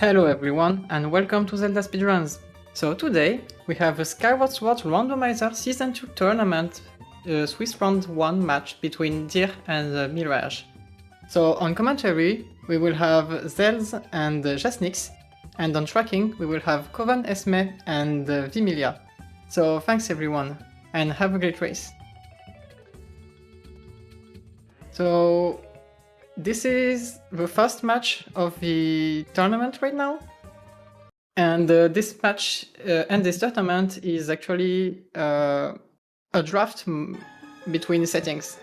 Hello everyone and welcome to ZeldaSpeedRuns. So today we have a Skyward Sword Randomizer Season 2 tournament Swiss Round 1 match between Dir and Mirage. So on commentary we will have Zels and Jasnix, and on tracking we will have Kovan Esme and Vimilia. So thanks everyone and have a great race. So this is the first match of the tournament right now. And this match and this tournament is actually a draft between settings.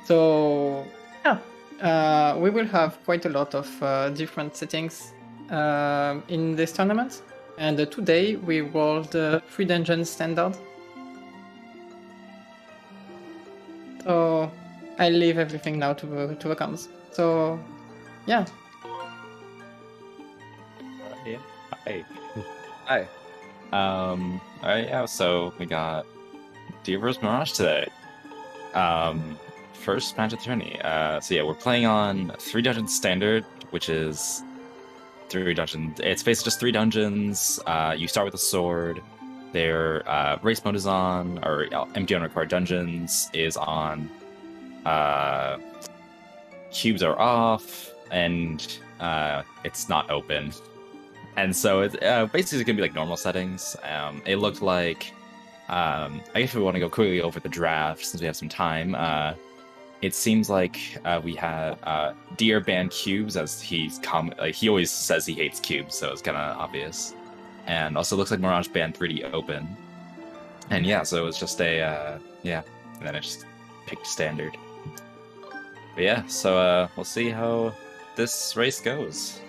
So yeah, we will have quite a lot of different settings in this tournament. And today we rolled 3 dungeons standard. So I leave everything now to the comms. So yeah. Yeah. Hi. Hi. Alright, yeah, so we got Dir vs Mirage today. First match of the tourney. So yeah, we're playing on 3 dungeons standard, which is 3 dungeons. It's basically just 3 dungeons. You start with a sword. Their race mode is on, or empty unrequired dungeons is on. Cubes are off, and it's not open. And so it's basically going to be like normal settings. It looked like, I guess we want to go quickly over the draft since we have some time. It seems like we had Dir banned cubes, as he always says he hates cubes, so it's kind of obvious. And also looks like Mirage banned 3D open. And yeah, so it was just a, and then it just picked standard. But yeah, so we'll see how this race goes.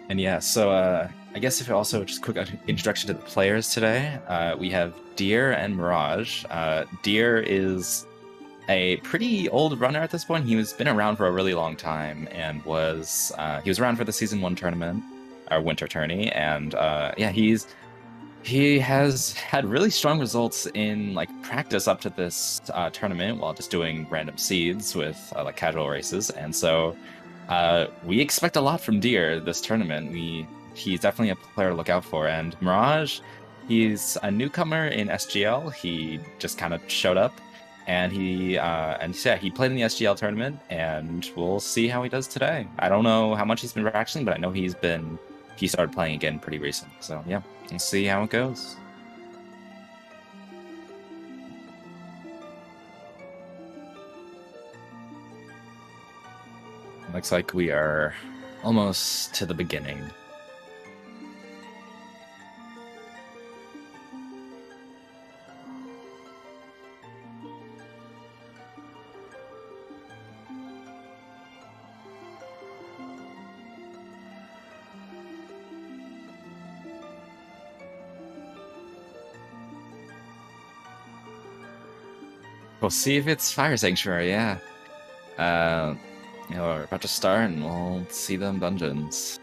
And yeah, so I guess if also just quick introduction to the players today, we have Dir and Mirage. Dir is a pretty old runner at this point. He's been around for a really long time and he was around for the Season 1 tournament, our winter tourney, and yeah, he has had really strong results in like practice up to this tournament while just doing random seeds with like casual races, and so we expect a lot from Dir this tournament. He's definitely a player to look out for. And Mirage, he's a newcomer in SGL. He just kind of showed up, and he played in the SGL tournament, and we'll see how he does today. I don't know how much he's been practicing, but I know he started playing again pretty recent. So yeah, we'll see how it goes. Looks like we are almost to the beginning. We'll see if it's Fire Sanctuary, yeah. We're about to start and we'll see them dungeons.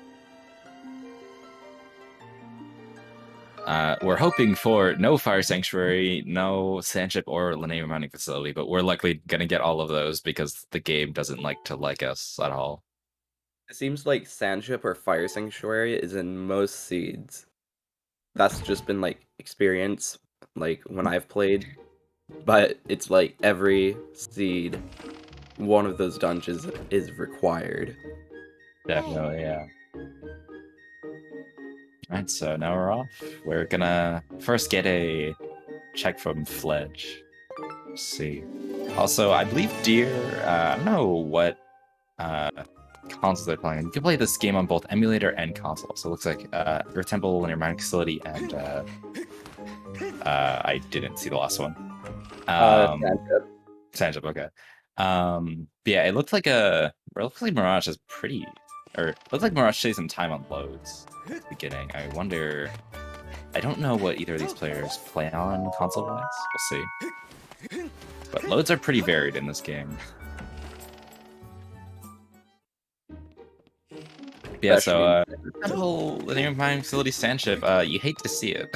We're hoping for no Fire Sanctuary, no Sandship or Linear Mining Facility, but we're likely gonna get all of those because the game doesn't like us at all. It seems like Sandship or Fire Sanctuary is in most seeds. That's just been like experience, like when I've played. But it's like every seed, one of those dungeons is required. Definitely, yeah. Alright, so now we're off. We're gonna first get a check from Fledge. Let's see. Also, I believe Dir, I don't know what consoles they're playing. You can play this game on both emulator and console. So it looks like Earth Temple, Linear Mining Facility, and I didn't see the last one. Sandship, okay. Yeah, it looked like Mirage is pretty, or it looked like Mirage saved some time on loads at the beginning. I wonder, I don't know what either of these players play on console-wise. We'll see. But loads are pretty varied in this game. Yeah, so Especially Temple linear mining facility sandship, you hate to see it.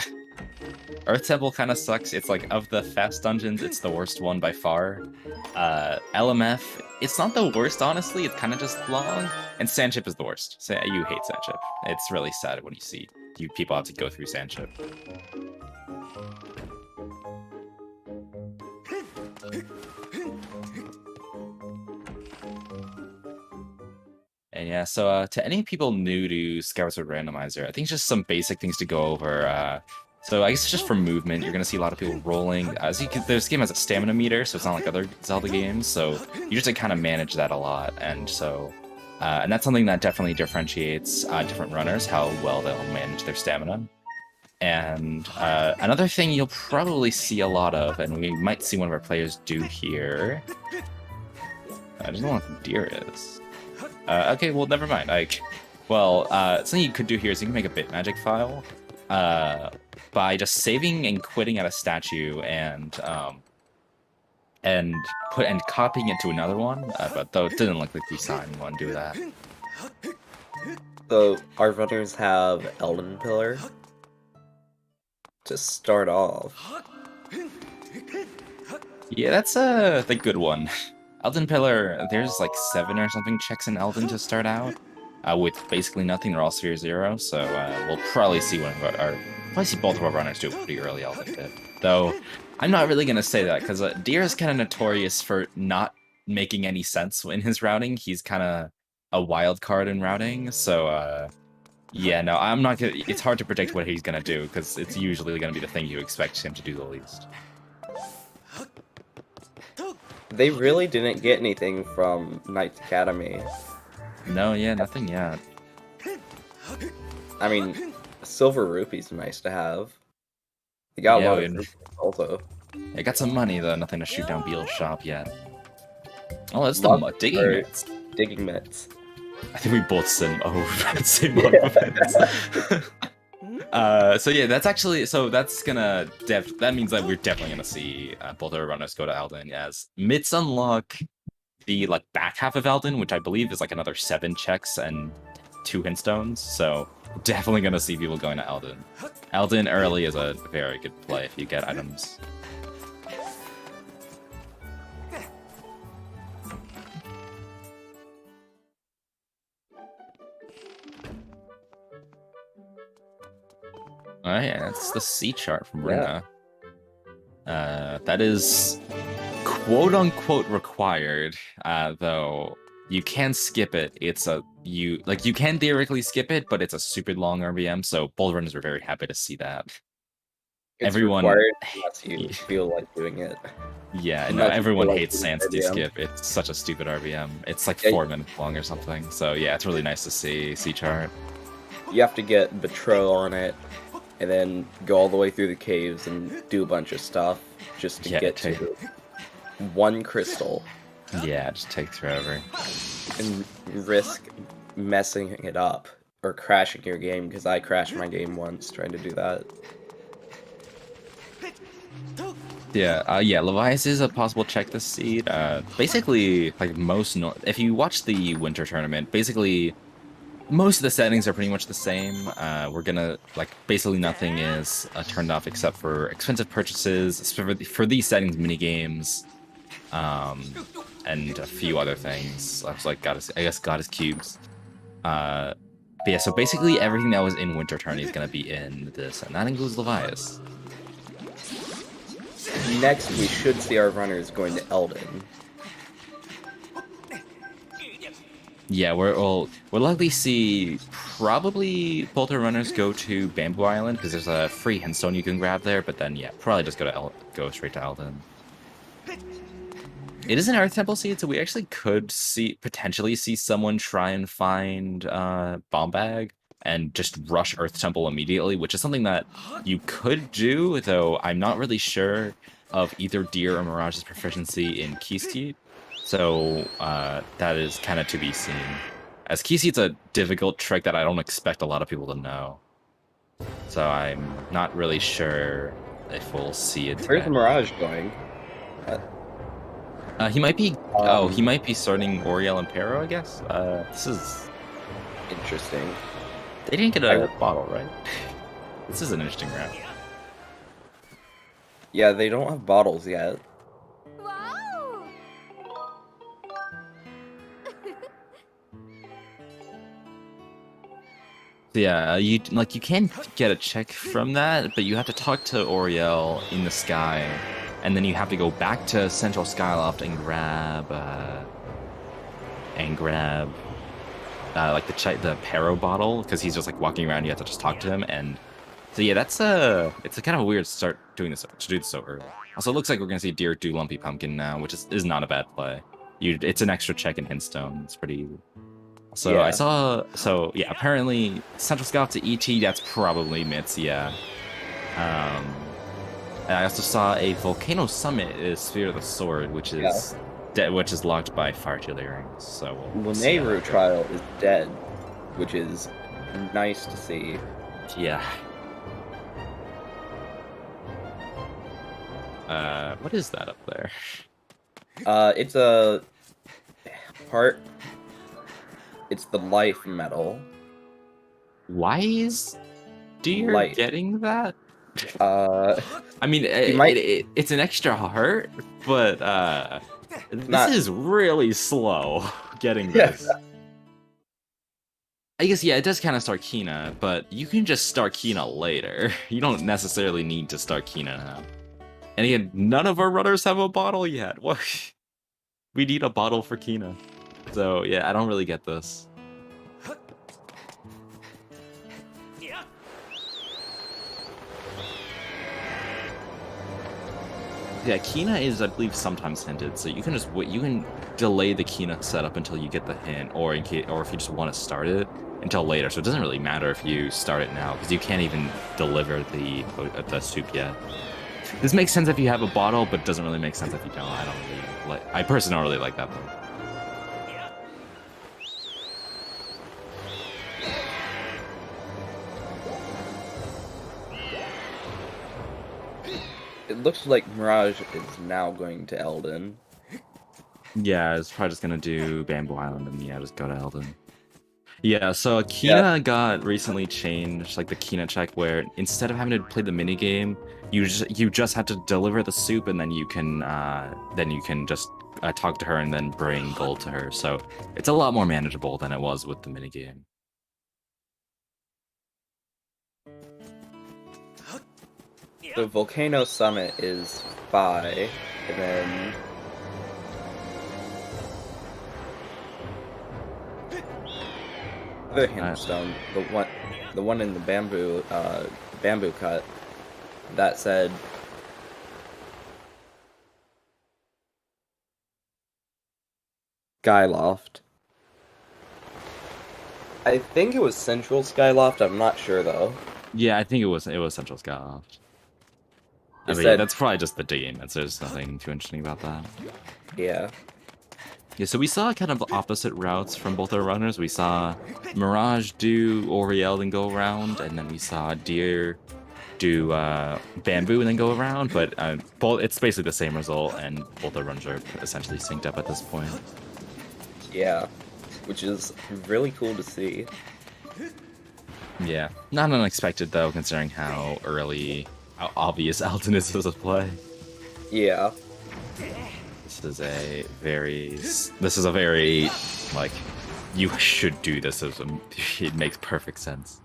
Earth Temple kind of sucks. It's like of the fast dungeons, it's the worst one by far. LMF, it's not the worst honestly. It's kind of just long. And Sandship is the worst. So you hate Sandship. It's really sad when you see you people have to go through Sandship. And yeah, so to any people new to Skyward Sword Randomizer, I think it's just some basic things to go over. So I guess just for movement, you're gonna see a lot of people rolling. As you can, this game has a stamina meter, so it's not like other Zelda games. So you just kind of manage that a lot, and so and that's something that definitely differentiates different runners, how well they'll manage their stamina. And another thing you'll probably see a lot of, and we might see one of our players do here. I don't know what the deer is. Okay, well, never mind. Something you could do here is you can make a bit magic file by just saving and quitting at a statue and copying it to another one. But though it didn't look like we saw anyone do that. So our runners have Elden Pillar to start off. Yeah, that's the good one. Elden Pillar, there's like 7 or something checks in Elden to start out, with basically nothing. They're all Sphere 0, so we'll probably see both of our runners do a pretty early Elden dip. Though, I'm not really gonna say that, because Deer is kind of notorious for not making any sense in his routing. He's kind of a wild card in routing, so yeah, no, I'm not gonna. It's hard to predict what he's gonna do, because it's usually gonna be the thing you expect him to do the least. They really didn't get anything from Knights Academy. No, yeah, nothing yet. I mean, silver rupees nice to have. They got a lot of rupees also. I got some money though, nothing to shoot down Beale's shop yet. Oh, that's the digging mitts. Digging mitts. I think we both said same mitts. So yeah, that's actually gonna that means that we're definitely gonna see both our runners go to Elden, as mitts unlock the back half of Elden, which I believe is another 7 checks and 2 hint stones. So definitely gonna see people going to Elden. Elden early is a very good play if you get items. Oh yeah, that's the C chart from Runa. That is quote-unquote required, though you can skip it. You can theoretically skip it, but it's a super long RBM, so both runners were very happy to see that. It's everyone required unless you feel like doing it. Yeah, no, everyone hates Sans skip. It's such a stupid RBM. It's 4 minutes long or something. So yeah, it's really nice to see C chart. You have to get Betrayal on it, and then go all the way through the caves and do a bunch of stuff just to get to 1 crystal. Yeah, it just takes forever. And risk messing it up or crashing your game, because I crashed my game once trying to do that. Yeah, Levias is a possible check this seed. Basically, if you watch the winter tournament, basically most of the settings are pretty much the same. We're gonna, basically nothing is turned off except for expensive purchases, for these settings, mini games, and a few other things. I was Goddess Cubes. But yeah, so basically everything that was in Winter Tourney is gonna be in this, and that includes Levias. Next, we should see our runners going to Elden. Yeah, we'll likely see probably both our runners go to Bamboo Island, because there's a free hintstone you can grab there. But then yeah, probably just go straight to Elden. It is an Earth Temple seed, so we actually could potentially see someone try and find Bomb Bag and just rush Earth Temple immediately, which is something that you could do, though I'm not really sure of either Deer or Mirage's proficiency in Key Seed. So that is kind of to be seen. As Key Seed's a difficult trick that I don't expect a lot of people to know. So I'm not really sure if we'll see it. Where's Mirage going? He might be. He might be starting Oriel and Pero, I guess. This is. interesting. They didn't get a bottle, right? This is an interesting round. Yeah, they don't have bottles yet. Wow! So yeah, you can get a check from that, but you have to talk to Oriel in the sky, and then you have to go back to Central Skyloft and grab like the Pero bottle, because he's just like walking around. You have to just talk to him, and so yeah, it's a kind of a weird start doing this to do this so early. Also, it looks like we're gonna see Deer do Lumpy Pumpkin now, which is not a bad play. It's an extra check in Hintstone. It's pretty easy. So Yeah. I saw, yeah, apparently Central Scout to ET, that's probably Mitz, yeah. And I also saw a Volcano Summit is Sphere of the Sword, which is which is locked by Fire Chili Rings. So we'll see how Luneru that goes. Trial is dead, which is nice to see. Yeah. What is that up there? It's a heart. It's the life medal. Why is Deer Light. getting that? Uh, I mean, might- it's an extra heart, but this is really slow getting this. I guess, yeah, it does kind of start Kina, but you can just start Kina later. You don't necessarily need to start Kina now. And again, none of our runners have a bottle yet. What? We need a bottle for Kina. So, yeah, I don't really get this. Yeah, Kina is, I believe, sometimes hinted, so you can just you can delay the Kina setup until you get the hint, or if you just want to start it until later. So it doesn't really matter if you start it now, because you can't even deliver the soup yet. This makes sense if you have a bottle, but it doesn't really make sense if you don't. I personally don't really like that one. it looks like Mirage is now going to Eldon. Yeah, it's probably just gonna do Bamboo Island and yeah, just go to Eldon. Yeah, so Kina got recently changed, like the Kina check, where instead of having to play the mini game, you just have to deliver the soup, and then you can just talk to her and then bring gold to her. So it's a lot more manageable than it was with the mini game. The Volcano Summit is Phi, and then the Hintstone, the one in the bamboo cut, that said Skyloft. I think it was Central Skyloft. I'm not sure though. Yeah, I think it was Central Skyloft. I mean, said- that's probably just the game. There's nothing too interesting about that. Yeah. Yeah, so we saw kind of opposite routes from both our runners. We saw Mirage do Oriel and go around, and then we saw Deer do Bamboo and then go around. But it's basically the same result, and both our runners are essentially synced up at this point. Yeah. Which is really cool to see. Yeah, not unexpected though, considering how obvious Alton is as a play. Yeah. This is a very, like, you should do this. It makes perfect sense.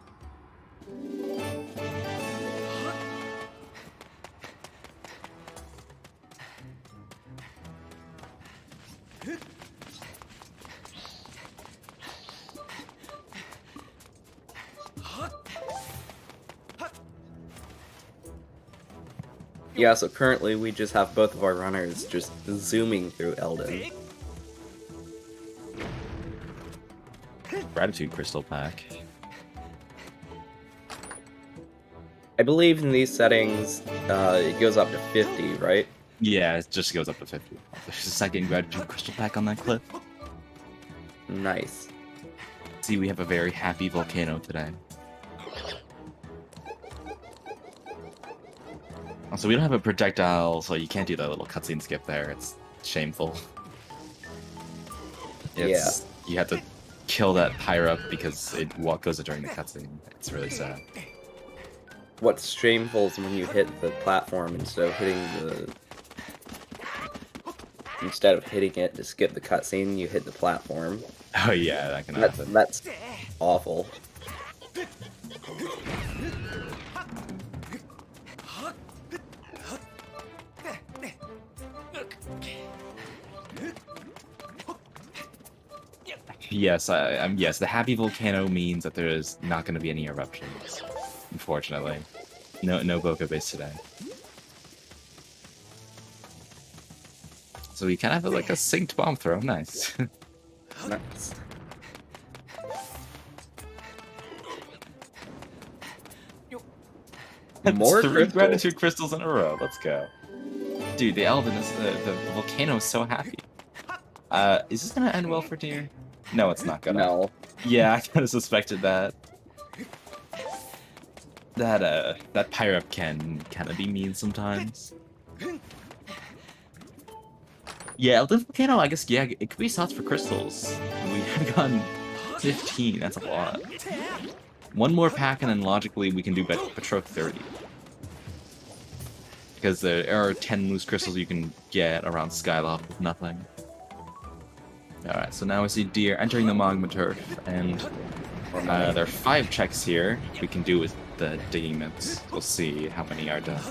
Yeah, so currently we just have both of our runners just zooming through Eldon. Gratitude Crystal Pack. I believe in these settings, it goes up to 50, right? Yeah, it just goes up to 50. There's a second Gratitude Crystal Pack on that clip. Nice. See, we have a very happy Volcano today. Also, we don't have a projectile, so you can't do that little cutscene skip there. It's shameful. You have to kill that pyre up because it goes during the cutscene. It's really sad. What's shameful is when you hit the platform instead of hitting it to skip the cutscene, you hit the platform. Oh yeah, that can happen. That's awful. Yes, yes. The happy volcano means that there is not going to be any eruptions. Unfortunately, no Boca base today. So we kind of have like a synced bomb throw. Nice. Nice. More 3 crystals. gratitude crystals in a row. Let's go. Dude, the Elven is the volcano is so happy. Is this gonna end well for Deer? No, it's not gonna. No. Yeah, I kind of suspected that. That pyre up can kind of be mean sometimes. Yeah, the volcano, I guess, yeah, it could be sauce for crystals. We have gotten 15, that's a lot. One more pack and then logically we can do Patroke 30. Because there are 10 loose crystals you can get around Skyloft with nothing. Alright, so now we see Deer entering the Magma Turf, and there are 5 checks here we can do with the digging mitts. We'll see how many are done.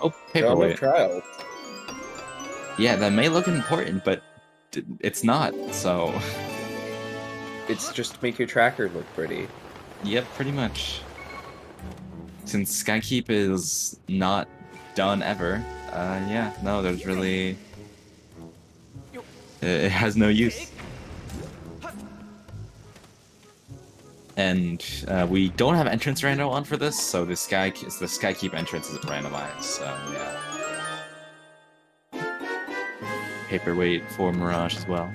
Oh, paperweight. Trial. Yeah, that may look important, but it's not, so... It's just to make your tracker look pretty. Yep, pretty much. Since Skykeep is not done ever, yeah, no, there's really... It has no use. And we don't have entrance rando on for this, so the Skykeep entrance isn't randomized, so yeah. Paperweight for Mirage as well.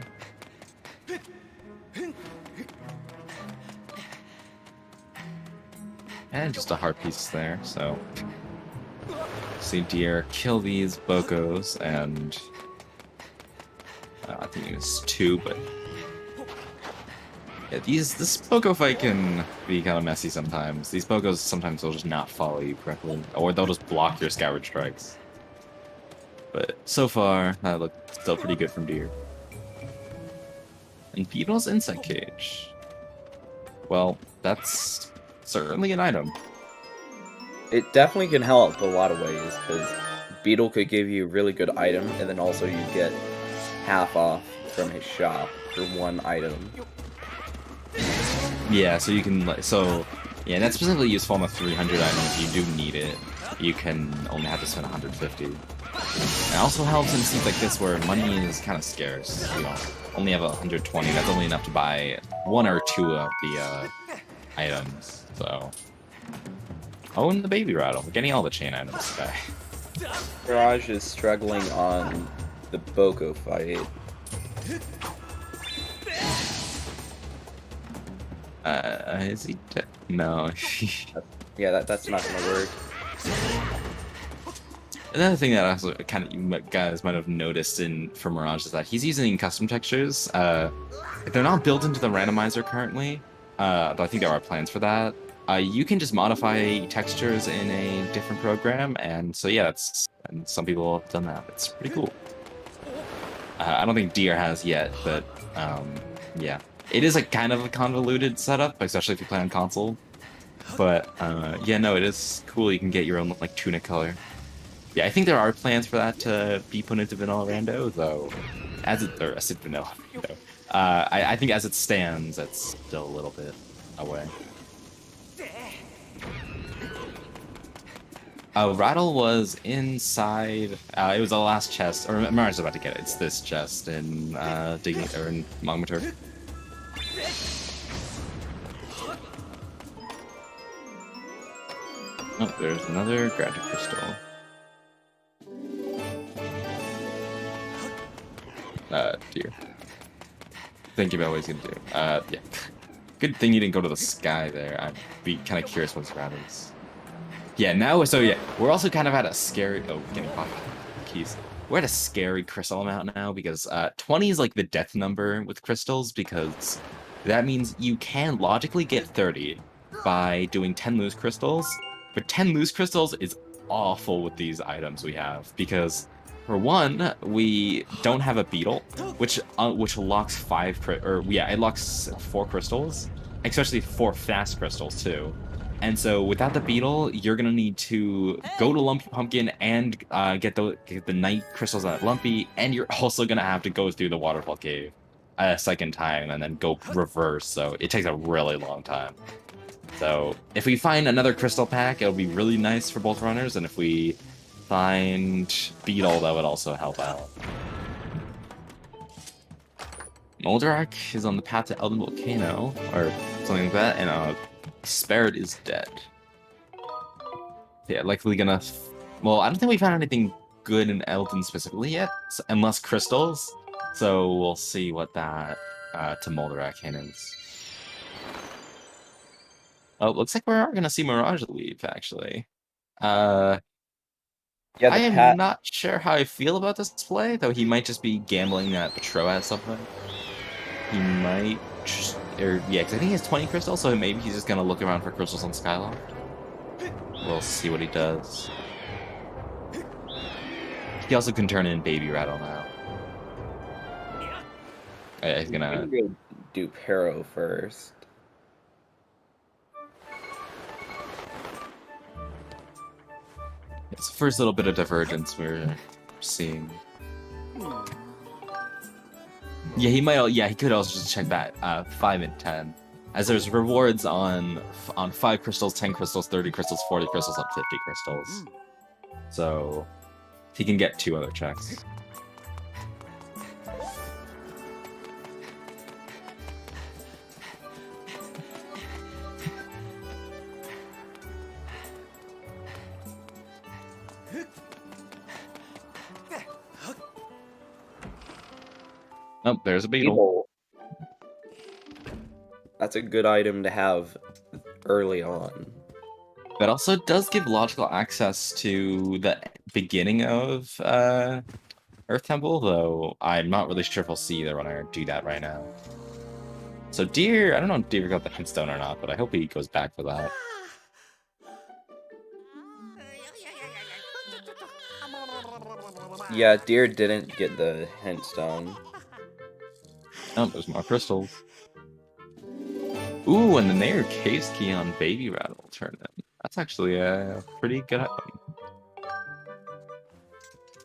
And just a heart piece there, so... See Deer kill these Bokos, and... I think it was 2, but... Yeah, this Boko fight can be kind of messy sometimes. These Bokos sometimes will just not follow you correctly, or they'll just block your Skyward strikes. But so far, that looked still pretty good from Deer. And Beetle's Insect Cage. Well, that's certainly an item. It definitely can help a lot of ways, because Beetle could give you a really good item, and then also you get half off from his shop for 1 item. Yeah, so you can, yeah, that's specifically useful on the 300 item if you do need it. You can only have to spend 150. It also helps in scenes like this where money is kind of scarce. You know, only have 120, that's only enough to buy 1 or 2 of the items, so... Oh, and the baby rattle. We're getting all the chain items today. Mirage is struggling on the Boko fight. Is he dead? No. Yeah, that's not gonna work. Another thing that also kind of you guys might have noticed for Mirage is that he's using custom textures. They're not built into the randomizer currently, but I think there are plans for that. You can just modify textures in a different program, and so yeah, and some people have done that. It's pretty cool. I don't think Deer has yet, but yeah. It is a kind of a convoluted setup, especially if you play on console. But yeah, no, it is cool. You can get your own like tunic color. Yeah, I think there are plans for that to be put into Vanilla Rando, though. I said Vanilla Rando. I think as it stands, that's still a little bit away. Rattle was inside. It was the last chest, or Mara's about to get it. It's this chest in in Magma Turf. Oh, there's another Gravity Crystal. Dear. Thinking about what he's gonna do. Yeah. Good thing you didn't go to the sky there. I'd be kind of curious what his route is. Yeah, now, so yeah, we're also kind of at a scary, oh, getting caught. Keys. We're at a scary crystal amount now because 20 is like the death number with crystals because that means you can logically get 30 by doing 10 loose crystals, but 10 loose crystals is awful with these items we have because for one, we don't have a beetle, which locks it locks 4 crystals, especially 4 fast crystals too. And so without the beetle, you're gonna need to go to Lumpy Pumpkin and get the night crystals at Lumpy, and you're also gonna have to go through the waterfall cave a second time and then go reverse. So it takes a really long time. So if we find another crystal pack, it'll be really nice for both runners, and if we find beetle, that would also help out. Moldarak is on the path to Elden Volcano, or something like that, and Spared is dead. Yeah, likely gonna... Well, I don't think we found anything good in Elden specifically yet, unless crystals. So we'll see what that to Moldarak is. Oh, looks like we're gonna see Mirage leave, actually. Yeah, I am not sure how I feel about this play, though he might just be gambling that Petro has something. He might just... yeah, because I think he has 20 crystals, so maybe he's just gonna look around for crystals on Skyloft. We'll see what he does. He also can turn in Baby Rattle now. Yeah, he's gonna do Pero first. It's the first little bit of divergence we're seeing. Yeah, he might. Yeah, he could also just check that 5 and 10, as there's rewards on 5 crystals, 10 crystals, 30 crystals, 40 crystals, up 50 crystals. So he can get 2 other checks. Oh, there's a beetle. That's a good item to have early on. That also does give logical access to the beginning of Earth Temple, though I'm not really sure if we'll see the runner do that right now. So Deer, I don't know if Deer got the hintstone or not, but I hope he goes back for that. Yeah, Deer didn't get the hintstone. Oh, there's more crystals. Ooh, and the Nair Caves key on Baby Rattle turned in. That's actually a pretty good item.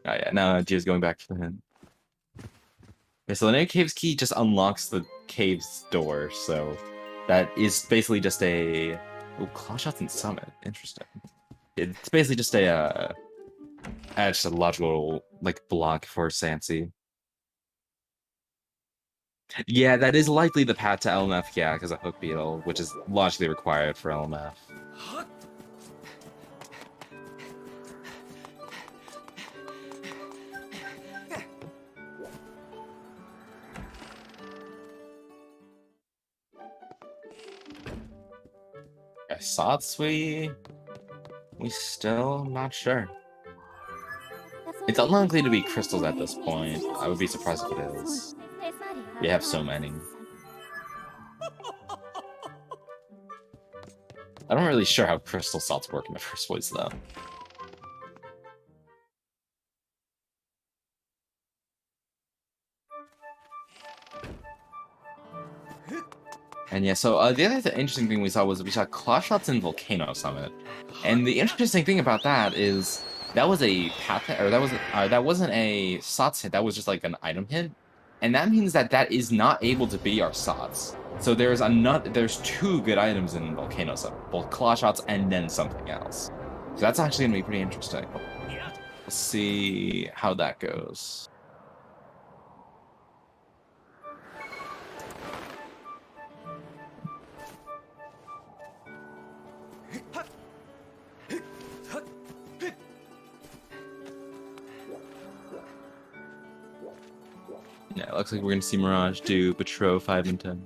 Oh yeah, now Gia's going back for the hint. Okay, so the Nair Caves key just unlocks the cave's door, so that is basically just a... Oh, Claw Shots and Summit. Interesting. It's basically just a logical, like, block for Sansi. Yeah, that is likely the path to LMF, yeah, because of Hook Beetle, which is logically required for LMF. Satsui, we still not sure. It's unlikely to be crystals at this point. I would be surprised if it is. We have so many. I'm not really sure how crystal salts work in the first place, though. And yeah, so the other interesting thing we saw was we saw Claw Shots in Volcano Summit. And the interesting thing about that is that was a path, or that wasn't a Sots hit, that was just like an item hit. And that means that that is not able to be our Sots. So there's 2 good items in Volcano Summit, both Claw Shots and then something else. So that's actually gonna be pretty interesting. Let's see how that goes. Yeah, it looks like we're gonna see Mirage do Betro 5 and 10.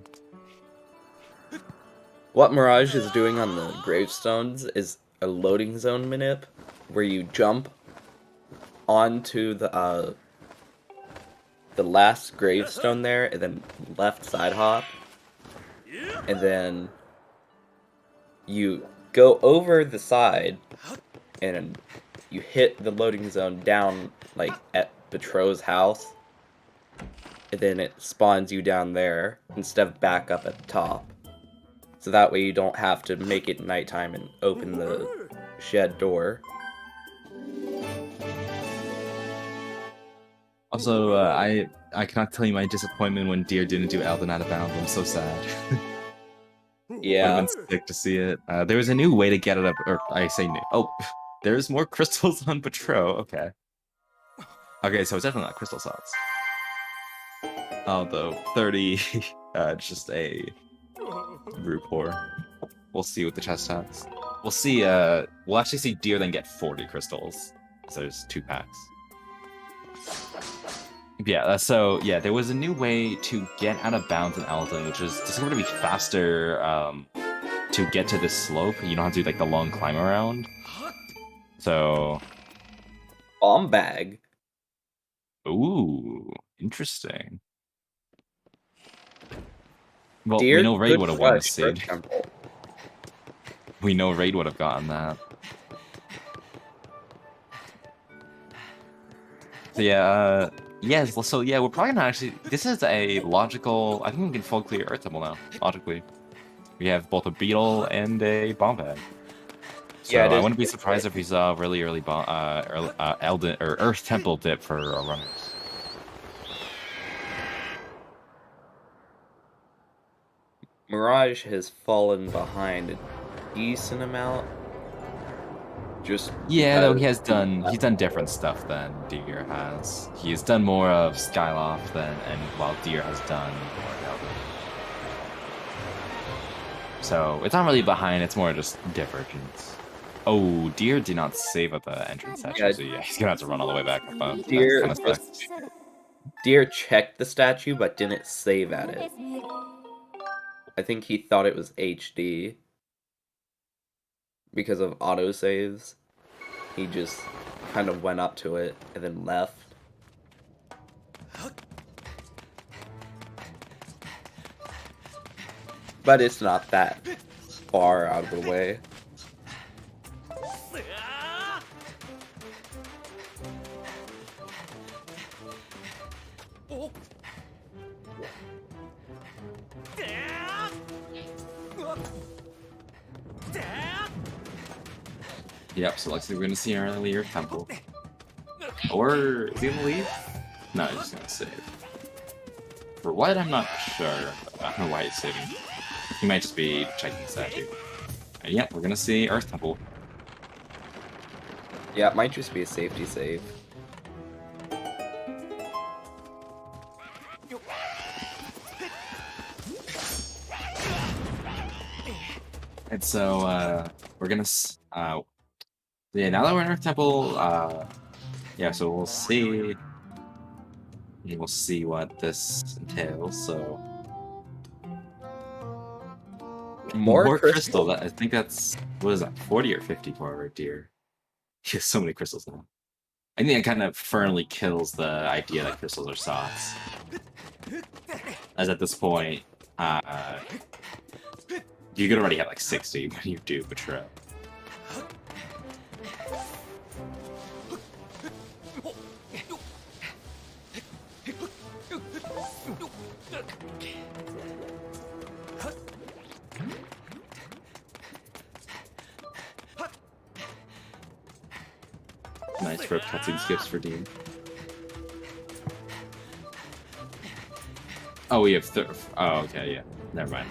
What Mirage is doing on the gravestones is a loading zone manip, where you jump onto the last gravestone there, and then left side hop, and then you go over the side, and you hit the loading zone down, like, at Betrot's house, and then it spawns you down there, instead of back up at the top. So that way you don't have to make it nighttime and open the shed door. Also, I cannot tell you my disappointment when Deer didn't do Elden Out of Bounds. I'm so sad. Yeah. I've been sick to see it. There was a new way to get it up, or I say new. Oh, there's more crystals on Patro. Okay. Okay, so it's definitely not crystal slots. Although 30, just a report. We'll see what the chest has. We'll see. We'll actually see Deer then get 40 crystals. So there's 2 packs. Yeah, so yeah, there was a new way to get out of bounds in Elden, which is discovered to be faster to get to this slope. You don't have to do like the long climb around. So, Bomb bag. ooh, interesting. Well, Deer we know Raid could would have won flush this for seed. temple. We know Raid would have gotten that. So yeah, yes. So yeah, we're probably not actually. This is a logical. I think we can full clear Earth Temple now. Logically, we have both a beetle and a bomb bag. So Yeah, it I is. wouldn't be surprised if we saw a really early Elden or Earth Temple dip for our runners. Mirage has fallen behind a decent amount. Just Yeah, though because- he's done different stuff than Deer has. He has done more of Skyloft and while Deer has done more of Elden. So it's not really behind, it's more just divergence. Oh, Deer did not save at the entrance actually, Yeah. so yeah, he's gonna have to run all the way back up. Deer, That kinda sucks. Deer checked the statue but didn't save at it. I think he thought it was HD because of autosaves. He just kind of went up to it and then left. But it's not that far out of the way. Yep, so looks like we're gonna see an earlier temple. Or is he gonna leave? No, he's just gonna save. For what, I'm not sure. I don't know why he's saving. He might just be checking the statue. And yep, we're gonna see Earth Temple. Yeah, it might just be a safety save. And so, we're gonna, yeah, now that we're in Earth Temple, yeah, so we'll see what this entails, so. More crystal, I think that's, what is that, 40 or 50 for our Deer? He has so many crystals now. I think that kind of firmly kills the idea that crystals are sots. As at this point, you could already have like 60 when you do Betrayal. Nice rope cutscene skips for Dean. Oh, we have oh, okay, yeah. Never mind.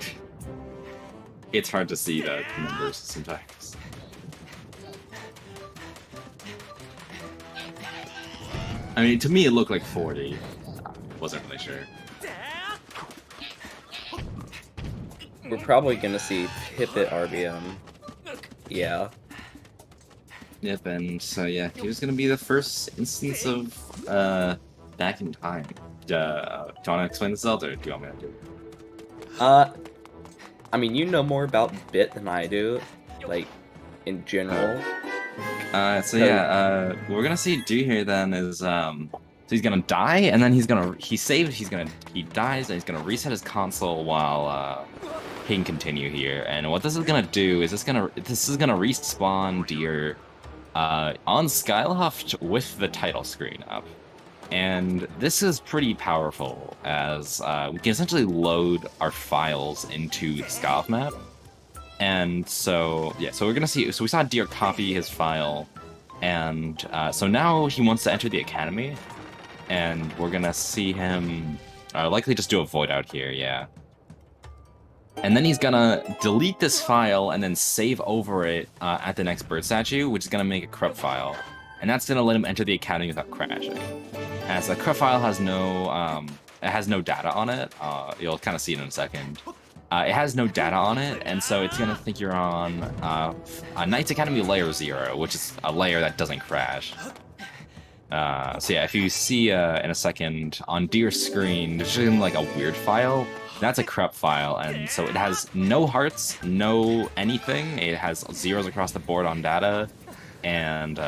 It's hard to see the numbers sometimes. I mean, to me, it looked like 40. Wasn't really sure. We're probably gonna see Pipit RBM. Yeah. Yep, and so yeah, he was gonna be the first instance of back in time. Do you wanna explain the Zelda, or do you want me to do it? I mean, you know more about Bit than I do, like, in general. So yeah, what we're gonna see do here then is so he's gonna die, and then he dies, and he's gonna reset his console while he can continue here. And what this is gonna do is this is gonna respawn Deer on Skyloft with the title screen up. And this is pretty powerful, as we can essentially load our files into the Skyloft map. And so, yeah, so we're gonna see, so we saw Deer copy his file, and so now he wants to enter the academy, and we're gonna see him likely just do a void out here, yeah. And then he's gonna delete this file and then save over it at the next bird statue, which is gonna make a corrupt file. And that's gonna let him enter the academy without crashing. As the corrupt file has no, it has no data on it. You'll kind of see it in a second. It has no data on it, and so it's gonna think you're on a Knights Academy Layer 0, which is a layer that doesn't crash. So yeah, if you see in a second on Deer's screen, there's just like a weird file. That's a corrupt file, and so it has no hearts, no anything. It has zeros across the board on data, and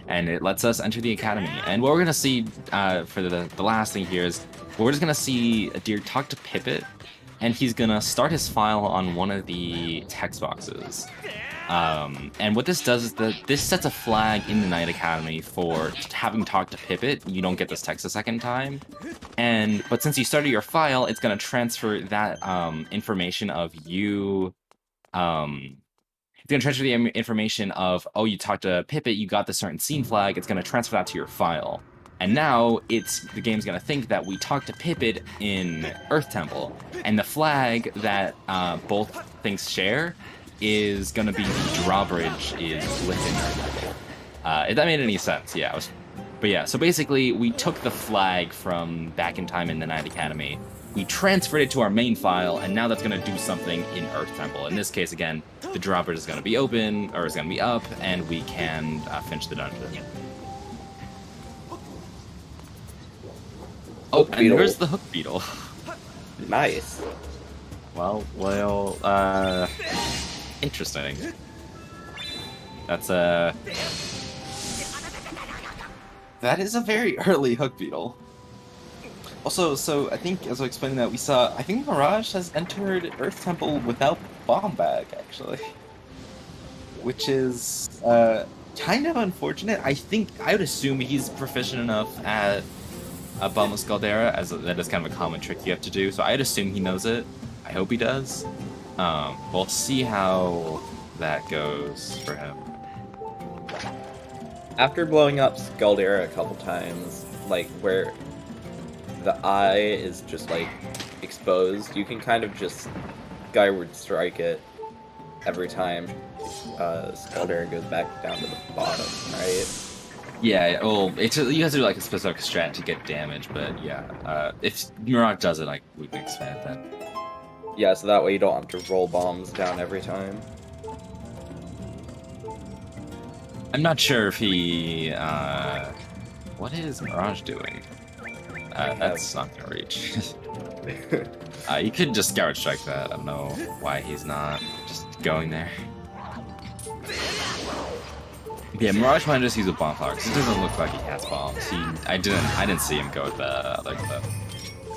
it lets us enter the academy. And what we're gonna see for the last thing here is we're just gonna see Deer talk to Pipit, and he's gonna start his file on one of the text boxes. And what this does is that this sets a flag in the Knight Academy for having talked to Pipit. You don't get this text a second time. But since you started your file, it's gonna transfer that information of you. It's gonna transfer the information of, oh, you talked to Pipit, you got this certain scene flag. It's gonna transfer that to your file. And now the game's gonna think that we talked to Pipit in Earth Temple, and the flag that both things share is gonna be the drawbridge is within Earth Temple. If that made any sense, yeah. But yeah, so basically we took the flag from back in time in the Knight Academy, we transferred it to our main file, and now that's gonna do something in Earth Temple. In this case, again, the drawbridge is gonna be open, or is gonna be up, and we can finish the dungeon. Oh, and here's the hook beetle. Nice. Well, interesting. That is a very early hook beetle. Also, so I think, as I was explaining that, I think Mirage has entered Earth Temple without bomb bag, actually. Which is, kind of unfortunate. I would assume he's proficient enough at a Bombus Caldera, as that is kind of a common trick you have to do, so I'd assume he knows it. I hope he does. We'll see how that goes for him. After blowing up Scaldera a couple times, like where the eye is just like exposed, you can kind of just Skyward strike it every time Scaldera goes back down to the bottom, right? Yeah, well, you have to do like a specific strat to get damage, but yeah, if Mirage does it, like, we can expand that. Yeah, so that way you don't have to roll bombs down every time. I'm not sure if he, what is Mirage doing? That's not gonna reach. You could just Skyward Strike that. I don't know why he's not just going there. Yeah, Mirage might just use a bomb flower because it doesn't look like he has bombs. I didn't see him go with the other cliff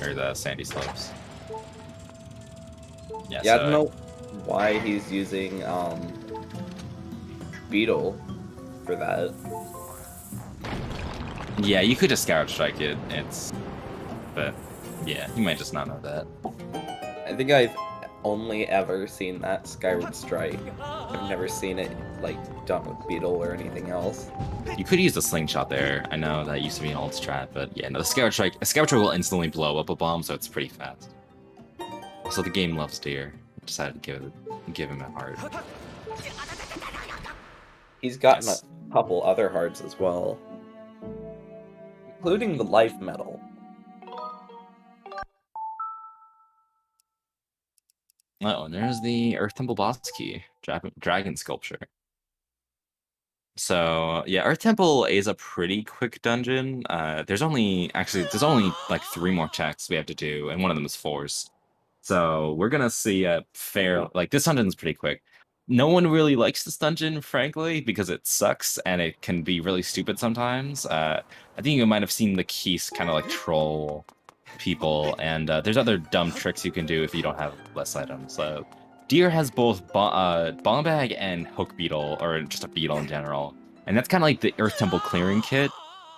or the sandy slopes. Yeah, I don't know why he's using Beetle for that. Yeah, you could just Skyward Strike it. But yeah, you might just not know that. I think I've only ever seen that Skyward Strike. I've never seen it like done with Beetle or anything else. You could use the slingshot there. I know that used to be an old strat, but yeah, no, a Skyward Strike will instantly blow up a bomb, so it's pretty fast. So the game loves Deer. Decided to give him a heart. He's gotten a couple other hearts as well, including the life medal. Oh, and there's the Earth Temple boss key, dragon sculpture. So yeah, Earth Temple is a pretty quick dungeon. There's only like 3 more checks we have to do, and one of them is Force. So we're gonna see a fair, like, this dungeon's pretty quick. No one really likes this dungeon, frankly, because it sucks and it can be really stupid sometimes. I think you might have seen the keys kind of like troll people, and there's other dumb tricks you can do if you don't have less items. So Deer has both bomb bag and hook beetle, or just a beetle in general, and that's kind of like the Earth Temple clearing kit.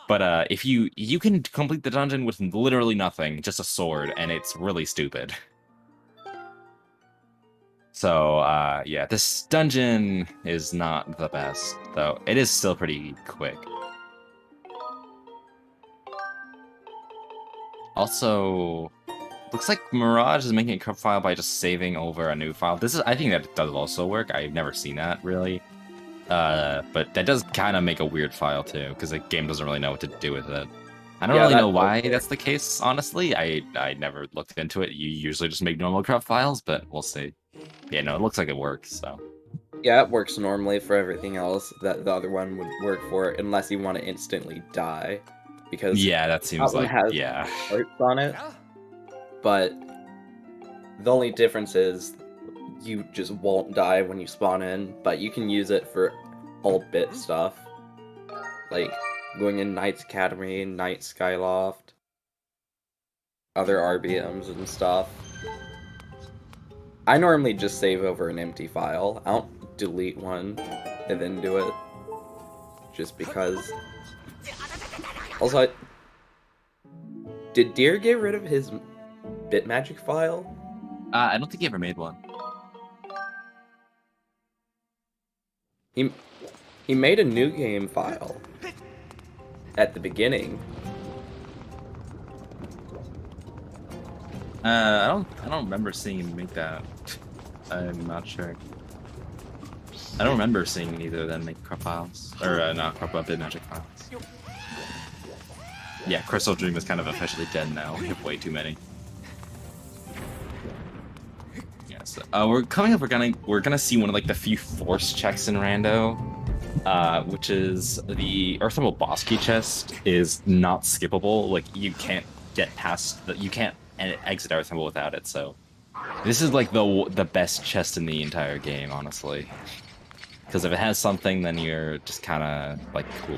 But if you can complete the dungeon with literally nothing, just a sword, and it's really stupid. So, yeah, this dungeon is not the best, though it is still pretty quick. Also, looks like Mirage is making a corrupt file by just saving over a new file. I think that does also work. I've never seen that, really. But that does kind of make a weird file, too, because the game doesn't really know what to do with it. I don't really know why that's the case, honestly. I never looked into it. You usually just make normal corrupt files, but we'll see. Yeah, no, it looks like it works, so. Yeah, it works normally for everything else that the other one would work for, unless you want to instantly die. Because yeah, that seems like, yeah. Parts on it, but the only difference is you just won't die when you spawn in, but you can use it for all bit stuff. Like going in Knight's Academy, Knight Skyloft, other RBMs and stuff. I normally just save over an empty file. I don't delete one and then do it. Just because. Also, did Deer get rid of his Bitmagic file? I don't think he ever made one. He made a new game file at the beginning. I don't remember seeing him make that. I'm not sure. I don't remember seeing either of them make crop files. Or, not crop up Bitmagic files. Yeah, Crystal Dream is kind of officially dead now. We have way too many. Yeah, so, we're gonna see one of like the few force checks in Rando. Which is the Earth Temple boss key chest is not skippable. Like, you can't get past you can't exit Earth Temple without it, so this is like the best chest in the entire game, honestly. Because if it has something, then you're just kind of like cool.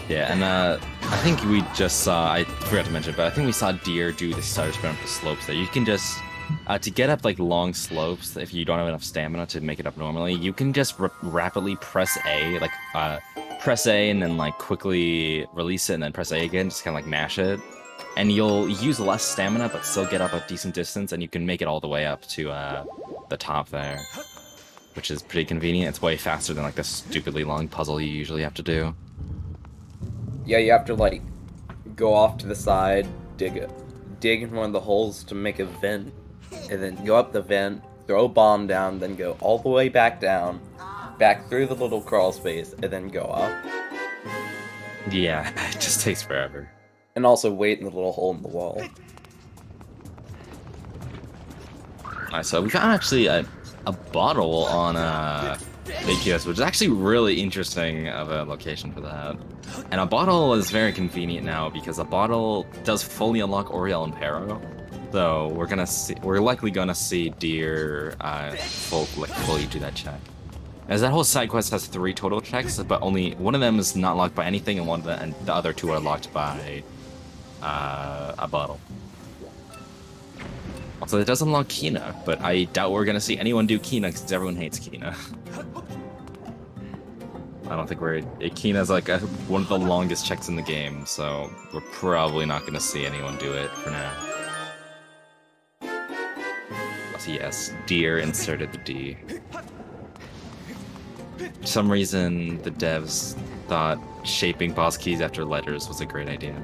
Yeah, and I think we just saw, I forgot to mention, but I think we saw Deer do the starter sprint up the slopes there. You can just, to get up like long slopes, if you don't have enough stamina to make it up normally, you can just rapidly press A, like press A and then like quickly release it and then press A again, just kind of like mash it. And you'll use less stamina but still get up a decent distance, and you can make it all the way up to the top there. Which is pretty convenient. It's way faster than like the stupidly long puzzle you usually have to do. Yeah, you have to like go off to the side, dig in one of the holes to make a vent, and then go up the vent, throw a bomb down, then go all the way back down, back through the little crawl space, and then go up. Yeah, it just takes forever. And also wait in the little hole in the wall. Alright, so we got actually a bottle on AQS, which is actually really interesting of a location for that. And a bottle is very convenient now because a bottle does fully unlock Oriel and Pero. So we're likely gonna see Deer fully do that check. As that whole side quest has 3 total checks, but only one of them is not locked by anything, and the other 2 are locked by a bottle. Also, it does unlock Kina, but I doubt we're gonna see anyone do Kina because everyone hates Kina. I don't think Kina's like one of the longest checks in the game, so we're probably not gonna see anyone do it for now. So yes, Deer inserted the D. For some reason, the devs thought shaping boss keys after letters was a great idea.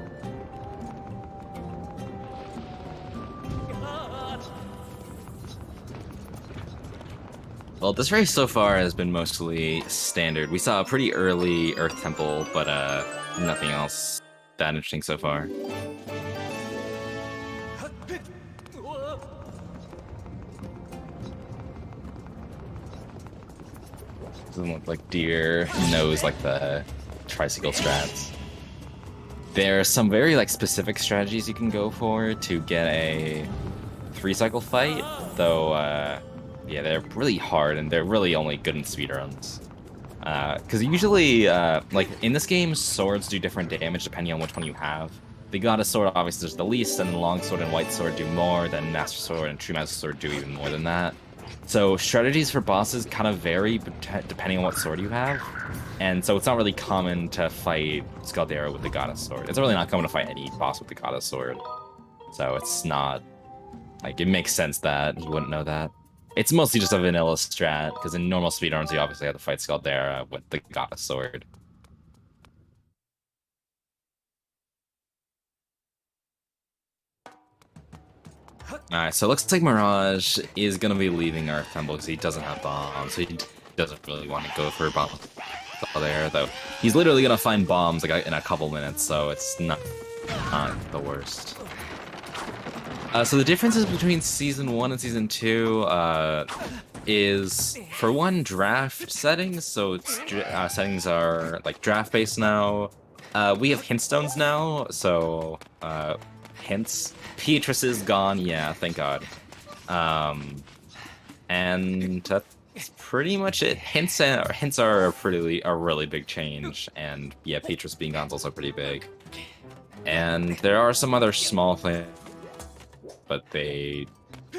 Well, this race so far has been mostly standard. We saw a pretty early Earth Temple, but nothing else that interesting so far. Doesn't look like Deer knows like the tricycle strats. There are some very like specific strategies you can go for to get a 3-cycle fight, though yeah, they're really hard and they're really only good in speedruns. Because usually, like in this game, swords do different damage depending on which one you have. The Goddess Sword obviously does the least, and the Long Sword and White Sword do more, then Master Sword and True Master Sword do even more than that. So strategies for bosses kind of vary depending on what sword you have, and so it's not really common to fight Scaldera with the Goddess Sword. It's really not common to fight any boss with the Goddess Sword. So it's not, like, it makes sense that you wouldn't know that. It's mostly just a vanilla strat, because in normal speedruns you obviously have to fight Scaldera with the Goddess Sword. Alright, so it looks like Mirage is going to be leaving Earth Temple because he doesn't have bombs, so he doesn't really want to go for bombs there, though. He's literally going to find bombs like in a couple minutes, so it's not the worst. So the differences between Season 1 and Season 2 is, for one, draft settings. So it's, settings are like draft-based now. We have hint stones now, so hints. Beatrice is gone, yeah, thank God. And that's pretty much it. Hints are a really big change, and yeah, Beatrice being gone is also pretty big. And there are some other small things, but they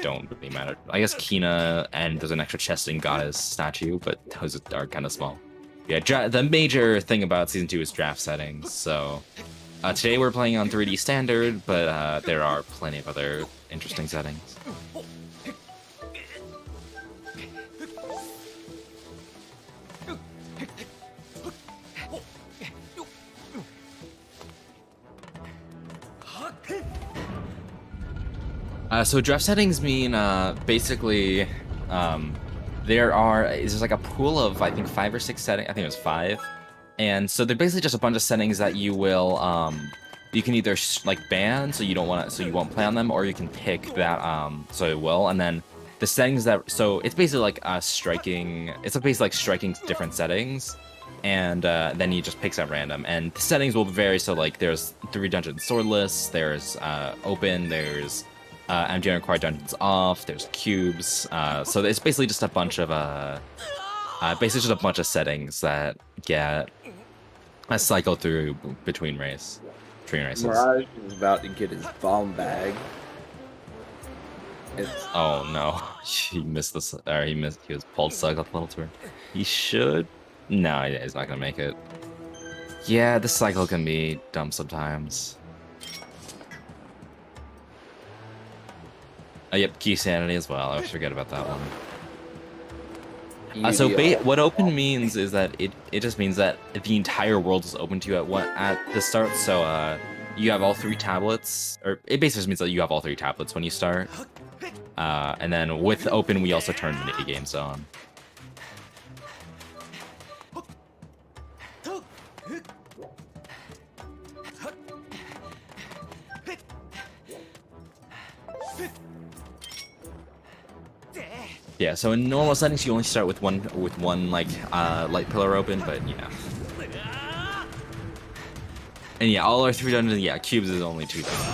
don't really matter. I guess Kina, and there's an extra chesting goddess statue, but those are kind of small. Yeah, the major thing about Season 2 is draft settings, so... today we're playing on 3D Standard, but there are plenty of other interesting settings. So draft settings mean basically there's like a pool of I think 5 or 6 settings. I think it was 5. And so they're basically just a bunch of settings that you will, you can either like ban, so you won't play on them, or you can pick that, so it will. And then the settings so it's basically like striking different settings, and then you just picks at random. And the settings will vary. So like there's 3 dungeons swordless, there's open, there's MG required dungeons off, there's cubes. So it's basically just a bunch of settings that get a cycle through between races. Mirage is about to get his bomb bag. Oh no, he missed this. Or he was pulled cycle level 2. He should. No, he's not gonna make it. Yeah, this cycle can be dumb sometimes. Oh, yep, key sanity as well. I always forget about that one. What open means is that it just means that the entire world is open to you at the start. So you have all 3 tablets, or it basically just means that you have all 3 tablets when you start. And then with open, we also turn mini games on. Yeah, so in normal settings, you only start with one like light pillar open, but yeah. And yeah, all our 3 dungeons, yeah, cubes is only 2 dungeons.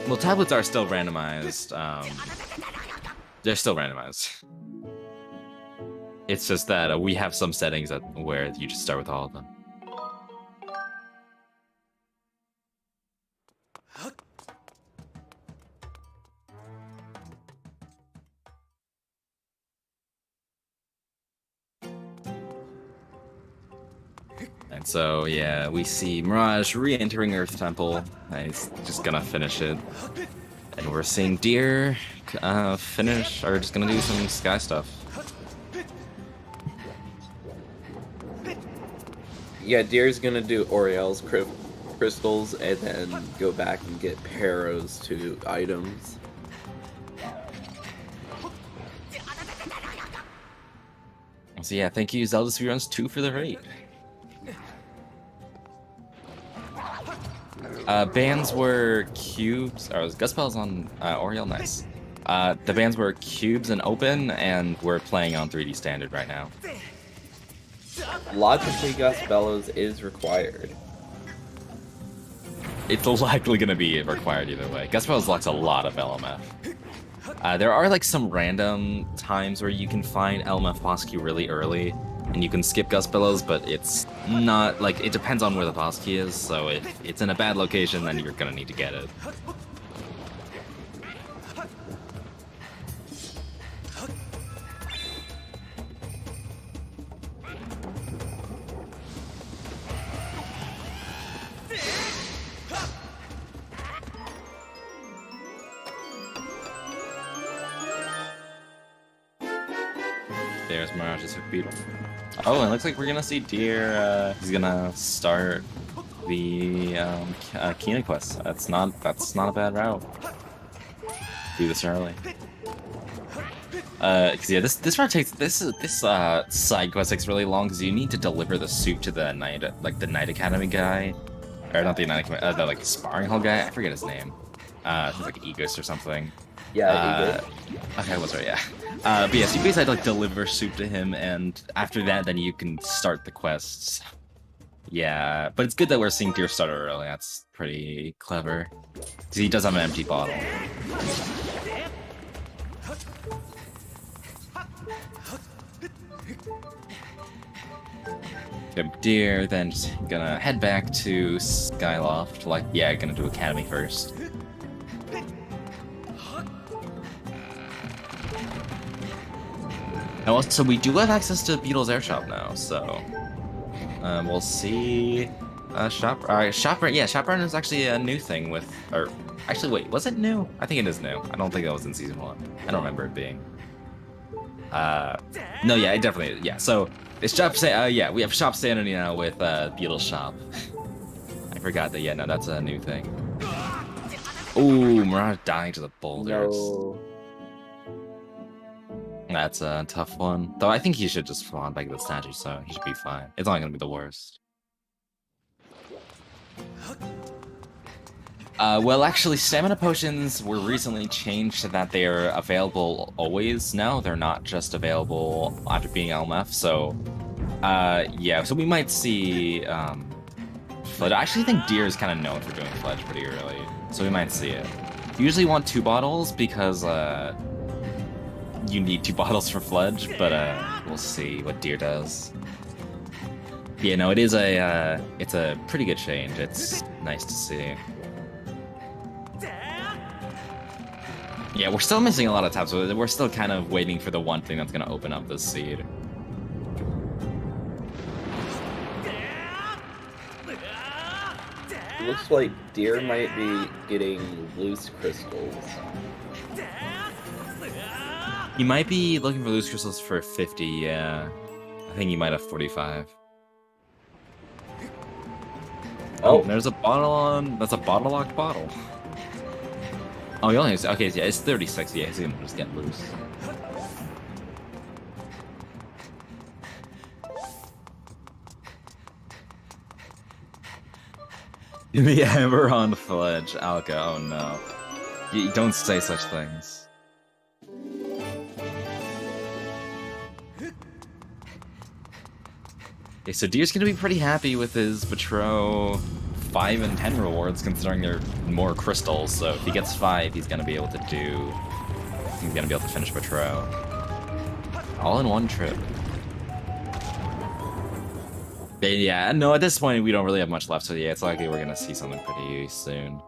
Well, tablets are still randomized. They're still randomized. It's just that we have some settings where you just start with all of them. And so, yeah, we see Mirage re-entering Earth Temple, and he's just gonna finish it. And we're seeing Deer finish, or just gonna do some sky stuff. Yeah, Deer's gonna do Oriel's crystals, and then go back and get Pero's 2 items. So yeah, thank you ZeldaSpeedRuns 2 for the rate. Bands were cubes. Or was Gus Bell's on Oriole? Nice. The bands were cubes and open, and we're playing on 3D standard right now. Logically, Gus Bellows is required. It's likely going to be required either way. Gus Bellows locks a lot of LMF. There are like some random times where you can find LMF boss queue really early, and you can skip Gus Bellows, but it's not like it depends on where the boss key is. So if it's in a bad location, then you're gonna need to get it. There's Mirage's Beetle. Oh, and it looks like we're gonna see Deer. He's gonna start the Kina quest. That's not a bad route. Do this early. Cause yeah, this route takes this side quest takes really long because you need to deliver the soup to the Knight Academy guy, or not the Knight Academy, the like sparring hall guy. I forget his name. He's like Egos or something. Yeah, okay, what's right? Yeah. But yes, you basically like deliver soup to him, and after that, then you can start the quests. Yeah, but it's good that we're seeing Deer start early. That's pretty clever. Because he does have an empty bottle. Deer, then just gonna head back to Skyloft. Like, yeah, gonna do Academy first. And also, we do have access to Beetle's Airshop now, so we'll see. Shop Run is actually a new thing with, or actually, wait, was it new? I think it is new. I don't think that was in Season 1. I don't remember it being. No, yeah, it definitely is. Yeah, so it's we have Shop Sanity now with Beetle's Shop. I forgot that. Yeah, no, that's a new thing. Ooh, Mirage dying to the boulders. No. That's a tough one. Though I think he should just spawn back to the statue, so he should be fine. It's not gonna be the worst. Well, actually, stamina potions were recently changed so that they are available always now. They're not just available after being LMF, so... yeah, so we might see... Fledge. I actually think Deer is kind of known for doing Fledge pretty early, so we might see it. You usually want 2 bottles because, you need 2 bottles for Fledge, but we'll see what Deer does. Yeah, no, it's a pretty good change. It's nice to see. Yeah, we're still missing a lot of tabs, so we're still kind of waiting for the one thing that's gonna open up this seed. It looks like Deer might be getting loose crystals. He might be looking for loose crystals for 50, yeah. I think he might have 45. Oh, there's a bottle on... That's a bottle-locked bottle. Oh, he only has... Okay, yeah, it's 36. Yeah, he's gonna just get loose. Give me Amber on Fledge, Alka. Oh no. You don't say such things. Okay, so Deer's gonna be pretty happy with his Patro 5 and 10 rewards, considering they're more crystals. So if he gets 5, he's gonna be able to finish Patro. All in one trip. But yeah, no, at this point we don't really have much left, so yeah, it's likely we're gonna see something pretty soon.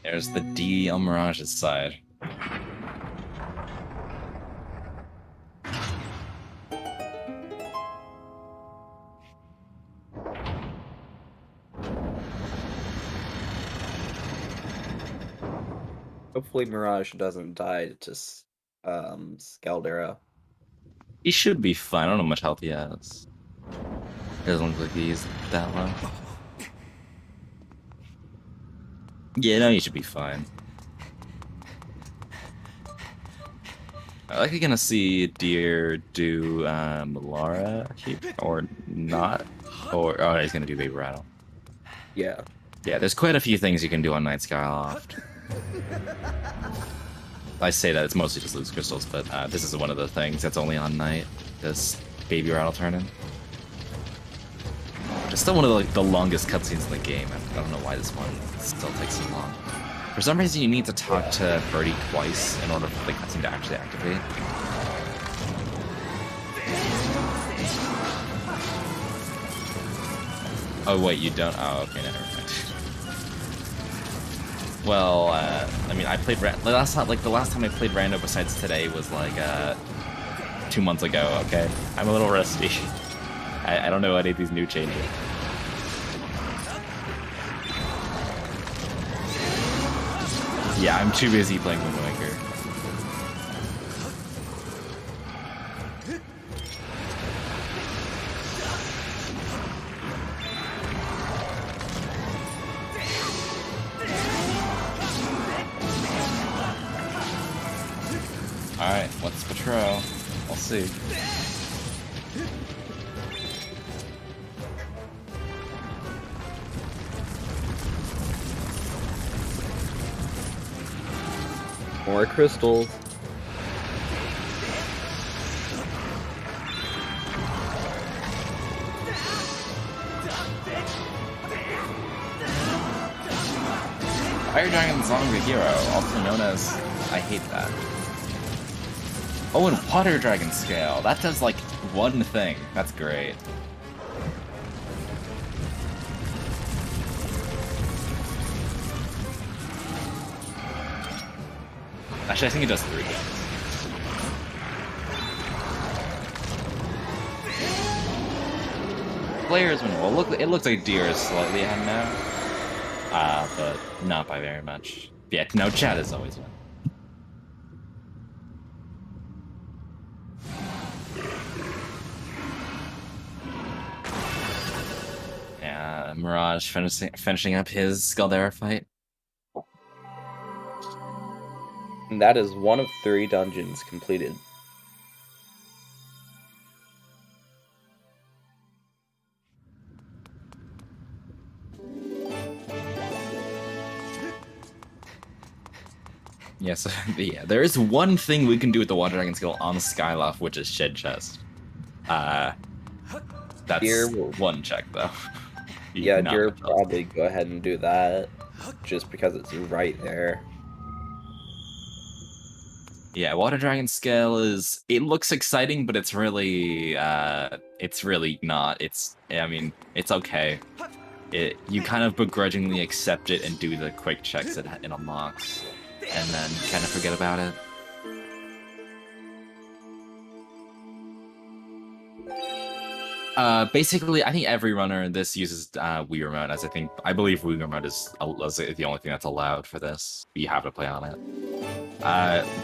There's the D on Mirage's side. Hopefully Mirage doesn't die to Scaldera. He should be fine. I don't know how much health he has. Doesn't look like he's that low. Yeah, no, he should be fine. I like gonna see Deer do Lara here, or not, or oh, he's gonna do Baby Rattle. Yeah. Yeah, there's quite a few things you can do on Night Skyloft. I say that it's mostly just loose crystals, but this is one of the things that's only on night. This Baby Rattle turn-in. It's still one of the longest cutscenes in the game, and I don't know why this one still takes so long. For some reason, you need to talk to Birdie twice in order for the cutscene to actually activate. Oh wait, you don't? Oh, okay, never mind. Well, I mean, I played the last time I played Rando besides today was like 2 months ago. Okay, I'm a little rusty. I don't know any of these new changes. Yeah, I'm too busy playing Wind Waker. Alright, what's Patrol? We'll see. More crystals. Fire Dragon's Longer Hero, also known as I hate that. Oh, and Water Dragon Scale. That does like one thing. That's great. Actually, I think it does 3 things. Players win. Well, it looks like Deer is slightly ahead now. But not by very much. Yeah, no, Chad is always win. Yeah, Mirage finishing up his Scaldera fight. And that is one of 3 dungeons completed. Yes, yeah, there is one thing we can do with the Water Dragon skill on Skyloft, which is Shed Chest. That's Deer one check, though. Yeah, Deer will probably go ahead and do that, just because it's right there. Yeah, Water Dragon scale it looks exciting, but it's really not. I mean, it's okay. You kind of begrudgingly accept it and do the quick checks it unlocks, and then kind of forget about it. Basically, I think every runner this uses Wii Remote, as I believe Wii Remote is the only thing that's allowed for this. You have to play on it.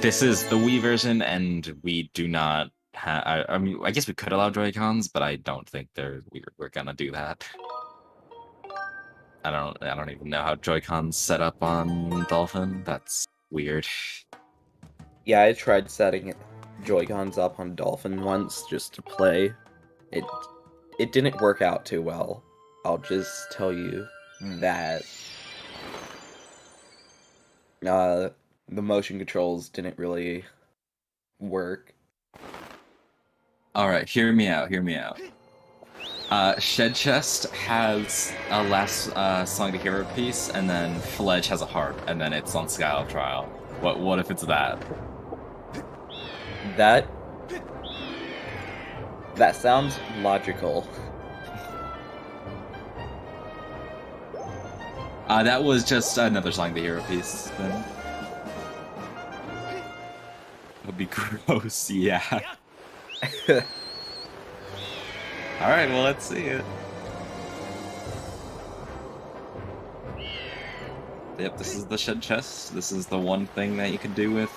This is the Wii version, and we do not have. I mean, I guess we could allow Joy-Cons, but I don't think we're gonna do that. I don't even know how Joy-Cons set up on Dolphin. That's weird. Yeah, I tried setting Joy-Cons up on Dolphin once just to play. It didn't work out too well. I'll just tell you that. The motion controls didn't really work. Alright, hear me out. Shed Chest has a last Song to Hero piece, and then Fledge has a harp, and then it's on Scale Trial. What if it's that? That sounds logical. That was just another Song to Hero piece, then. That would be gross, yeah. Alright, well, let's see it. Yep, this is the shed chest. This is the one thing that you can do with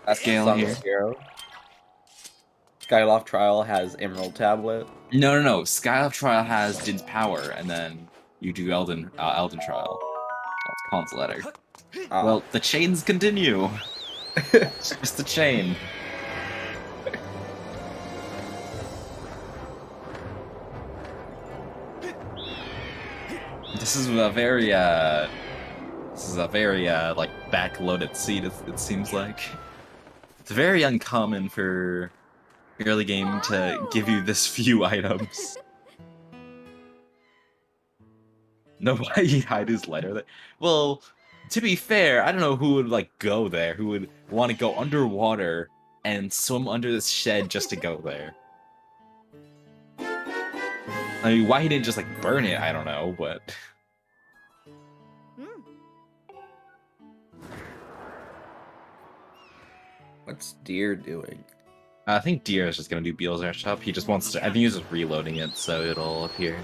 That's Scale Song here. of Hero. Skyloft Trial has Emerald Tablet. No. Skyloft Trial has Din's Power, and then you do Elden Trial. Well, it's Khan's letter. Well, the chains continue. It's just the chain. This is a very like backloaded seed. It seems like it's very uncommon for early game to give you this few items. No, why he hide his letter there? Well, to be fair, I don't know who would like go there. Who would want to go underwater and swim under this shed just to go there? I mean, why he didn't just like burn it, I don't know, but What's Deer doing? I think Deer is just gonna do Beel's Airshop. He just wants to. I think he's just reloading it so it'll appear.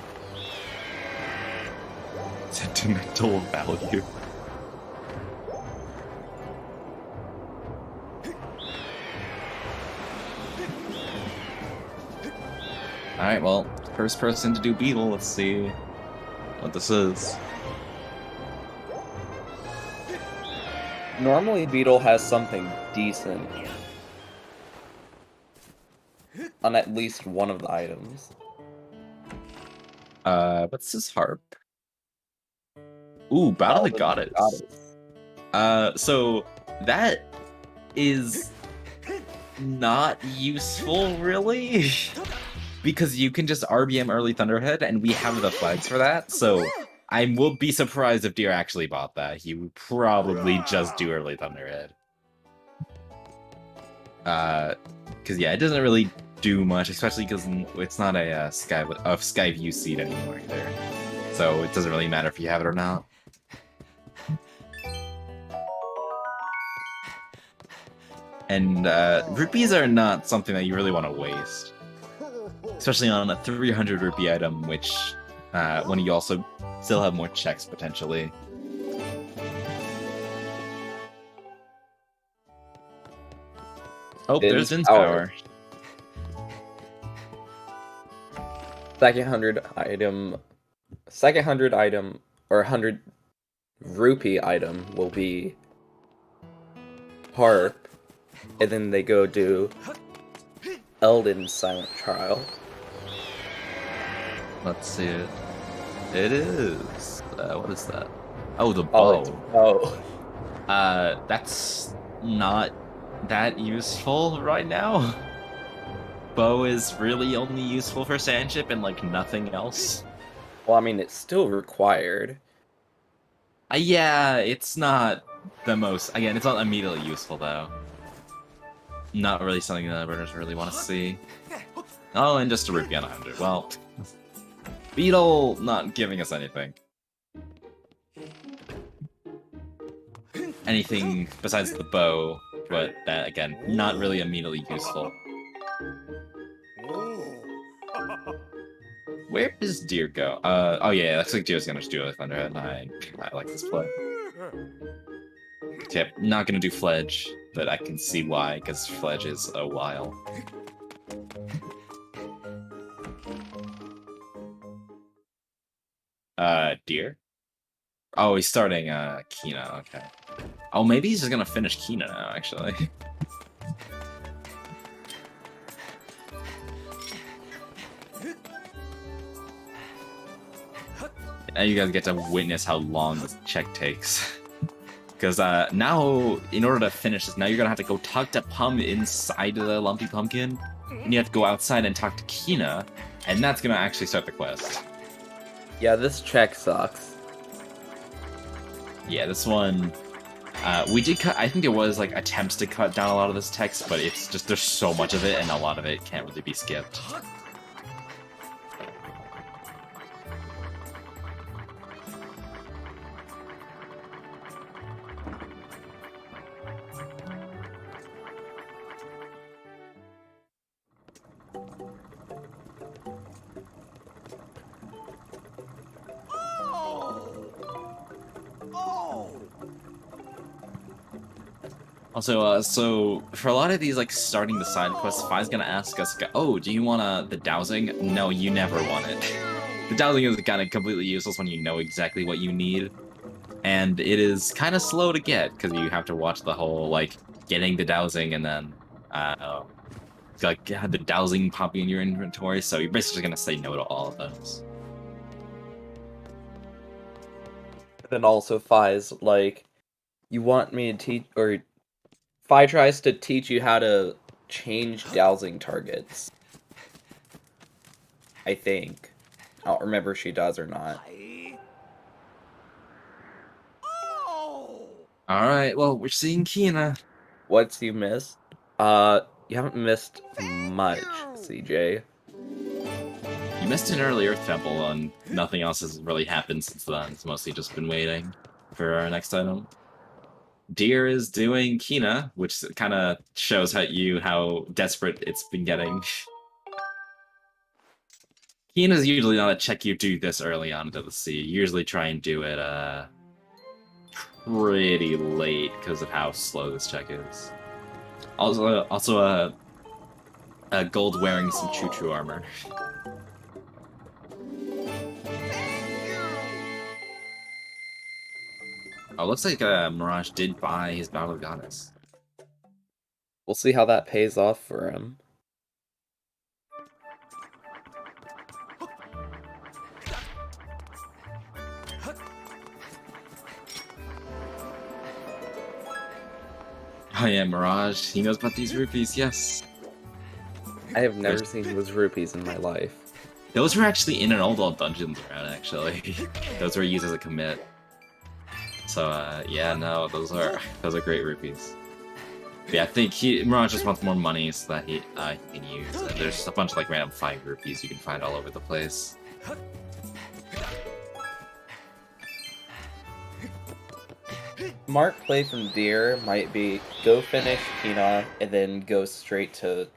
Sentimental value. Alright, well, first person to do Beetle, let's see what this is. Normally Beetle has something decent on at least one of the items. What's this harp? Ooh, Battle of the Goddess. So that is not useful, really, because you can just RBM early Thunderhead, and we have the flags for that, so I will be surprised if Deer actually bought that. He would probably just do early Thunderhead. Because yeah, it doesn't really do much, especially because it's not a Skyview seed anymore either. So it doesn't really matter if you have it or not. And rupees are not something that you really want to waste, especially on a 300 rupee item, which when you also still have more checks potentially. Oh, there's Din's Power. Second 100 item, or 100 rupee item will be Harp, and then they go do Elden Silent Trial. Let's see it. It is. What is that? Oh, the bow. That's not that useful right now. Bow is really only useful for Sandship and like nothing else. Well, I mean, it's still required. Yeah, it's not the most. Again, it's not immediately useful though. Not really something that burners really want to see. Oh, and just a rupee on 100. Well, Beetle not giving us anything. Anything besides the bow, but that again, not really immediately useful. Where does Deer go? Oh yeah, looks like Deer's gonna just do a Thunderhead. I like this play. Yep, not gonna do Fledge, but I can see why, because Fledge is a while. Deer? Oh, he's starting, Kina, okay. Oh, maybe he's just gonna finish Kina now, actually. Now you guys get to witness how long this check takes. Because now, in order to finish this, now you're gonna have to go talk to Pum inside of the Lumpy Pumpkin, and you have to go outside and talk to Kina, and that's gonna actually start the quest. Yeah, this check sucks. Yeah, this one, we did cut, I think there was like attempts to cut down a lot of this text, but it's just, there's so much of it, and a lot of it can't really be skipped. Also, so for a lot of these, like starting the side quests, Fi's gonna ask us, "Oh, do you want the dowsing?" No, you never want it. The dowsing is kind of completely useless when you know exactly what you need, and it is kind of slow to get because you have to watch the whole like getting the dowsing and then like have the dowsing popping in your inventory. So you're basically gonna say no to all of those. Then also Fi's like, you want me to teach, or Fi tries to teach you how to change dowsing targets. I think. I don't remember if she does or not. Alright, well, we're seeing Kina. What's you missed? You haven't missed much, CJ. You missed an early Earth Temple, and nothing else has really happened since then. It's mostly just been waiting for our next item. Deer is doing Kina, which kind of shows how desperate it's been getting. Kina's usually not a check you do this early on into the sea. You usually try and do it pretty late because of how slow this check is. Also a gold wearing some choo-choo armor. Oh, looks like Mirage did buy his Battle of Goddess. We'll see how that pays off for him. Oh yeah, Mirage. He knows about these rupees, yes. I have never seen those rupees in my life. Those were actually in an old dungeons round, actually. Those were used as a commit. So, yeah, no, those are great rupees. But yeah, I think Mirage just wants more money so that he can use. And there's a bunch of like random 5 rupees you can find all over the place. Smart play from Deer might be go finish Kina and then go straight to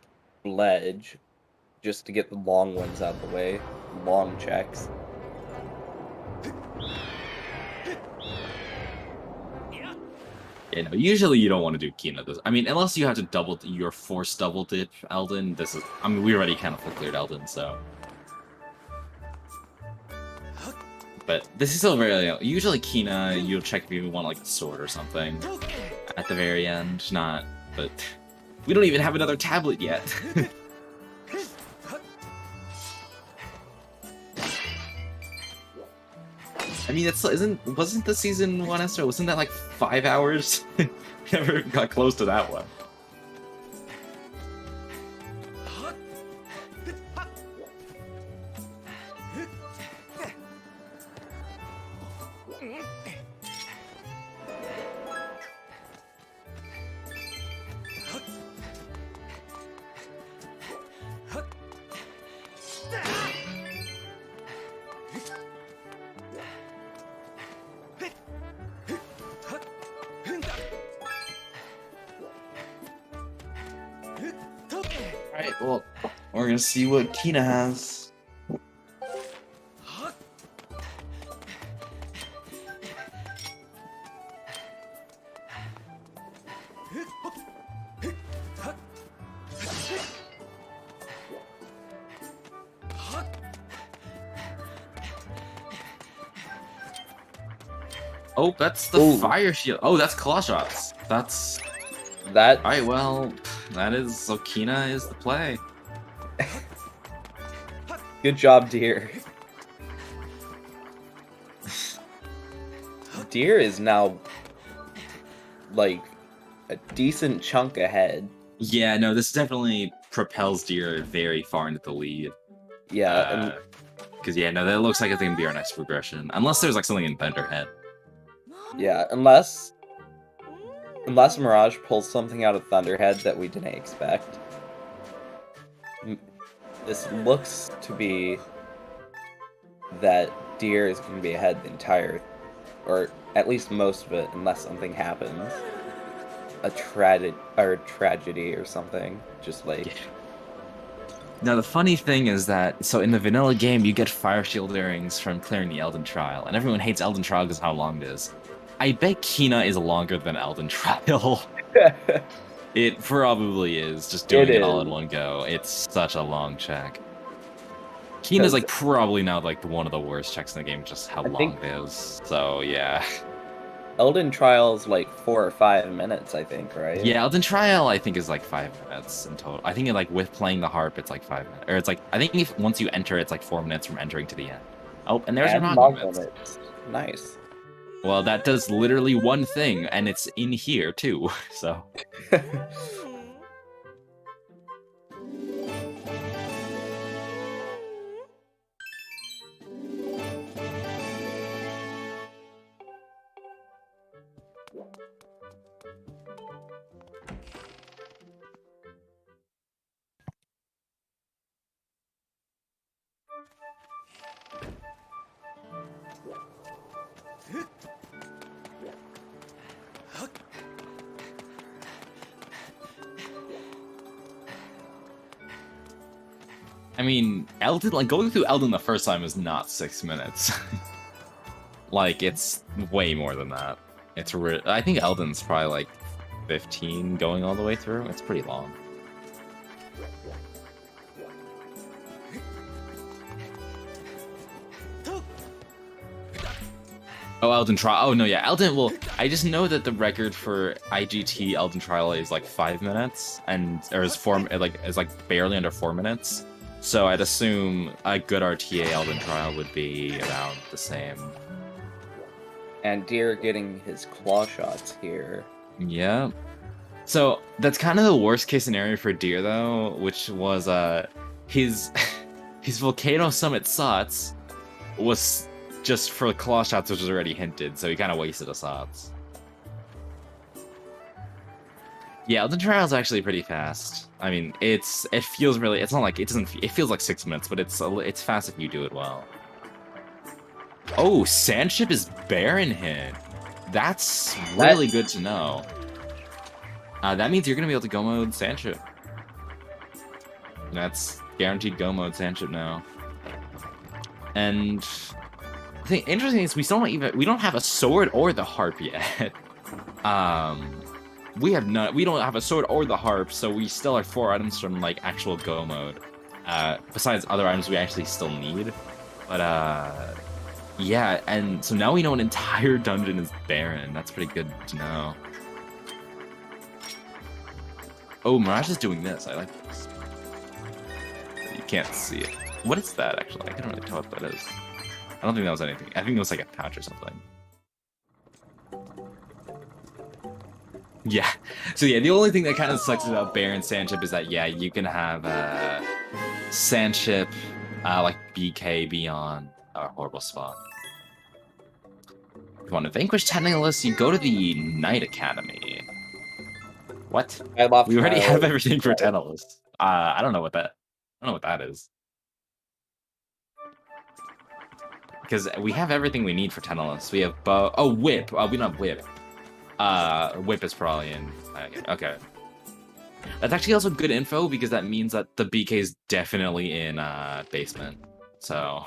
Ledge just to get the long ones out of the way. Long checks. Yeah, no, usually you don't want to do Kina. I mean, unless you have to your force double dip Elden. I mean, we already kind of full cleared Elden, so. But this is still very, usually Kina, you'll check if you want like a sword or something at the very end. But we don't even have another tablet yet. I mean, wasn't the season 1 Esther? Wasn't that like 5 hours? Never got close to that one. Alright, well, we're gonna see what Kina has. Oh, that's the fire shield. Oh, that's claw shots. That's that. Alright, well, that is so Kina is the play. Good job, Deer. Deer is now like a decent chunk ahead. Yeah, no, this definitely propels Deer very far into the lead. Yeah, because yeah, no, that looks like it's gonna be our next progression, unless there's like something in Thunderhead. Yeah, unless Mirage pulls something out of Thunderhead that we didn't expect. This looks to be that Deer is going to be ahead the entire, or at least most of it, unless something happens. A tragedy or something. Just like... Yeah. Now the funny thing is that, so in the vanilla game you get Fire Shield earrings from clearing the Elden Trial, and everyone hates Elden Trial because of how long it is. I bet Kina is longer than Elden Trial. It probably is, just doing it all in is. one go. It's such a long check. Keena's like probably now like one of the worst checks in the game, just how long think- it is. So yeah. Elden Trial's like 4 or 5 minutes, I think, right? Yeah, Elden Trial I think is like 5 minutes in total. I think like with playing the harp it's like 5 minutes. Or it's like I think if once you enter it's like 4 minutes from entering to the end. Oh, and there's your And log log limits. limits. Nice. Well, that does literally one thing, and it's in here too. So I mean, Elden, like going through Elden the first time is not 6 minutes. Like it's way more than that. It's I think Elden's probably like 15 going all the way through. It's pretty long. Oh, Elden Trial. Oh no, yeah, Elden. Well, I just know that the record for IGT Elden Trial is like 5 minutes, or is like barely under 4 minutes. So I'd assume a good RTA Elden Trial would be around the same. And Deer getting his claw shots here. Yeah. So that's kind of the worst case scenario for Deer though, which was his Volcano Summit Sots was just for claw shots, which was already hinted, so he kind of wasted a Sots. Yeah, Elden Trial is actually pretty fast. I mean, it feels really. It's not like it doesn't. It feels like 6 minutes, but it's fast if you do it well. Oh, Sandship is Baron hit. That's really good to know. That means you're gonna be able to go mode Sandship. That's guaranteed go mode Sandship now. And the thing interesting is we don't have a sword or the harp yet. We don't have a sword or the harp, so we still are 4 items from like actual go mode. Besides other items we actually still need. But yeah, and so now we know an entire dungeon is barren. That's pretty good to know. Oh, Mirage is doing this. I like this. You can't see it. What is that actually? I can't really tell what that is. I don't think that was anything. I think it was like a pouch or something. Yeah. So yeah, the only thing that kind of sucks about Baron Sandship is that yeah, you can have Sandship like BK beyond a horrible spot. If you want to vanquish Tentacles, you go to the Knight Academy. What? We already have everything for Tentacles. I don't know what that is. Because we have everything we need for Tentacles. We have bow. Oh, whip. We don't have whip. Whip is probably in. Okay. That's actually also good info because that means that the BK is definitely in basement. So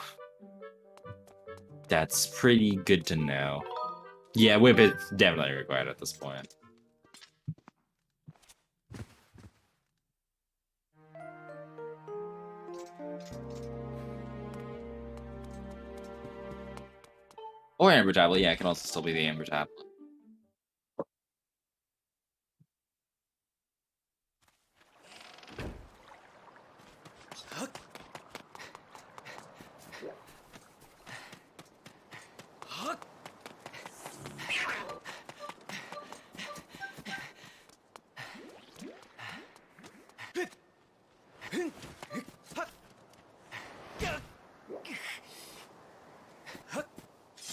that's pretty good to know. Yeah, whip is definitely required at this point. Or Amber Tablet, yeah, it can also still be the Amber Tablet.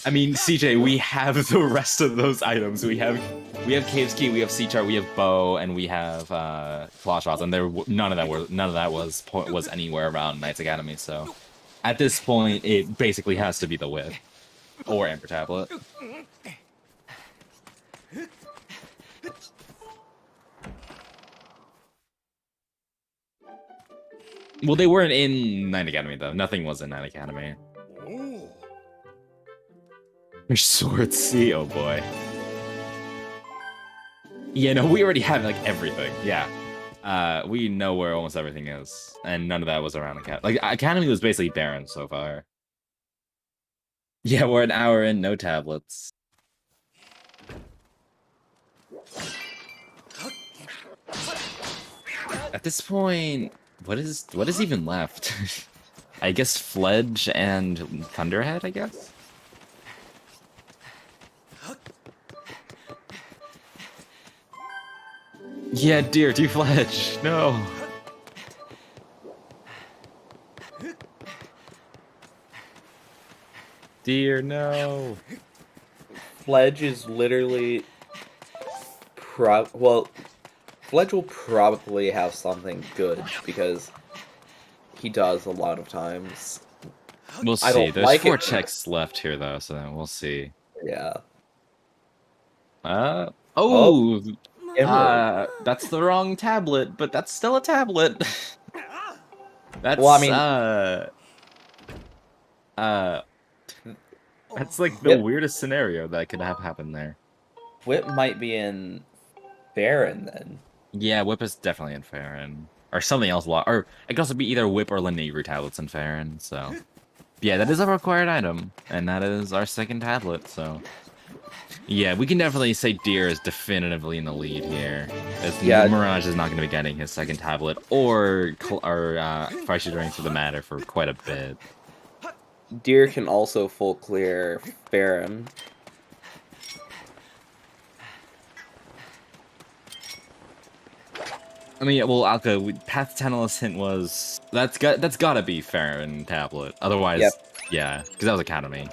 I mean, CJ, we have the rest of those items. We have Cave's Key, we have Sea Chart, we have Bow, and we have Claw Shots, and none of that was anywhere around Knights Academy. So, at this point, it basically has to be the Whip or Amber Tablet. Well, they weren't in Knight Academy though. Nothing was in Knight Academy. Your sword C, oh boy. Yeah, no, we already have like everything. Yeah. We know where almost everything is, and none of that was around Academy. Like Academy was basically barren so far. Yeah, we're an hour in, no tablets. At this point, what is even left? I guess Fledge and Thunderhead, I guess? Yeah, dear, do Fledge. No. Dear, no. Fledge is literally Fledge will probably have something good because he does a lot of times. We'll I see. don't There's like 4 it. checks left here, though, so we'll see. Yeah. Oh! Emerald. That's the wrong tablet, but that's still a tablet. That's, Well, I mean, that's like the weirdest scenario that could have happened there. Whip might be in Baron then. Yeah, Whip is definitely in Farron. Or something else, or it could also be either Whip or Linearu tablets in Farron, so... Yeah, that is a required item, and that is our second tablet, so... Yeah, we can definitely say Deer is definitively in the lead here. Yeah. Mirage is not going to be getting his second tablet, or Farshidring for the matter, for quite a bit. Deer can also full clear Baron. I mean, yeah, well, Alka, Path to Tantalus hint was... That's gotta be Farron tablet. Otherwise, yeah, because that was Academy.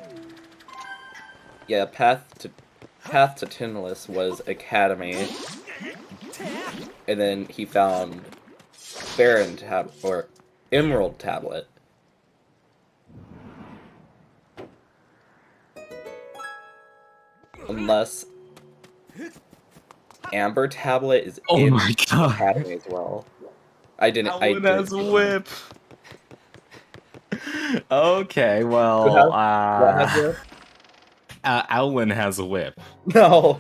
Yeah, Path to Tinless was Academy, and then he found Baron or Emerald tablet. Unless Amber tablet is in my god. Academy as well. I didn't. Alwyn has Whip. Okay, well, What has Whip? Alwyn has a Whip. No.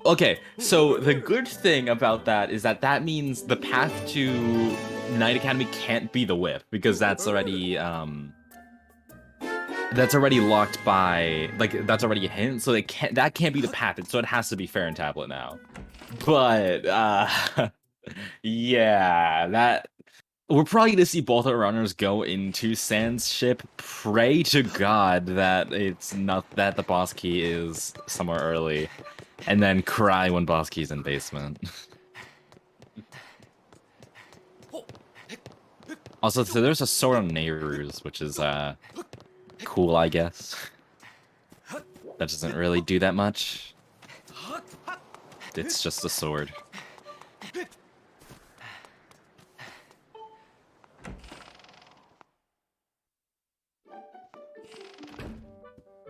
Okay, so the good thing about that is that means the path to Knight Academy can't be the Whip, because that's already locked by, like, that's already a hint, so that can't be the path, so it has to be Farron tablet now. But yeah, that we're probably gonna see both our runners go into Sans ship. Pray to God that it's not that the boss key is somewhere early, and then cry when boss key's in basement. Also, so there's a sword on Nehru's, which is cool, I guess. That doesn't really do that much. It's just a sword.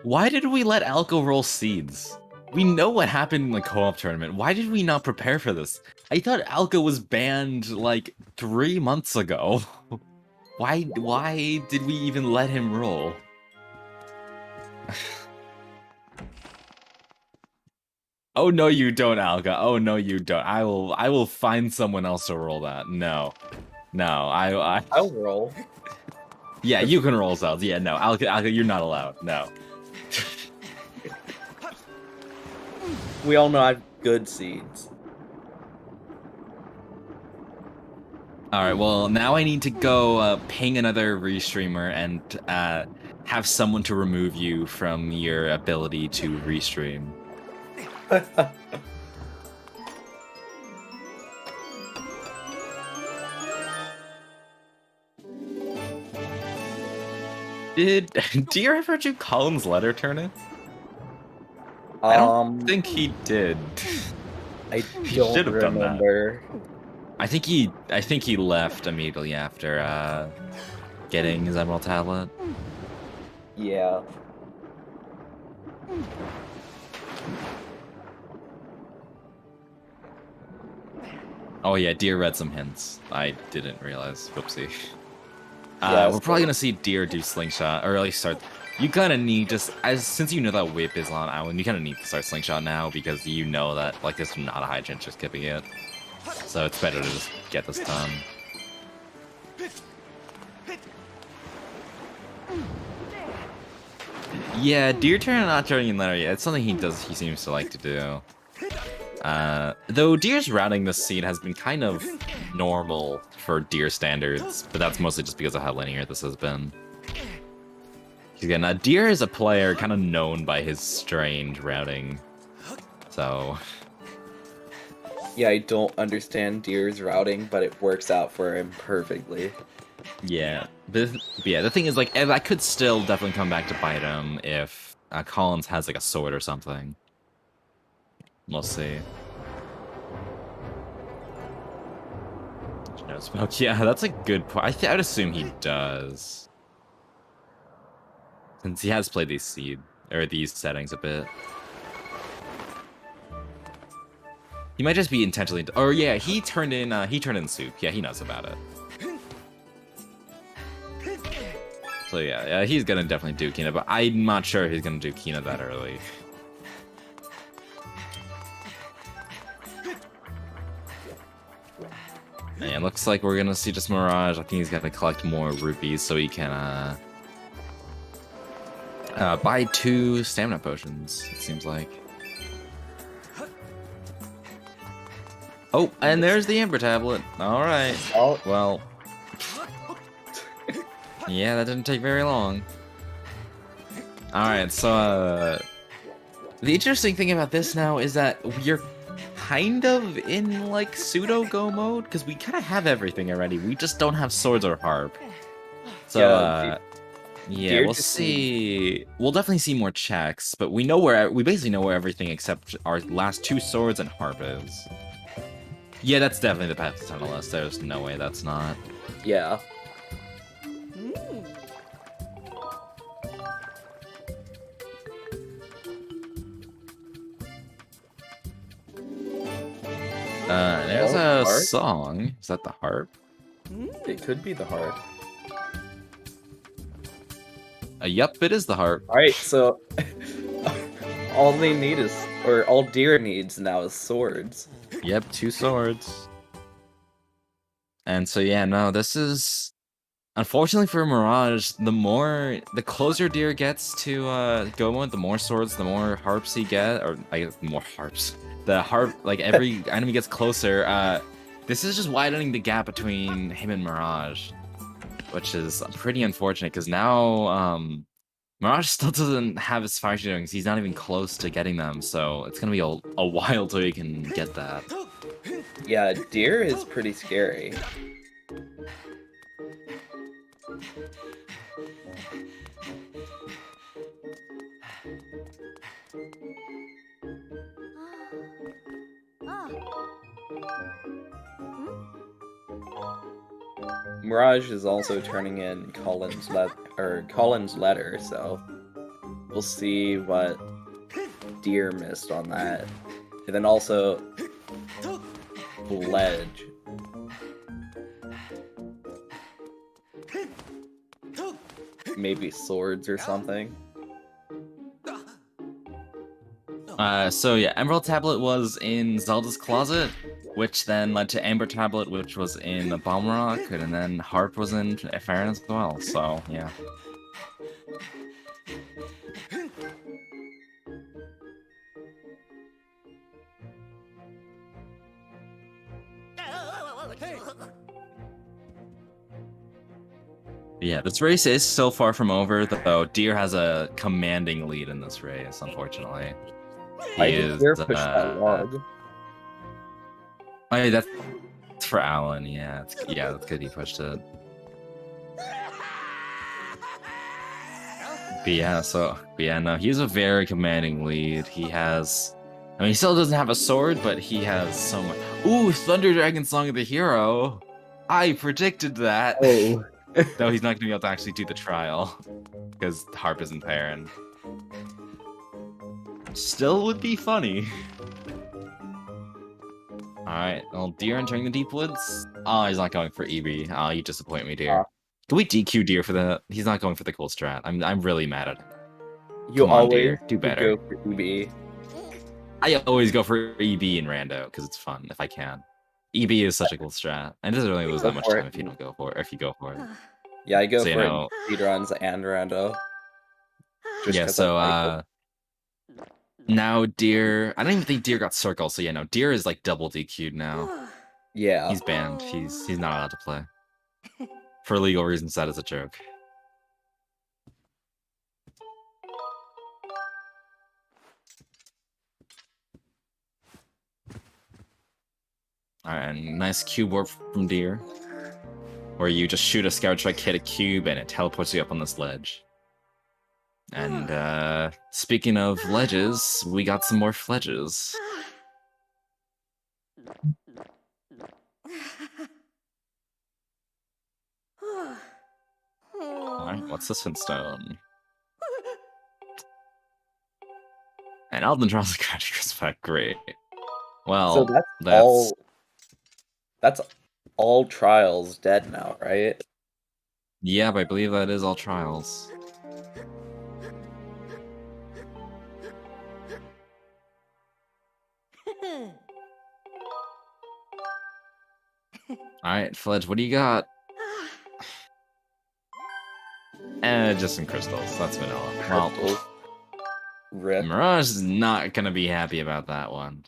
Why did we let Alco roll seeds? We know what happened in the co-op tournament. Why did we not prepare for this? I thought Alco was banned like 3 months ago. Why did we even let him roll? Oh no you don't, Alka. Oh no you don't. I will find someone else to roll that. No. I'll roll. Yeah, you can roll cells. Yeah, no. Alka, you're not allowed. No. We all know I have good seeds. Alright, well, now I need to go ping another restreamer and have someone to remove you from your ability to restream. Did Deer ever do Colin's letter tournament? I don't think he did. I He don't should have done that. remember. I think he left immediately after getting his Emerald Tablet. Yeah. Oh yeah, Deer read some hints. I didn't realize. Whoopsie. Yeah, We're probably gonna see Deer do Slingshot, or at least start. You kind of need since you know that whip is on Island, you kind of need to start slingshot now because you know that like there's not a high chance of skipping it. So it's better to just get this done. Yeah, deer turn not turning in letter. Yeah, it's something he seems to like to do. Though deer's routing this seed has been kind of normal for deer standards, but that's mostly just because of how linear this has been. Again, deer is a player kind of known by his strange routing, so... Yeah, I don't understand Deer's routing, but it works out for him perfectly. Yeah, but yeah, the thing is, like, I could still definitely come back to bite him if Collins has, like, a sword or something. We'll see. No smoke. Yeah, that's a good point. I'd assume he does. Since he has played these settings a bit. He might just be intentionally, or yeah, he turned in soup. Yeah, he knows about it. So yeah, he's gonna definitely do Kina, but I'm not sure he's gonna do Kina that early. And looks like we're gonna see just Mirage. I think he's gonna collect more rupees so he can buy 2 stamina potions, it seems like. Oh, and there's the Amber Tablet. Alright. Oh. Well. Yeah, that didn't take very long. Alright, so, the interesting thing about this now is that we're kind of in, like, pseudo-go mode, because we kind of have everything already. We just don't have swords or harp. So, yeah, we'll see. We'll definitely see more checks, but we basically know where everything except our last 2 swords and harp is. Yeah, that's definitely the path to Tunnelist. There's no way that's not. Yeah. There's a harp? song. Is that the harp? It could be the harp. Yup, it is the harp. Alright, so all Deer needs now is swords. Yep, 2 swords. And so yeah, no, this is unfortunately for Mirage, the closer Deer gets to go mode, the more swords, the more harps he gets, or I guess more harps. The harp, like every enemy gets closer. This is just widening the gap between him and Mirage, which is pretty unfortunate because now Mirage still doesn't have his fire shootings. He's not even close to getting them, so it's gonna be a while till he can get that. Yeah, Deer is pretty scary. Mirage is also turning in Colin's letter, so we'll see what Deer missed on that. And then also Ledge. Maybe swords or something. So yeah, Emerald Tablet was in Zelda's Closet, which then led to Amber Tablet, which was in the Bomb Rock, and then Harp was in Farron as well, so yeah. Yeah, this race is so far from over, though Deer has a commanding lead in this race, unfortunately. I think Deer pushed that log. Oh, yeah, that's for Alan, yeah. That's good he pushed it. But yeah, no, he's a very commanding lead. He still doesn't have a sword, but he has so much. Ooh, Thunder Dragon Song of the Hero! I predicted that! Oh. Though he's not going to be able to actually do the trial, because Harp isn't Perrin. Still would be funny. Alright, well, Deer entering the Deep Woods. Oh, he's not going for EB. Oh, you disappoint me, Deer. Can we DQ Deer for that? He's not going for the cool strat. I'm really mad at him. You Come on, always dear. Do better. go for EB. I always go for EB and Rando because it's fun if I can. EB is such a cool strat, and it doesn't really lose Go that much for time it. if you don't go for it. Or if you go for it. Yeah, I go So, you for it know- in speedruns and rando. Just Yeah. 'cause So I like now Deer. I don't even think Deer got circle. So yeah, no, Deer is like double DQ'd now. it. Yeah. He's banned. He's not allowed to play for legal reasons. That is a joke. Alright, nice cube warp from Deer. Where you just shoot a Skyward Strike, hit a cube, and it teleports you up on this ledge. And, speaking of ledges, we got some more fledges. Alright, what's this in stone? And Alden draws a card back, great. Well, So that's all trials dead now, right? Yeah, but I believe that is all trials. Alright, Fledge, what do you got? Just some crystals. That's vanilla. Well, Crystals. Rip. Mirage is not gonna be happy about that one.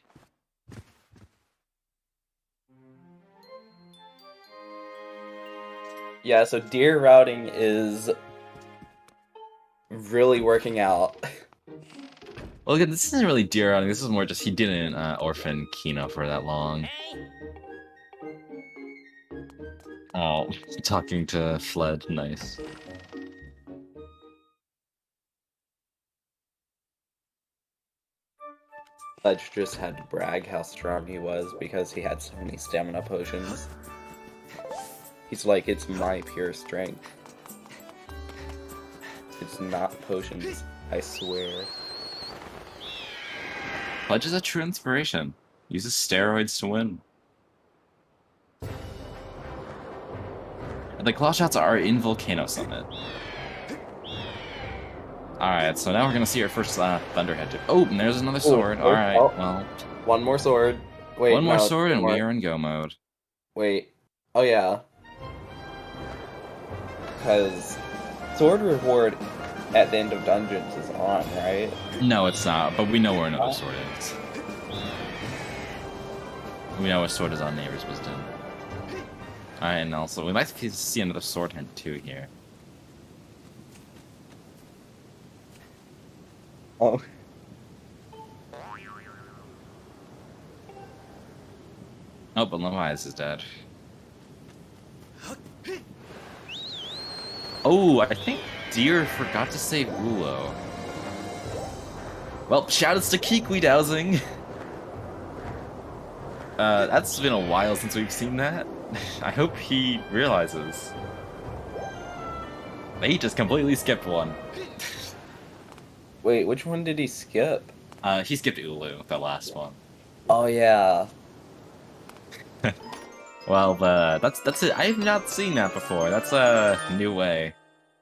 Yeah, so deer routing is really working out. Well, again, this isn't really deer routing. This is more just he didn't orphan Kino for that long. Oh, talking to Fled, nice. Fletch just had to brag how strong he was because he had so many stamina potions. He's like, it's my pure strength. It's not potions, I swear. Fledge is a true inspiration. Uses steroids to win. And the claw shots are in Volcano Summit. Alright, so now we're gonna see our first Thunderhead. Oh, and there's another sword. Alright, well. One more sword. Wait, One more no, sword and more. we are in go mode. Wait. Oh yeah. Because sword reward at the end of dungeons is on, right? No, it's not, but we know where another sword is. We know a sword is on Neighbor's Wisdom. Alright, and also, we might see another sword hand too here. Oh. Oh, but Lomias is dead. Oh, I think Deer forgot to save Wulo. Well, shoutouts to Kikwi dowsing! That's been a while since we've seen that. I hope he realizes. He just completely skipped one. Wait, which one did he skip? He skipped Ulu, the last one. Oh yeah. Well, that's it. I have not seen that before. That's a new way.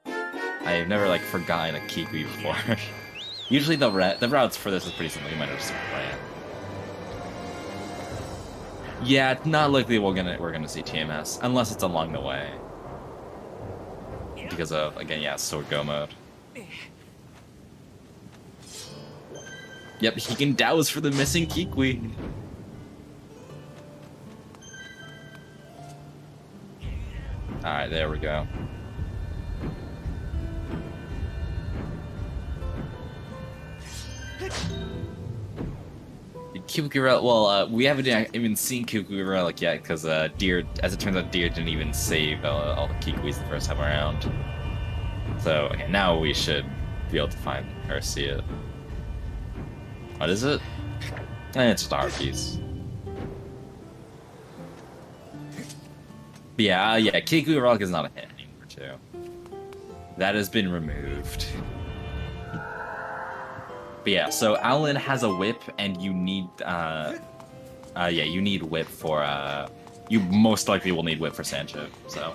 I've never like forgotten a Kikwi before. Usually the routes for this is pretty simple. You might have just play it. Yeah, it's not likely we're gonna see TMS unless it's along the way. Because of again, yeah, sword go mode. Yep, he can douse for the missing Kikwi. Alright, there we go. Kikwi Relic, well, we haven't even seen Kikwi Relic yet, because Deer, as it turns out, Deer didn't even save all the Kikwis the first time around. So, okay, now we should be able to find or see it. What is it? It's just our piece. But yeah, Kikwi Relic is not a hit anymore, too. That has been removed. But yeah, so Alan has a whip, and you need, you need whip for, you most likely will need whip for Sancho, so.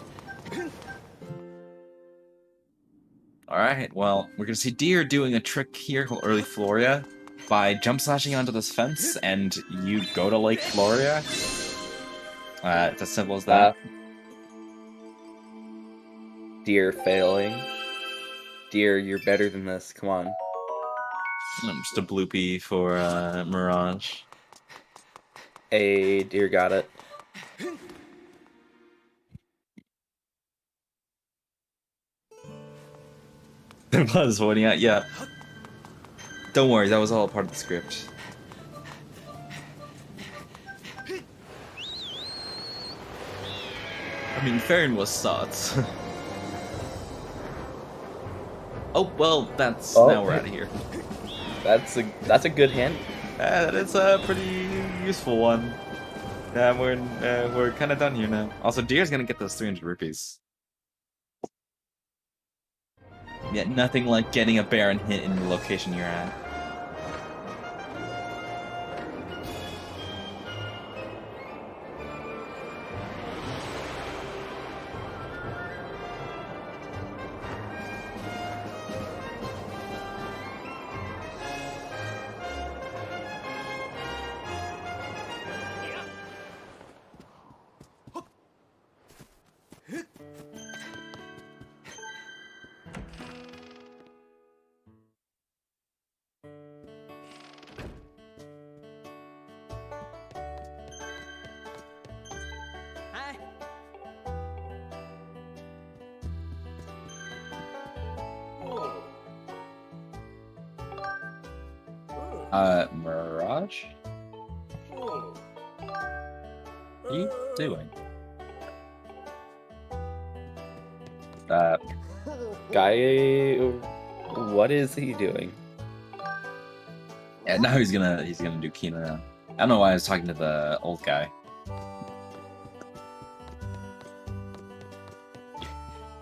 Alright, well, we're gonna see Deer doing a trick here called Early Floria by jump slashing onto this fence, and you go to Lake Floria. It's as simple as that. Deer failing. Deer, you're better than this. Come on. Just a bloopy for Mirage. Hey, Deer got it. There was one, yeah. Don't worry, that was all part of the script. I mean, Farron was sots. Oh, well, that's... now we're out of here. That's a good hint. That is a pretty useful one. We're kind of done here now. Also, Deer's gonna get those 300 rupees. Yet nothing like getting a Baron hit in the location you're at. Mirage? What are you doing? Guy, what is he doing? Yeah, now he's gonna do Kina now. I don't know why I was talking to the old guy.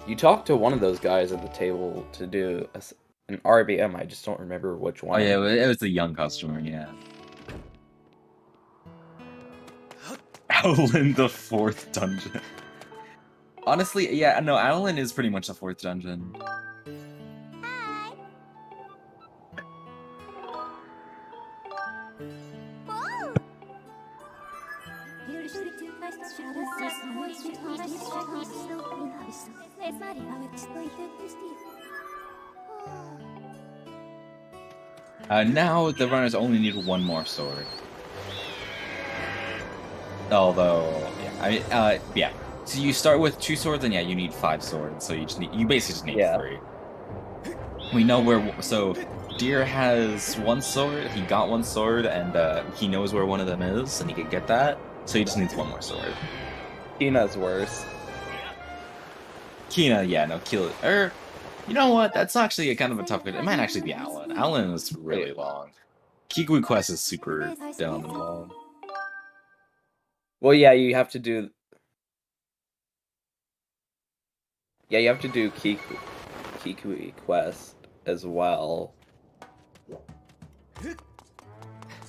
You talked to one of those guys at the table to do an RBM. I just don't remember which one. Oh yeah, it was the young customer, yeah. Owlin, the 4th dungeon. Honestly, yeah, no, Owlin is pretty much the 4th dungeon. Hi. Whoa. Now the runners only need one more sword. Although, yeah, yeah. So you start with 2 swords, and yeah, you need 5 swords. So you basically just need 3. We know where. So Deer has 1 sword. He got 1 sword, and he knows where one of them is, and he can get that. So he just needs 1 more sword. Kina's worse. Kina, yeah, no, kill it. You know what? That's actually a kind of a tough. It might actually be Owlin. Owlin is really long. Kikui Quest is super dumb and long. Well, yeah, you have to do. Yeah, you have to do Kikui Quest as well.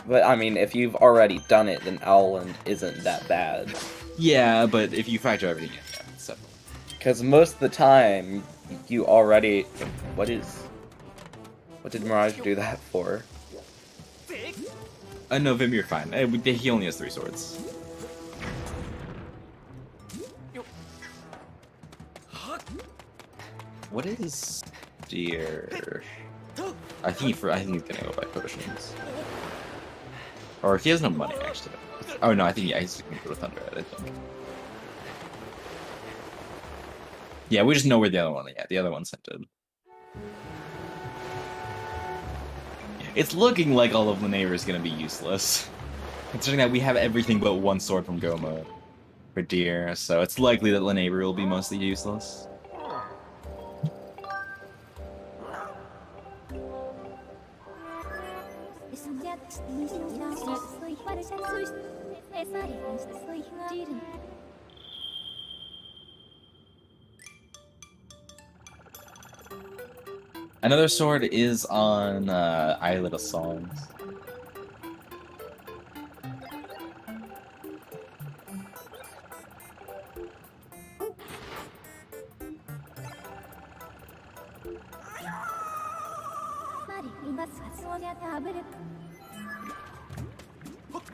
But I mean, if you've already done it, then Owlin isn't that bad. Yeah, but if you factor everything in, yeah, so. Because most of the time, you already. What did Mirage do that for? No, Vim, you're fine. He only has 3 swords. What is Deer? I think he's gonna go buy potions. Or he has no money actually. Oh no, I think he's gonna go to Thunderhead, I think. Yeah, we just know where the other one is. Yeah, the other one's hinted. It's looking like all of Lanayra is gonna be useless. Considering that we have everything but 1 sword from Goma for Deer, so it's likely that Lanayra will be mostly useless. Another sword is on Islet of Songs.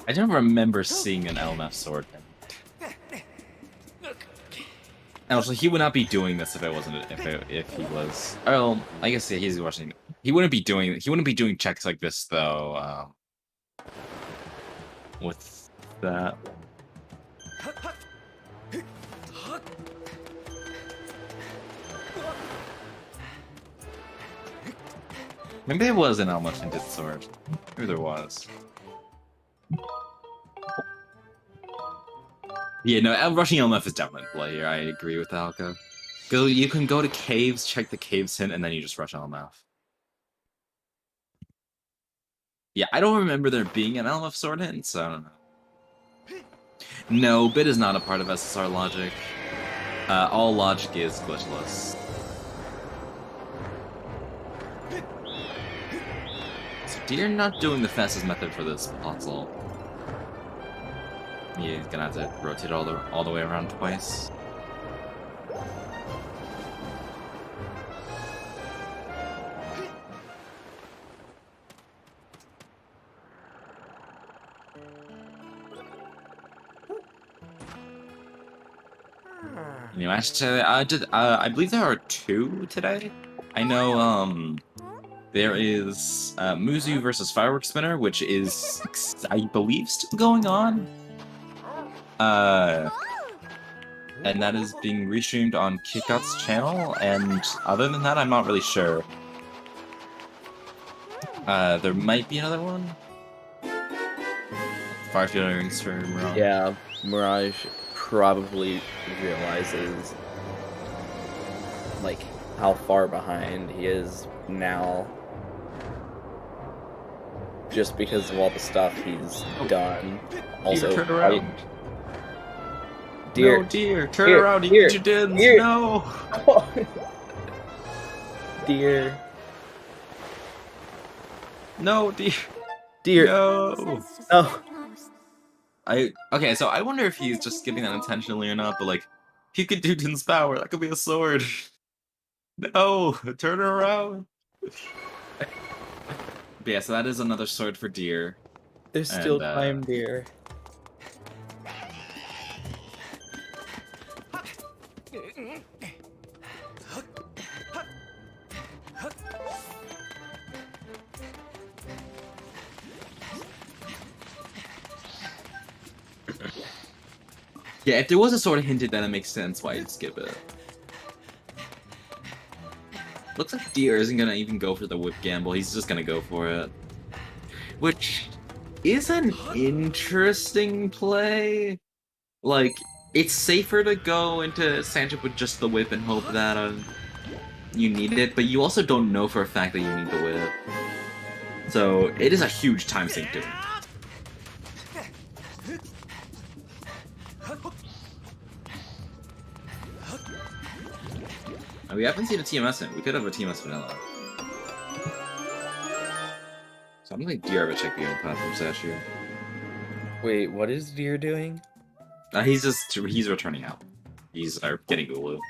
I don't remember seeing an LMF sword. And also, he would not be doing this if it wasn't if he was. Well, I guess yeah, he's watching. He wouldn't be doing checks like this though. With that. Maybe it was an LMF hinted sword. Maybe there was. Yeah, no, rushing LMF is definitely play here. I agree with Alka. You can go to caves, check the caves hint, and then you just rush LMF. Yeah, I don't remember there being an LMF sword hint, so I don't know. No, bit is not a part of SSR logic. All logic is glitchless. So Deer not doing the fastest method for this puzzle. Yeah, he's gonna have to rotate all the way around twice. New match today. I believe there are 2 today. I know. There is Muzu versus Fireworks Spinner, which is, I believe, still going on. And that is being restreamed on Kickout's channel, and other than that, I'm not really sure. There might be another one. Firefield earrings for Mirage. Yeah, Mirage probably realizes like how far behind he is now, just because of all the stuff he's done. Also, Deer, turn around. Deer, no, Deer, turn Deer, around, Deer, eat your dins, Deer. no! Deer, No, Deer. Deer, No! oh, Okay, so I wonder if he's just giving that intentionally or not, but like, he could do Din's power, that could be a sword. No, turn around. But yeah, so that is another sword for Deer. there's still And, time, Deer. Yeah, if there was a sword hinted, then it makes sense why you'd skip it. Looks like Deer isn't gonna even go for the whip gamble, he's just gonna go for it. Which is an interesting play. Like, it's safer to go into Sanchip with just the whip and hope that you need it, but you also don't know for a fact that you need the whip. So, it is a huge time sink to it. We haven't seen a TMS in. We could have a TMS vanilla. So I'm gonna think Deer ever check the own platform statue. Wait, what is Deer doing? He's returning out. He's getting Ulu.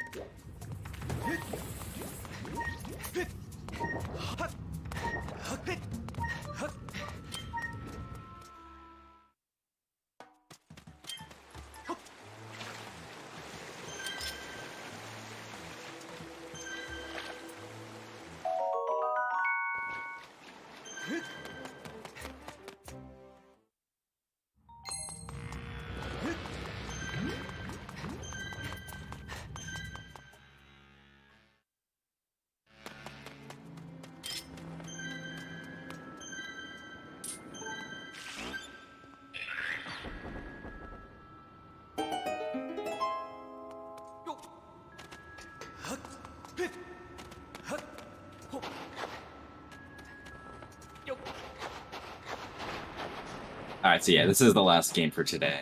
Alright, so yeah, this is the last game for today.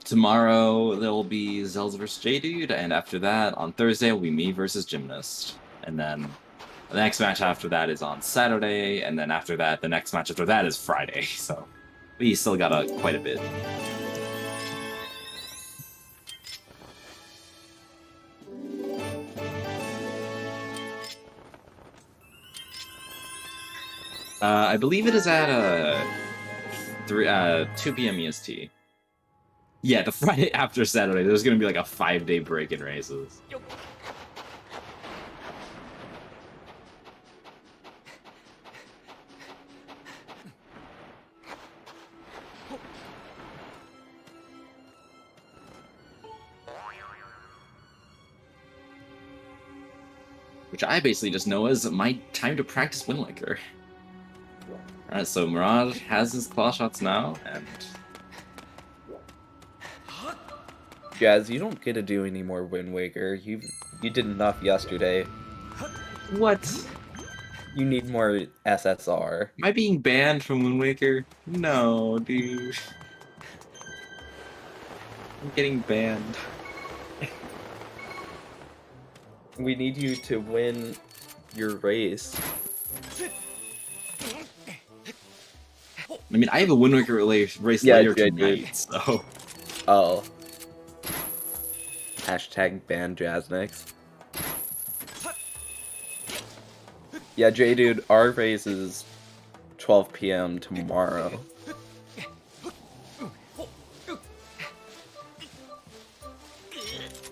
Tomorrow, there will be Zelda vs. J-Dude, and after that, on Thursday, will be me versus Gymnast. And then the next match after that is on Saturday, and then after that, the next match after that is Friday, so we still got quite a bit. I believe it is at 2 p.m. EST. Yeah, the Friday after Saturday. There's gonna be like a 5-day break in races. Which I basically just know as my time to practice Wind Waker. Alright, so Mirage has his claw shots now, and Jazz, you don't get to do any more Wind Waker. You did enough yesterday. what? You need more SSR. Am I being banned from Wind Waker? No, dude. I'm getting banned. We need you to win your race. I mean, I have a Wind Waker race later tonight, so... Oh. Hashtag ban Jazznex. Yeah, J dude, our race is 12 p.m. tomorrow.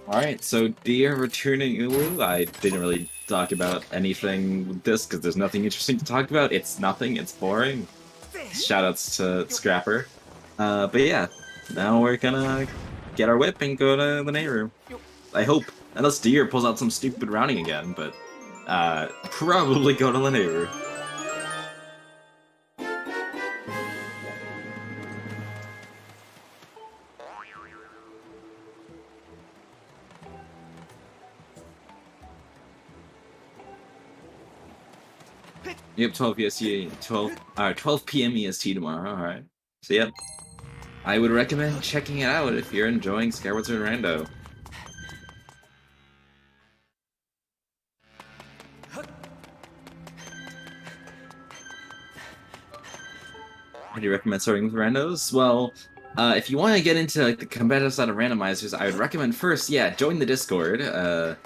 Alright, so Deer returning Ulu. I didn't really talk about anything with this because there's nothing interesting to talk about. It's nothing, it's boring. Shoutouts to Scrapper. But yeah, now we're gonna get our whip and go to the night room. I hope. Unless Deer pulls out some stupid rounding again, but probably go to the night room. Yep, 12 EST, 12 p.m. EST tomorrow, alright. So yep, I would recommend checking it out if you're enjoying Skyward Sword Rando. Would you recommend starting with randos? Well, if you want to get into like the competitive side of randomizers, I would recommend first, yeah, join the Discord. There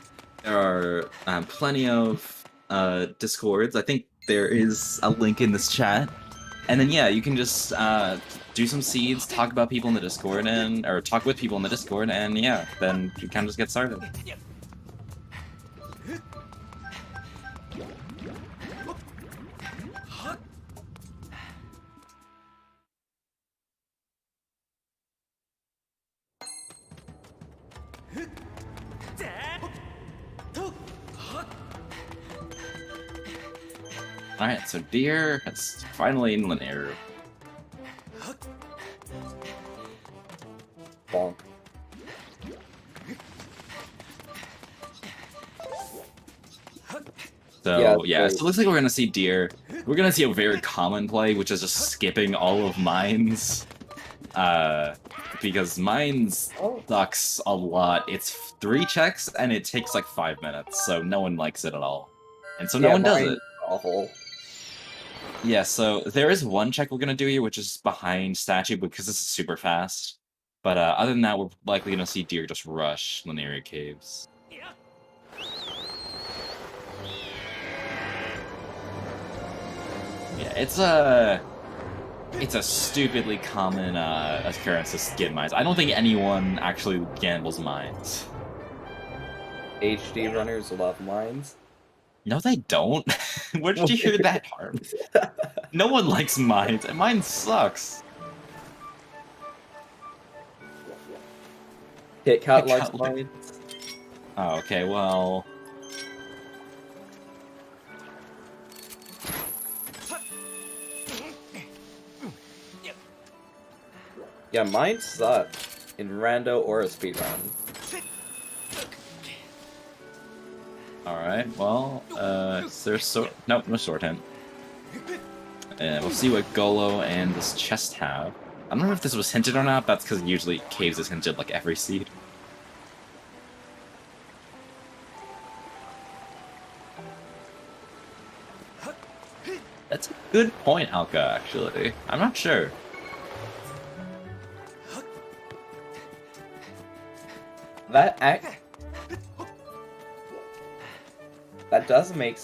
are plenty of Discords. I think there is a link in this chat. And then yeah, you can just do some seeds, talk about people in the Discord, or talk with people in the Discord, and yeah, then you kind of just get started. Alright, so Deer has finally in linear. Bonk. So yeah, so it looks like we're gonna see Deer. We're gonna see a very common play, which is just skipping all of mines. Because mines sucks a lot. It's 3 checks and it takes like 5 minutes, so no one likes it at all. And so no one does it. Awful. Yeah, so there is one check we're gonna do here, which is behind statue because this is super fast. But other than that, we're likely gonna see Deer just rush linear caves. Yeah, it's a stupidly common occurrence to skip mines. I don't think anyone actually gambles mines. HD runners love mines. No, they don't. Where did you hear that, Harm? No one likes mines, and mine sucks. Kit Kat likes mines. Oh, okay, well... Yeah, mines suck in rando or a speedrun. Alright, well, there's no sword hint. And we'll see what Golo and this chest have. I don't know if this was hinted or not, that's because usually caves is hinted like every seed. That's a good point, Alka, actually. I'm not sure. That does make...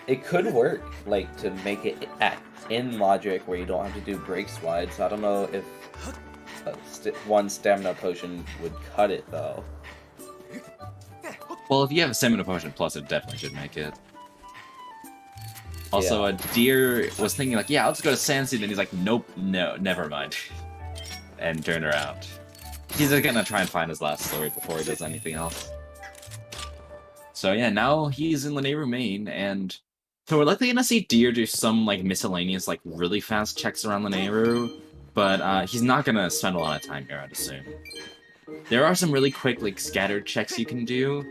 It could work, like, to make it in logic where you don't have to do break slides. So I don't know if one stamina potion would cut it though. Well, if you have a stamina potion plus, it definitely should make it. Also, Yeah. Deer was thinking like, yeah, let's go to Sansi, then he's like, nope, no, never mind. And turned around. He's gonna try and find his last sword before he does anything else. So yeah, now he's in Lanayru main, and so we're likely gonna see Deer do some like miscellaneous, like really fast checks around Lanayru, but he's not gonna spend a lot of time here, I'd assume. There are some really quick like scattered checks you can do,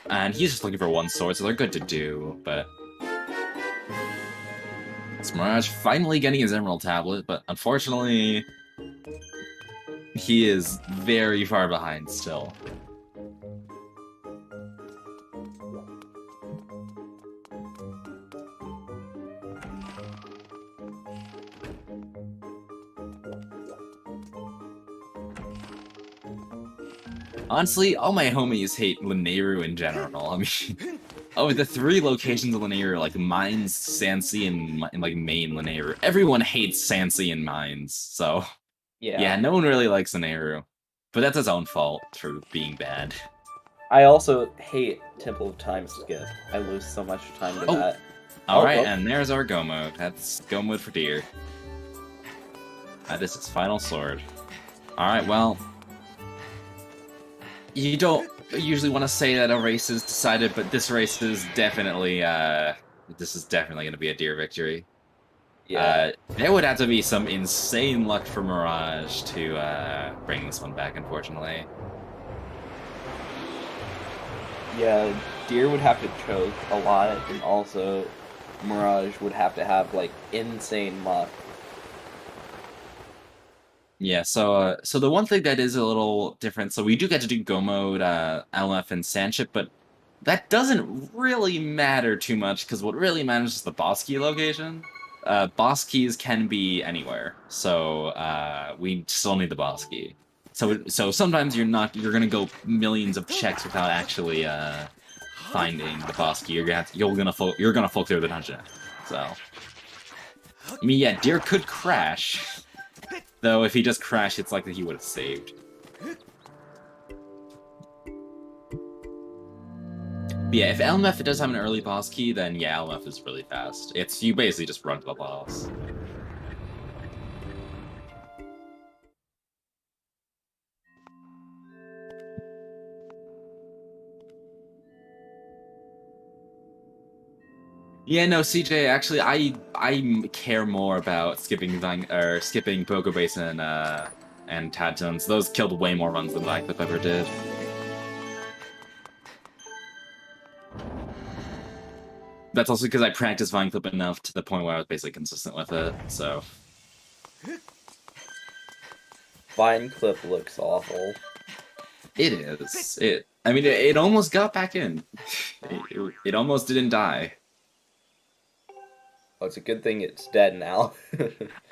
and he's just looking for one sword, so they're good to do, but it's Mirage finally getting his Emerald Tablet, but unfortunately, he is very far behind still. Honestly, all my homies hate Lanayru in general. I mean, oh, the 3 locations of Lanayru, like Mines, Sansi, and like main Lanayru. Everyone hates Sansi and Mines, so yeah, no one really likes Lanayru. But that's his own fault for being bad. I also hate Temple of Time skip. I lose so much time to that. Alright, and there's our go mode. That's go mode for Deer. This is final sword. Alright, well, you don't usually want to say that a race is decided, but this race is definitely, this is definitely going to be a Deer victory. Yeah. There would have to be some insane luck for Mirage to bring this one back, unfortunately. Yeah, Deer would have to choke a lot, and also Mirage would have to have, like, insane luck. Yeah, so the one thing that is a little different, so we do get to do Go mode, LF, and Sandship, but that doesn't really matter too much, because what really matters is the boss key location. Boss keys can be anywhere, so we still need the boss key. So sometimes you're gonna go millions of checks without actually finding the boss key. You're gonna float through the dungeon. So I mean, yeah, Deer could crash, though. If he just crashed, it's likely he would have saved. But yeah, if LMF does have an early boss key, then yeah, LMF is really fast. You basically just run to the boss. Yeah, no, CJ. Actually, I care more about skipping Pogo Basin and Tadtones. Those killed way more runs than Viclip ever did. That's also because I practiced Vine Clip enough to the point where I was basically consistent with it. So Vine Clip looks awful. it is. I mean, it almost got back in. It almost didn't die. Oh, it's a good thing it's dead now.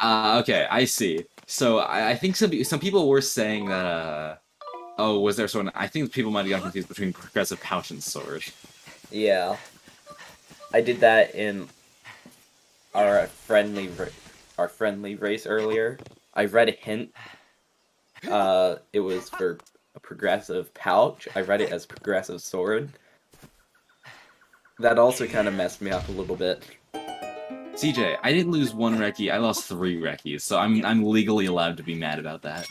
Okay, I see. So I think some people were saying that, oh, was there someone? I think people might have gotten confused between Progressive Pouch and Sword. Yeah. I did that in our friendly race earlier. I read a hint. It was for a Progressive Pouch. I read it as Progressive Sword. That also kind of messed me up a little bit. CJ, I didn't lose 1 Reki, I lost 3 Rekis, so I'm legally allowed to be mad about that.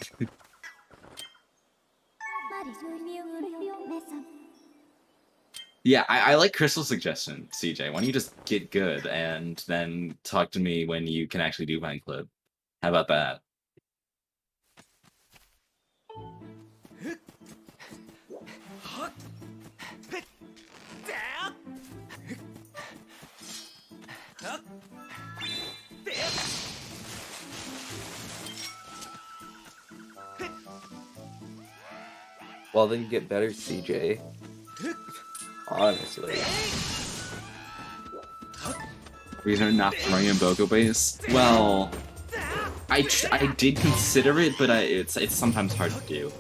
Yeah, I like Crystal's suggestion, CJ. Why don't you just get good and then talk to me when you can actually do Vine Clip? How about that? Well, then get better, CJ. Honestly. Reason I'm not throwing in Boko Base? Well, I did consider it, but it's sometimes hard to do.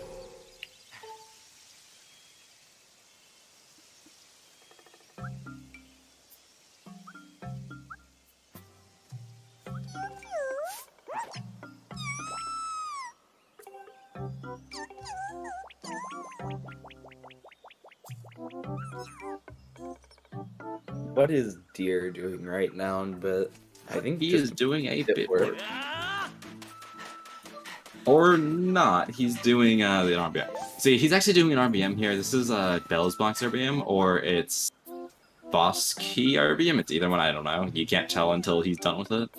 What is Deer doing right now? But I think He just is doing a bit bit work. work. Or not. He's doing the RBM. See, he's actually doing an RBM here. This is Bell's Box RBM, or it's Boss Key RBM. It's either one, I don't know. You can't tell until he's done with it.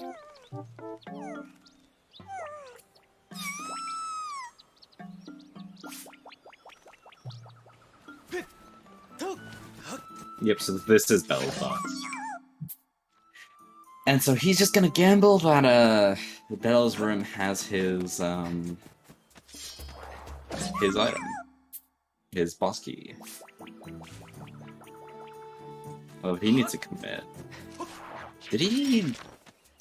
Yep, so this is Bell's Box. And so he's just gonna gamble that the Bell's room has his item. His boss key. Oh, he needs to commit. Did he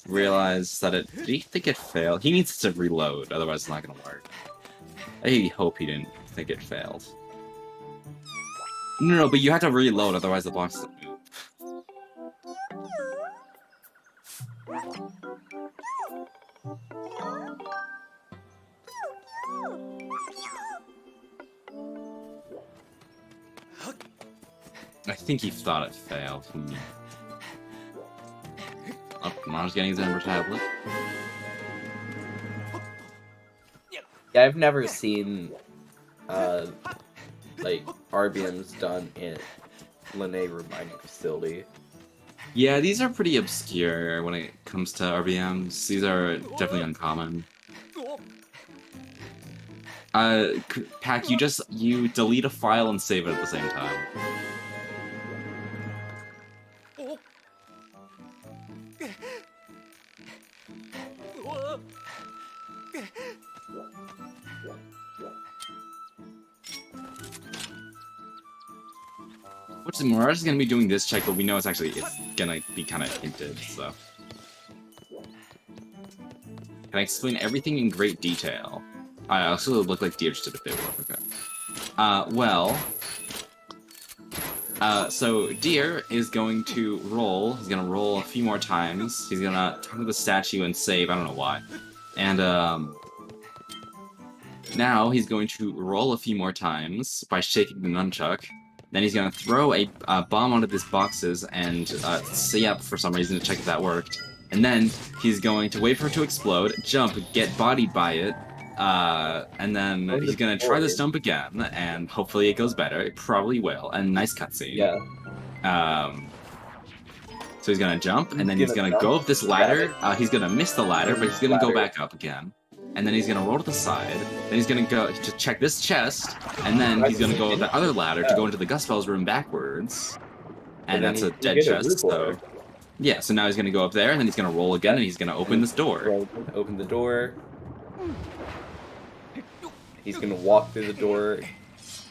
realize that it... Did he think it failed? He needs to reload, otherwise it's not gonna work. I hope he didn't think it failed. No, but you have to reload, otherwise the box doesn't move. I think he thought it failed. Oh, Mom's getting his Ember tablet. Yeah, I've never seen like RBMs done in Linnae Mining Facility. Yeah, these are pretty obscure when it comes to RBMs. These are definitely uncommon. Pack, you delete a file and save it at the same time. Which Mirage is gonna be doing this check, but we know it's gonna be kind of hinted, so. Can I explain everything in great detail? I also look like Deer just did a bit of work, okay. So Deer is going to roll. He's gonna roll a few more times. He's gonna talk to the statue and save. I don't know why. And now he's going to roll a few more times by shaking the nunchuck. Then he's gonna throw a bomb onto these boxes and see up for some reason to check if that worked. And then he's going to wait for it to explode, jump, get bodied by it, and then he's gonna try this jump again, and hopefully it goes better. It probably will. And nice cutscene. Yeah. So he's gonna jump, and then he's gonna go up this ladder. He's gonna miss the ladder, but he's gonna go back up again. And then he's gonna roll to the side. Then he's gonna go to check this chest, and then he's gonna go up the other ladder to go into the Gus Bell's room backwards. And that's a dead chest, so... Yeah, so now he's gonna go up there, and then he's gonna roll again, and he's gonna open this door. Open the door. He's gonna walk through the door.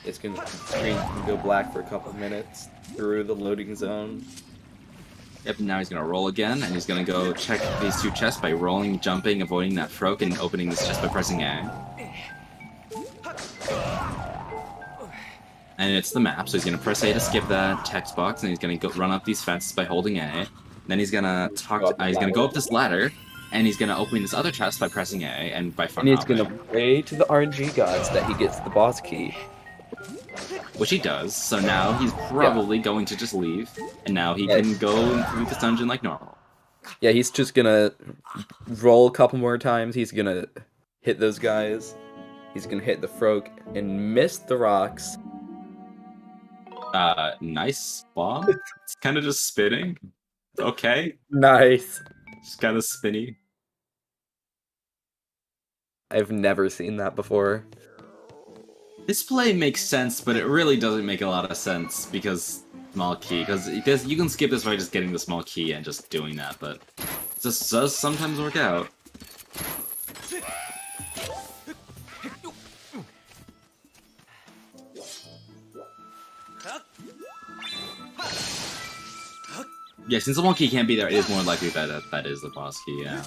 It's gonna screen can go black for a couple minutes through the loading zone. Yep, now he's gonna roll again, and he's gonna go check these two chests by rolling, jumping, avoiding that froke, and opening this chest by pressing A. And it's the map, so he's gonna press A to skip that text box, and he's gonna go run up these fences by holding A. Then he's gonna he's gonna go up this ladder, and he's gonna open this other chest by pressing A, and by And he's gonna pray to the RNG gods that he gets the boss key. Which he does, so now he's probably going to just leave, and now he can go through this dungeon like normal. Yeah, he's just gonna roll a couple more times, he's gonna hit those guys, he's gonna hit the Froke, and miss the rocks. Nice bomb. It's kind of just spinning. Okay. Nice. Just kind of spinny. I've never seen that before. This play makes sense, but it really doesn't make a lot of sense because small key. Because you can skip this by just getting the small key and just doing that, but it just does sometimes work out. Yeah, since the small key can't be there, it is more likely that that is the boss key. Yeah.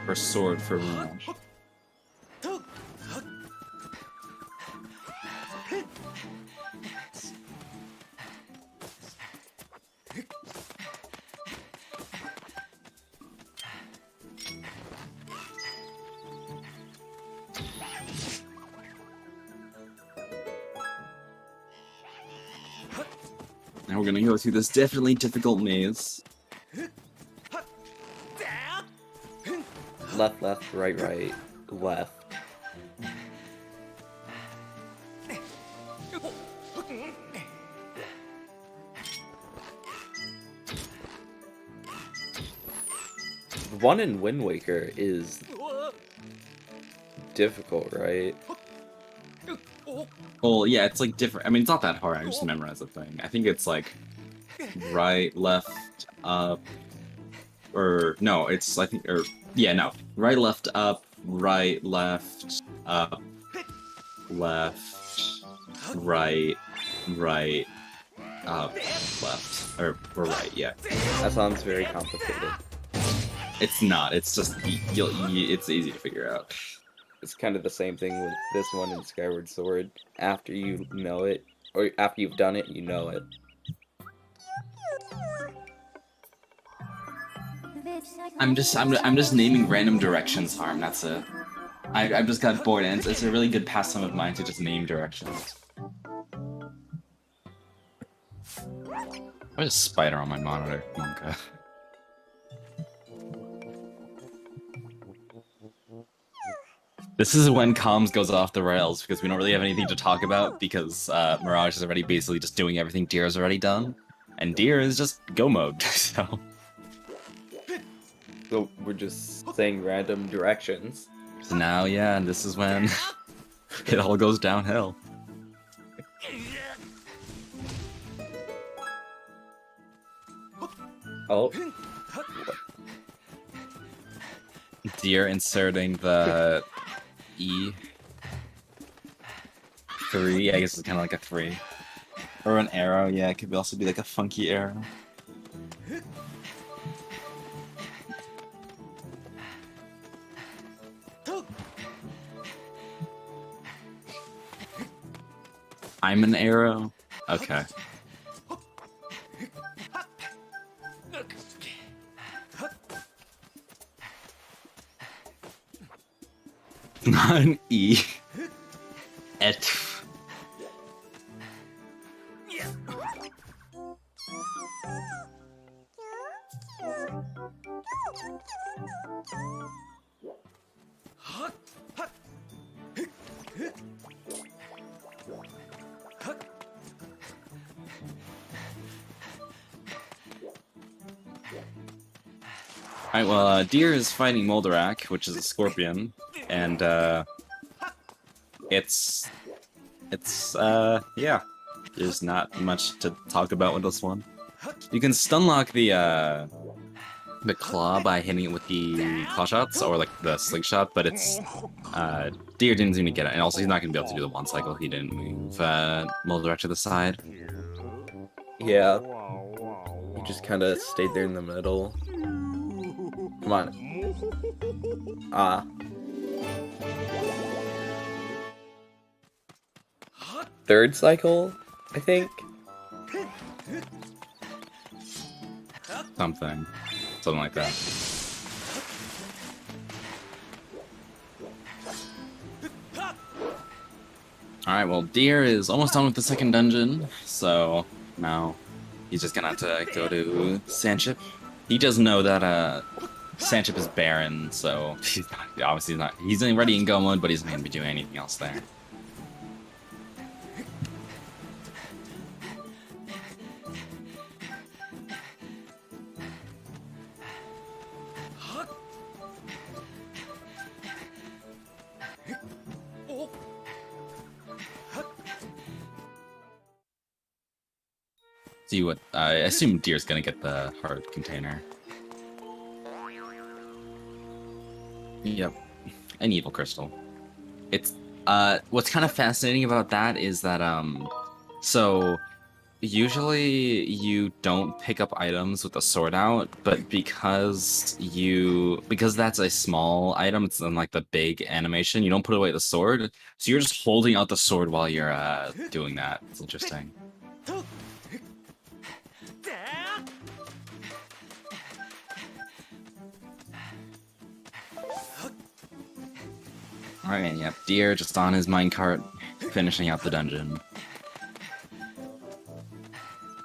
Or sword for Mirage. we're gonna go through this definitely difficult maze. Left, left, right, right, left. The one in Wind Waker is difficult, right? Well, yeah, it's like different. I mean, it's not that hard. I just memorize the thing. I think it's like right, left, up, or no, it's I think or yeah, no, right, left, up, right, left, up, left, right, right, up, left, or right. Yeah, That sounds very complicated. it's not. It's just it's easy to figure out. It's kind of the same thing with this one in Skyward Sword. After you know it, or after you've done it, you know it. I'm just naming random directions, Harm. That's it. I've just got bored, and it's a really good pastime of mine to just name directions. There's a spider on my monitor. Okay. This is when comms goes off the rails because we don't really have anything to talk about because Mirage is already basically just doing everything Deer's already done, and Deer is just go mode. So we're just saying random directions. now, yeah, this is when it all goes downhill. Oh, Deer inserting the E3, I guess it's kind of like a 3. Or an arrow, yeah, it could also be like a funky arrow. I'm an arrow? Okay. Not an E. Et. Alright, well, Deer is fighting Moldarak, which is a scorpion, and, yeah. There's not much to talk about with this one. You can stunlock the claw by hitting it with the claw shots, or, like, the slingshot, but it's, Deer didn't seem to get it, and also he's not gonna be able to do the one cycle, he didn't move, Moldarak to the side. yeah. You just kind of stayed there in the middle. Come on. Ah. Third cycle, I think. Something like that. Alright, well, Deer is almost done with the second dungeon, so now he's just gonna have to go to Sandship. He does know that, Sandship is barren, so he's already in go mode, but he's not gonna be doing anything else there. See what, I assume Deer's gonna get the heart container. Yep, an evil crystal. It's, what's kind of fascinating about that is that, so, usually you don't pick up items with the sword out, but because that's a small item, it's in like the big animation, you don't put away the sword, so you're just holding out the sword while you're, doing that. It's interesting. Alright, yep, Deer just on his minecart, finishing out the dungeon.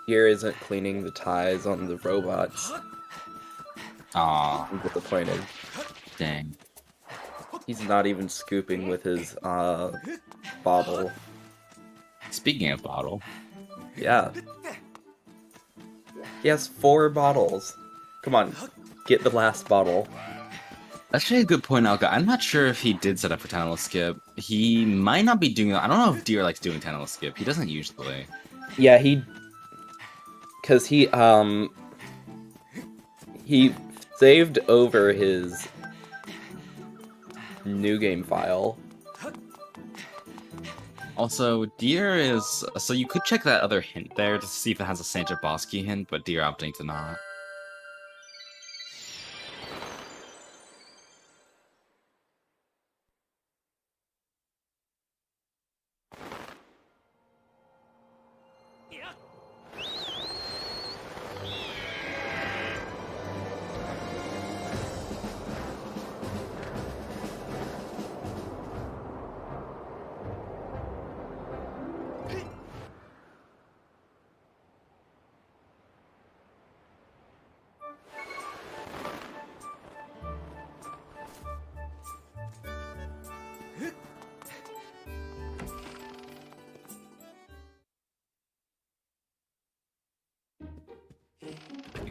Here isn't cleaning the ties on the robots. Aw, I'm disappointed. dang. He's not even scooping with his bottle. Speaking of bottle, Yeah. He has 4 bottles. Come on, get the last bottle. that's actually a good point, Alka. I'm not sure if he did set up for Tantalus Skip. He might not be doing that. I don't know if Deer likes doing Tantalus Skip. He doesn't usually. Yeah, because he saved over his new game file. Also, Deer is... So you could check that other hint there to see if it has a Santa Bosky hint, but Deer opting to not.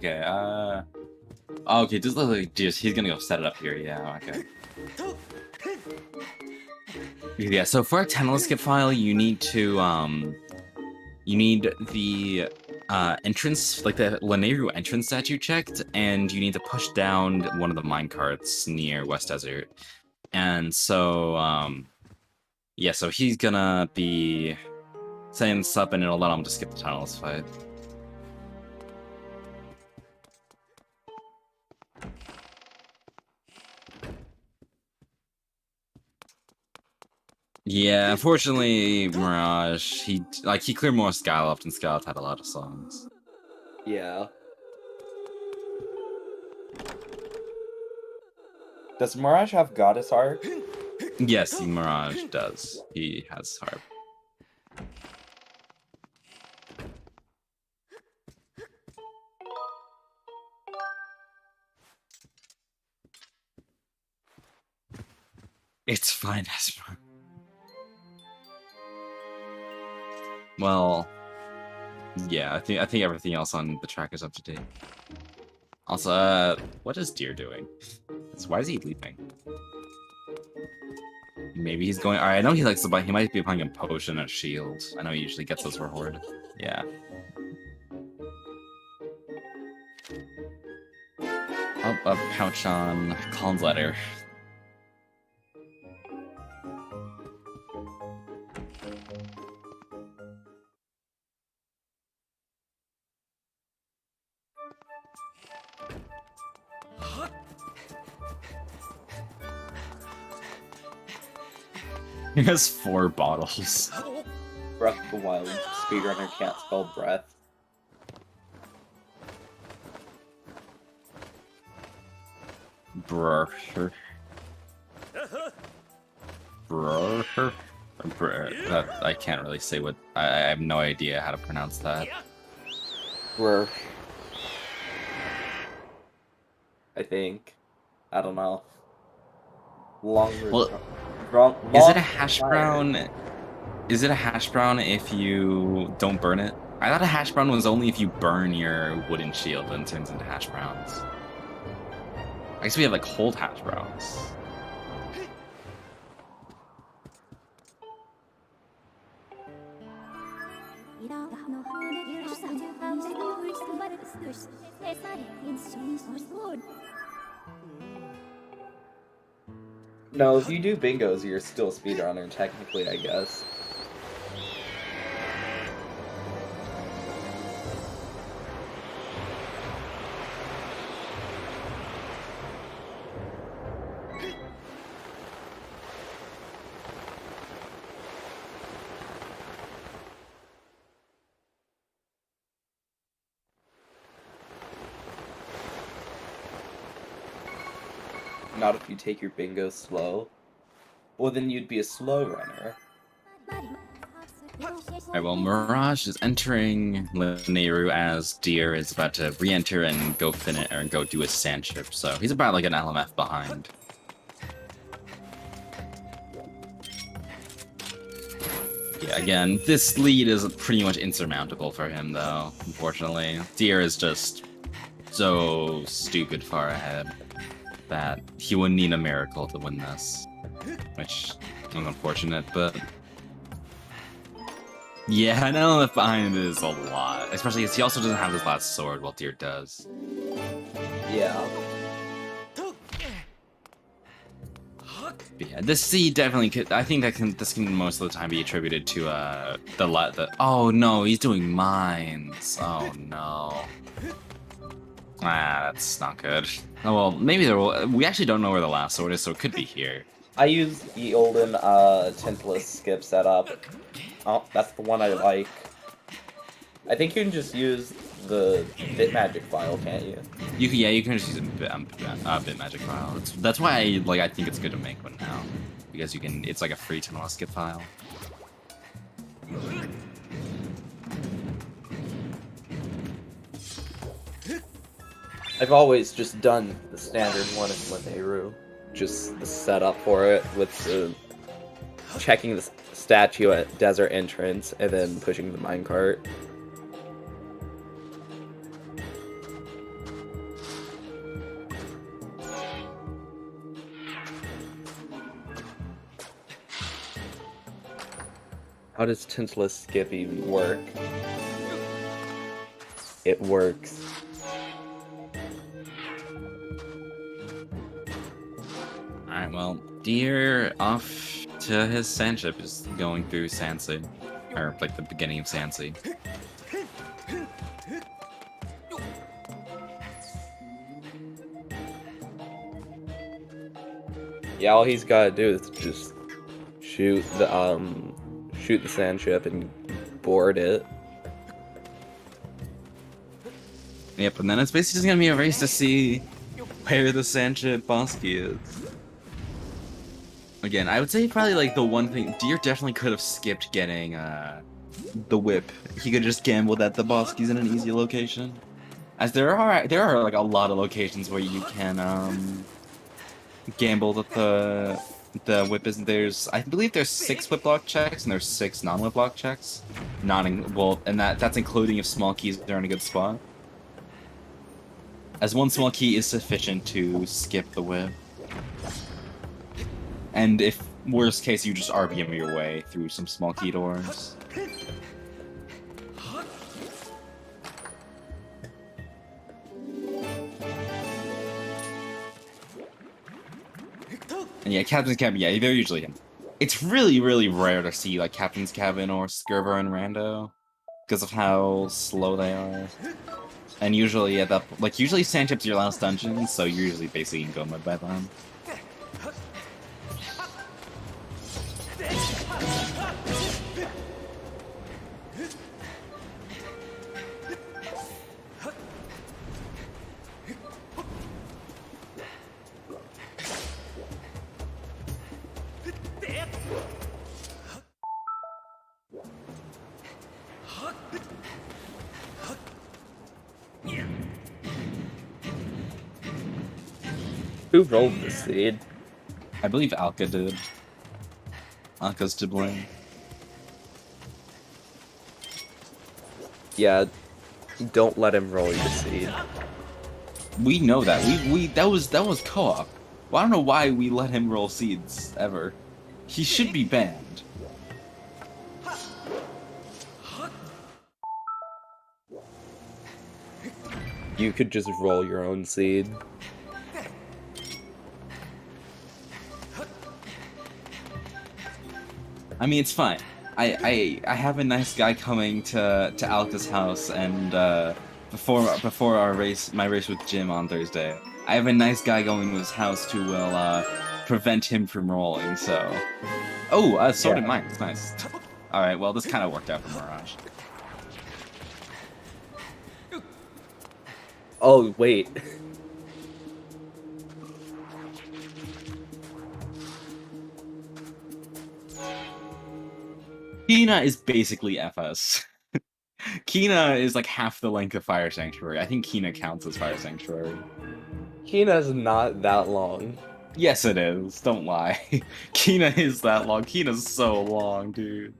Okay, okay, just like, he's gonna go set it up here, yeah, okay. Yeah, so for a Tantalus Skip file, you need to, you need the, entrance, like the Lanayru entrance that you checked, and you need to push down one of the minecarts near West Desert. And so, yeah, so he's gonna be setting this up, and it'll allow him to skip the Tantalus fight. Yeah, unfortunately, Mirage, he cleared more Skyloft, and Skyloft had a lot of songs. Yeah. Does Mirage have Goddess Harp? Yes, Mirage does. He has harp. It's fine, Esper. Well, yeah, I think everything else on the track is up to date. Also, what is Deer doing? Why is he leaving? Maybe he's going. Alright, I know he likes to buy. He might be buying a potion or shield. I know he usually gets those for Horde. Yeah. Oh, a pouch on Colin's letter. He has 4 bottles. Breath of the Wild. Speedrunner can't spell breath. Brr. Brr. I can't really say what. I have no idea how to pronounce that. Brr. I think. I don't know. Well, Long is it a hash time. brown? Is it a hash brown if you don't burn it? I thought a hash brown was only if you burn your wooden shield and it turns into hash browns. I guess we have like cold hash browns. No, if you do bingos, you're still a speedrunner, technically, I guess. Not if you take your bingo slow. Well, then you'd be a slow runner. Alright, well, Mirage is entering Lineru as Deer is about to re-enter and go finish or go do his sand chip, so he's about like an LMF behind. Yeah, again, this lead is pretty much insurmountable for him, though, unfortunately. Deer is just so stupid far ahead that he would need a miracle to win this, which is unfortunate, but yeah, an LMF behind is a lot, especially because he also doesn't have his last sword while Deer does. Yeah. But yeah, this seed definitely could. I think this can most of the time be attributed to the. Oh no, he's doing mines. Oh no. Ah, that's not good. Oh well, maybe there will. We actually don't know where the last sword is, so it could be here. I use the olden tintless skip setup. Oh, that's the one I like. I think you can just use the BitMagic file, can't you? You can just use a BitMagic file. That's why I think it's good to make one now, because you can. It's like a free tintless skip file. I've always just done the standard one in Lineru. Just the setup for it with checking the statue at desert entrance and then pushing the minecart. How does tintless skip even work? It works. Alright, well, Deer off to his sand chip is going through Sansi. Or, like, the beginning of Sansi. Yeah, all he's gotta do is just shoot the sand chip and board it. Yep, and then it's basically just gonna be a race to see where the sand chip boss key is. Again, I would say probably like the one thing Deer definitely could have skipped getting the whip. He could have just gambled that the boss key's in an easy location. As there are like a lot of locations where you can gamble that the whip is. I believe there's 6 whip block checks and there's 6 non-whip block checks. And that's including if small keys are in a good spot. As one small key is sufficient to skip the whip. And if worst case, you just RBM your way through some small key doors. And yeah, Captain's Cabin, yeah, they're usually him. It's really, really rare to see like Captain's Cabin or Skirver and Rando because of how slow they are. And usually at that, usually sand chip's your last dungeon, so you're usually basically in go mode by then. Who rolled the seed? I believe Alka did. Alka's to blame. Yeah, don't let him roll your seed. We know that. That was co-op. Well, I don't know why we let him roll seeds ever. He should be banned. You could just roll your own seed. I mean, it's fine. I have a nice guy coming to Alka's house, and before my race with Jim on Thursday, I have a nice guy going to his house who will prevent him from rolling. So, so did mine. It's nice. All right, well, this kind of worked out for Mirage. Oh wait. Kina is basically FS. Kina is like half the length of Fire Sanctuary. I think Kina counts as Fire Sanctuary. Kina's not that long. Yes, it is. Don't lie. Kina is that long. Kina's so long, dude.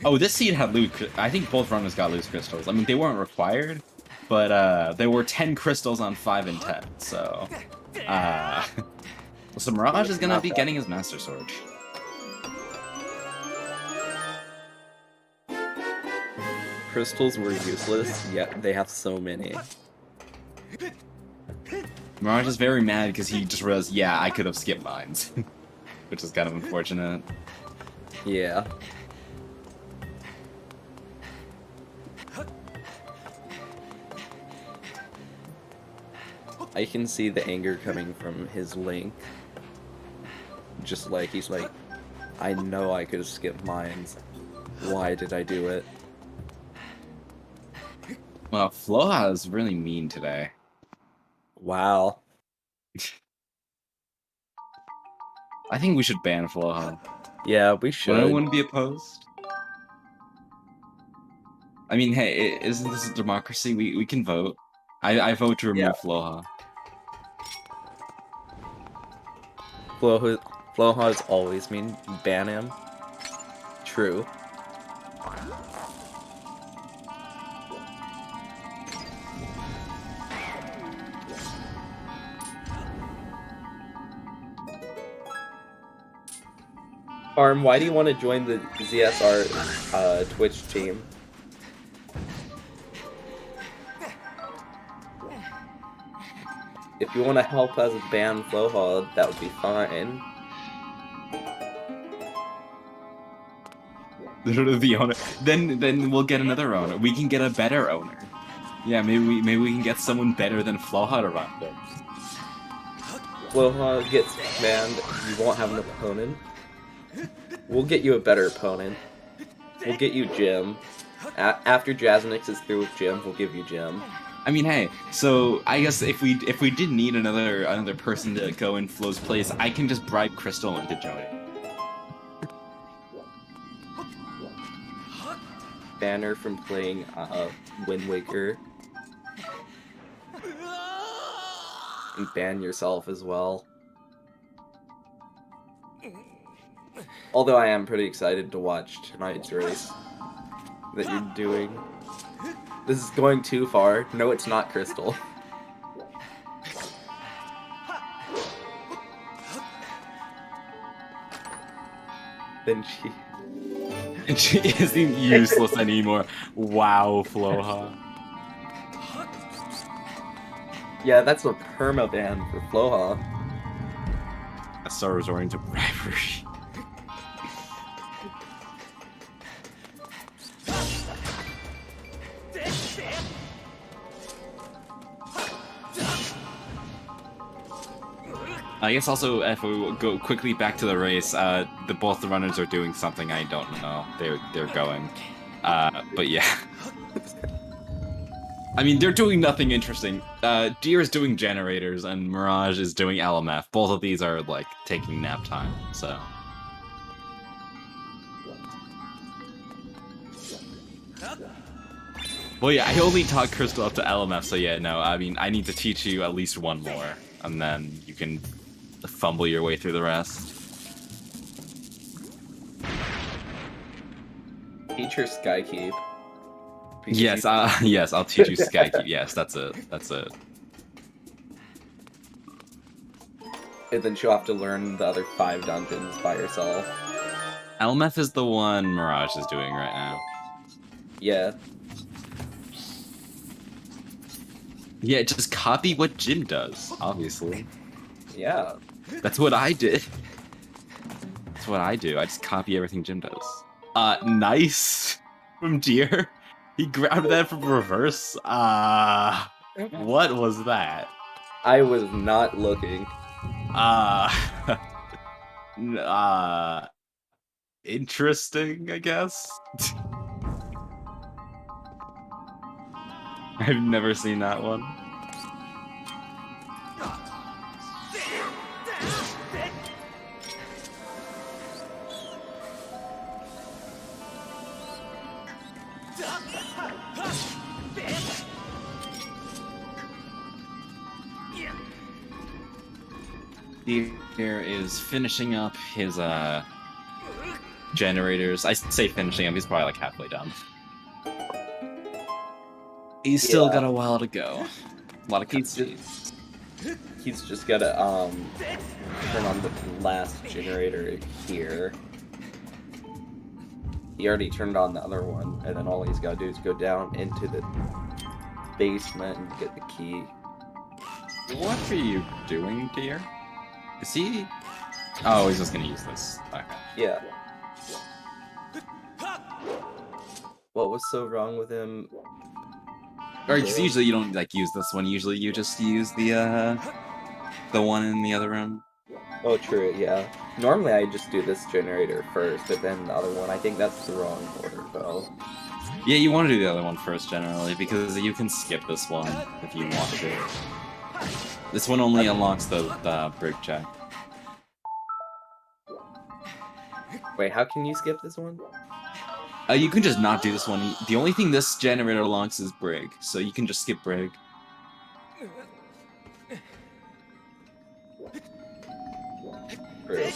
Oh, this seed had loot. I think both runners got loose crystals. I mean, they weren't required, but there were 10 crystals on 5 and 10. So, so Mirage is gonna be getting his Master Sword. Crystals were useless, yet they have so many. Mirage is very mad because he just realized, yeah, I could have skipped mines, which is kind of unfortunate. Yeah. I can see the anger coming from his Link. Just like, he's like, I know I could have skipped mines. Why did I do it? Well, Floha is really mean today. Wow. I think we should ban Floha. Yeah, we should. Would anyone be opposed? I mean, hey, isn't this a democracy? We can vote. I vote to remove Floha. Floha's always mean. Ban him. True. Arm, why do you want to join the ZSR Twitch team? If you want to help us ban Floha, that would be fine. The owner. Then we'll get another owner. We can get a better owner. Yeah, maybe we can get someone better than Floha to run this. Floha gets banned, you won't have an opponent. We'll get you a better opponent. We'll get you Jim. After Jazzanix is through with Jim, we'll give you Jim. I mean, hey, so I guess if we did need another person to go in Flo's place, I can just bribe Crystal into joining. Banner from playing Wind Waker. And ban yourself as well. Although I am pretty excited to watch tonight's race that you're doing. This is going too far. No, it's not Crystal. Then she... And she isn't useless anymore. Wow, Floha. Yeah, that's a perma-ban for Floha. I start resorting to bribery. I guess also, if we go quickly back to the race, both the runners are doing something I don't know. They're going, but yeah. I mean, they're doing nothing interesting. Deer is doing generators, and Mirage is doing LMF. Both of these are like taking nap time, so. Well, yeah, I only taught Crystal up to LMF, so yeah, no, I mean, I need to teach you at least one more, and then you can fumble your way through the rest. Teach her Skykeep. Yes, yes, I'll teach you Skykeep. Yes, that's it. That's it. And then she'll have to learn the other 5 dungeons by herself. LMF is the one Mirage is doing right now. Yeah. Yeah, just copy what Jim does, obviously. Yeah. That's what I did. That's what I do. I just copy everything Jim does. Nice from Deer. He grabbed that from reverse. What was that? I was not looking. Interesting, I guess. I've never seen that one. Here is finishing up his generators. I say finishing up, he's probably like halfway done. He's still got a while to go. A lot of cutscenes. He's just gotta turn on the last generator here. He already turned on the other one, and then all he's gotta do is go down into the basement and get the key. What are you doing, dear? Is he? Oh, he's just gonna use this. Okay. Yeah. What was so wrong with him? Or because usually you don't like use this one. Usually you just use the one in the other room. Oh, true. Yeah. Normally I just do this generator first, but then the other one. I think that's the wrong order, though. Yeah, you want to do the other one first generally because you can skip this one if you want to. This one only unlocks the brig check. Wait, how can you skip this one? You can just not do this one. The only thing this generator unlocks is brig, so you can just skip brig. True.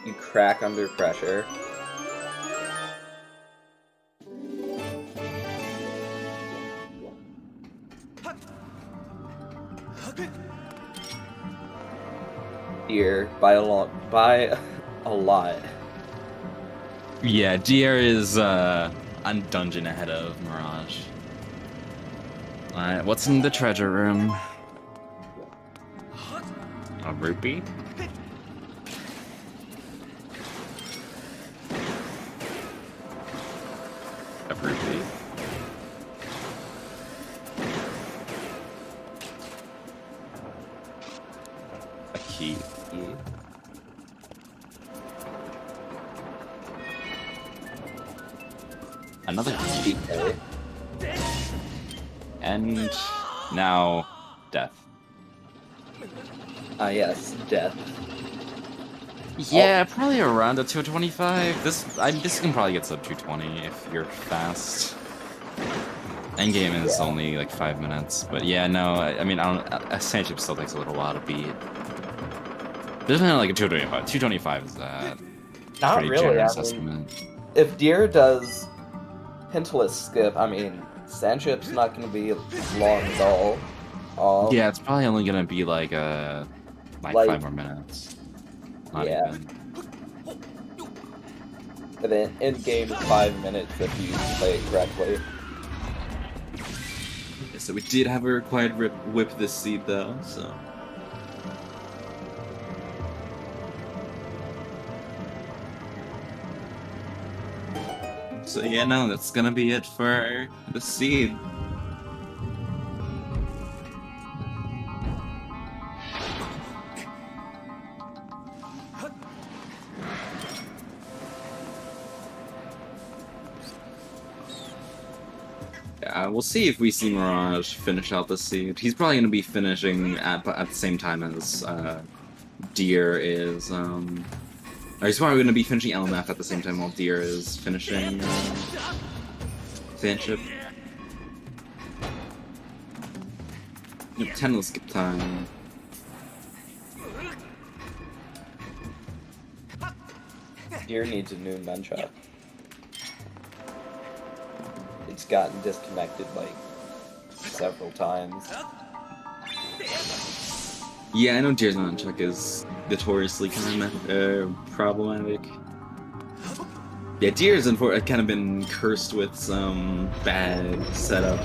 You crack under pressure. Here, by a lot. Yeah, Dier is a dungeon ahead of Mirage. Alright, what's in the treasure room? A rupee? A rupee? A key. Another key. And now, death. Yes, death. Yeah, probably around a 225. This can probably get sub 220 if you're fast. Endgame is only like 5 minutes, but yeah, no, I mean, a sandship still takes a little while to beat. There's not like a 225. 225 is that. Not pretty really. generous I mean, estimate. if Deer does hintless skip, I mean, sandship's not going to be long at all. Yeah, it's probably only gonna be like 5 more minutes. Not yeah. even. And then end game is 5 minutes if you play it correctly. Yeah, so we did have a required whip this seed though, so. So yeah, no, that's gonna be it for the seed. We'll see if we see Mirage finish out the seed. He's probably going to be finishing at the same time as Deer is. Or he's probably going to be finishing LMF at the same time while Deer is finishing Sandship. 10 will skip time. Deer needs a new nunchuck. It's gotten disconnected like several times. Yeah, I know Deer's nunchuck is notoriously kind of problematic. Yeah, Deer's kind of been cursed with some bad setup.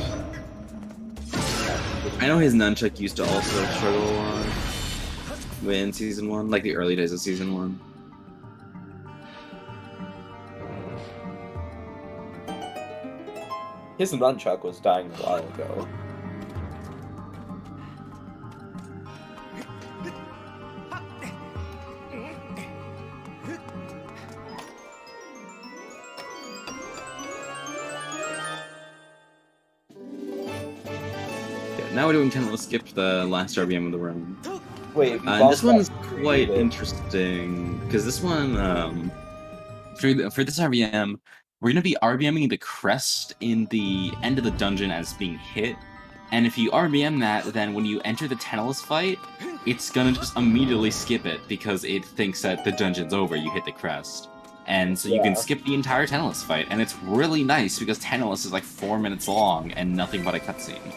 I know his nunchuck used to also struggle a lot. in season 1, like the early days of season 1. His nunchuck was dying a while ago. Now we're doing 10. Let's skip the last RBM of the round. Wait, And this one's quite interesting because this one, for this RBM, we're gonna be RBMing the crest in the end of the dungeon as being hit, and if you RBM that, then when you enter the Tentalis fight, it's gonna just immediately skip it because it thinks that the dungeon's over. You hit the crest, and so you can skip the entire Tentalis fight, and it's really nice because Tentalis is like 4 minutes long and nothing but a cutscene.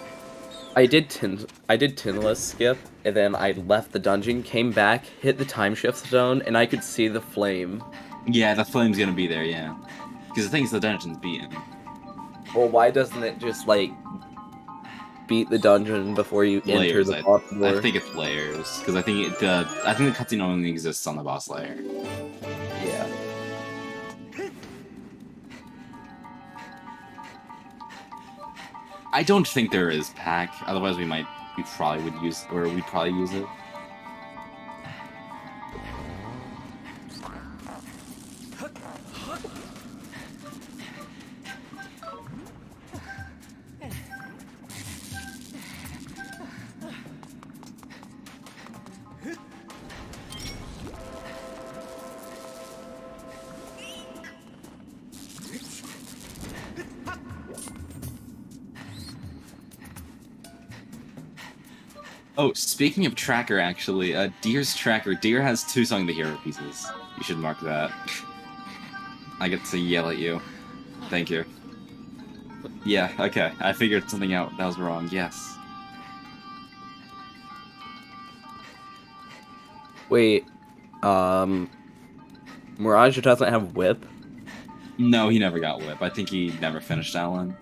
I did Tinless skip, and then I left the dungeon, came back, hit the time shift zone, and I could see the flame. Yeah, the flame's gonna be there, yeah. Because the thing is, the dungeon's beaten. Well, why doesn't it just, like, beat the dungeon before you enter the boss door? I think it's layers, because I think the cutscene only exists on the boss layer. Yeah. I don't think there is pack. Otherwise, we'd probably use it. Oh, speaking of tracker, actually, Deer's tracker. Deer has 2 Song of the Hero pieces. You should mark that. I get to yell at you. Thank you. Yeah, okay. I figured something out. That was wrong. Yes. Wait, Mirage doesn't have whip? No, he never got whip. I think he never finished that one.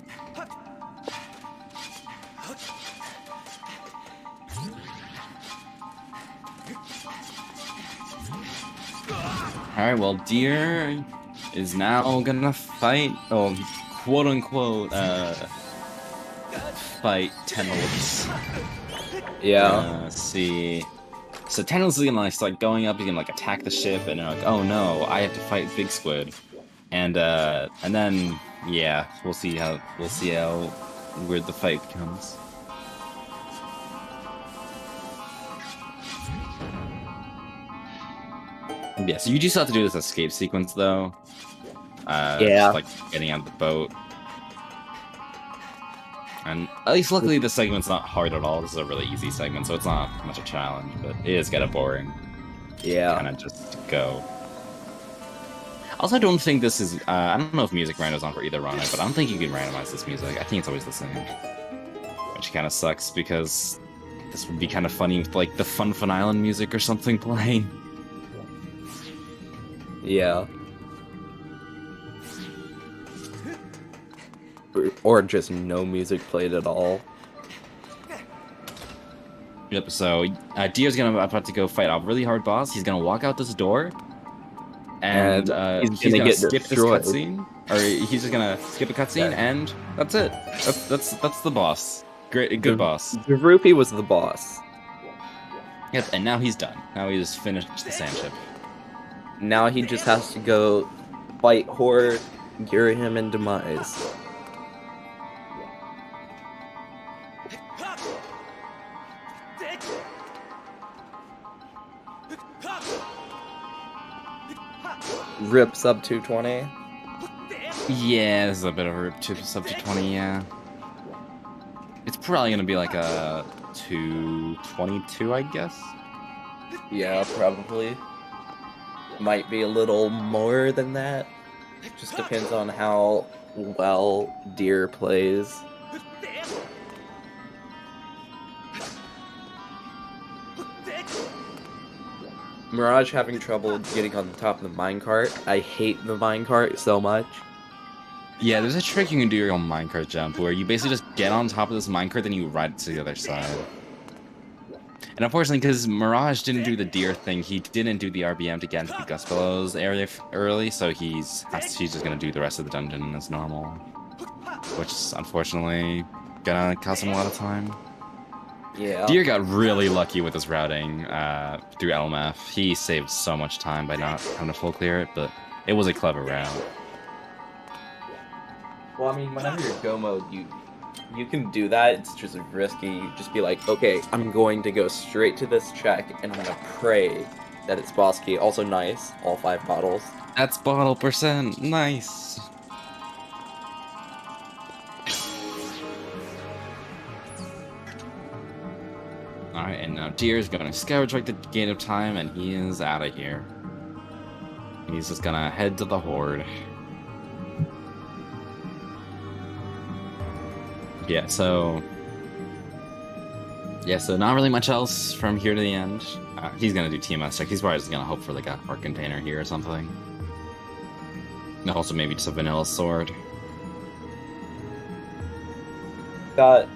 Alright, well, Deer is now gonna fight, quote-unquote, fight Tentalis. Yeah. Let's see. So Tentalis is gonna, like, start going up, he's gonna, like, attack the ship, and like, oh no, I have to fight Big Squid. And then, yeah, we'll see how weird the fight becomes. Yeah, so you just have to do this escape sequence, though. Yeah. Just, like, getting out of the boat. And at least, luckily, this segment's not hard at all. This is a really easy segment, so it's not much a challenge, but it is kind of boring. Yeah. Kind of just go. Also, I don't think this is... I don't know if music randoms on for either runner, but I don't think you can randomize this music. I think it's always the same. Which kind of sucks, because this would be kind of funny with, like, the Fun Fun Island music or something playing. Yeah. Or just no music played at all. Yep, so Deer's about to go fight a really hard boss. He's gonna walk out this door, and he's gonna skip destroyed. this cutscene. Or he's just gonna skip a cutscene, and that's it. That's the boss. Good boss. The rupee was the boss. Yep, and now he's done. Now he's finished the sand ship. Now he just has to go fight Horde, gear him, and demise. Rip sub 220. Yeah, this is a bit of a rip to sub to 20, yeah. It's probably gonna be like a 222, I guess. Yeah, probably. Might be a little more than that. Just depends on how well Deer plays. Mirage having trouble getting on the top of the minecart. I hate the minecart so much. Yeah, there's a trick you can do on minecart jump where you basically just get on top of this minecart, then you ride it to the other side. And unfortunately, because Mirage didn't do the deer thing, he didn't do the RBM to get into the Gust Billows area early, so he's just gonna do the rest of the dungeon as normal, which is unfortunately gonna cost him a lot of time. Yeah. Deer got really lucky with his routing through LMF. He saved so much time by not having to full clear it, but it was a clever route. Well, I mean, whenever you're go mode, you can do that. It's just risky. You just be like, okay, I'm going to go straight to this check, and I'm gonna pray that it's boss key. Also nice, all 5 bottles. That's bottle percent. Nice. Alright, and now Deer's gonna Skyward Strike the Gate of Time, and he is out of here. He's just gonna head to the Horde. Yeah, so not really much else from here to the end. He's gonna do TMS check. He's probably just gonna hope for like a heart container here or something. And also maybe just a vanilla sword. The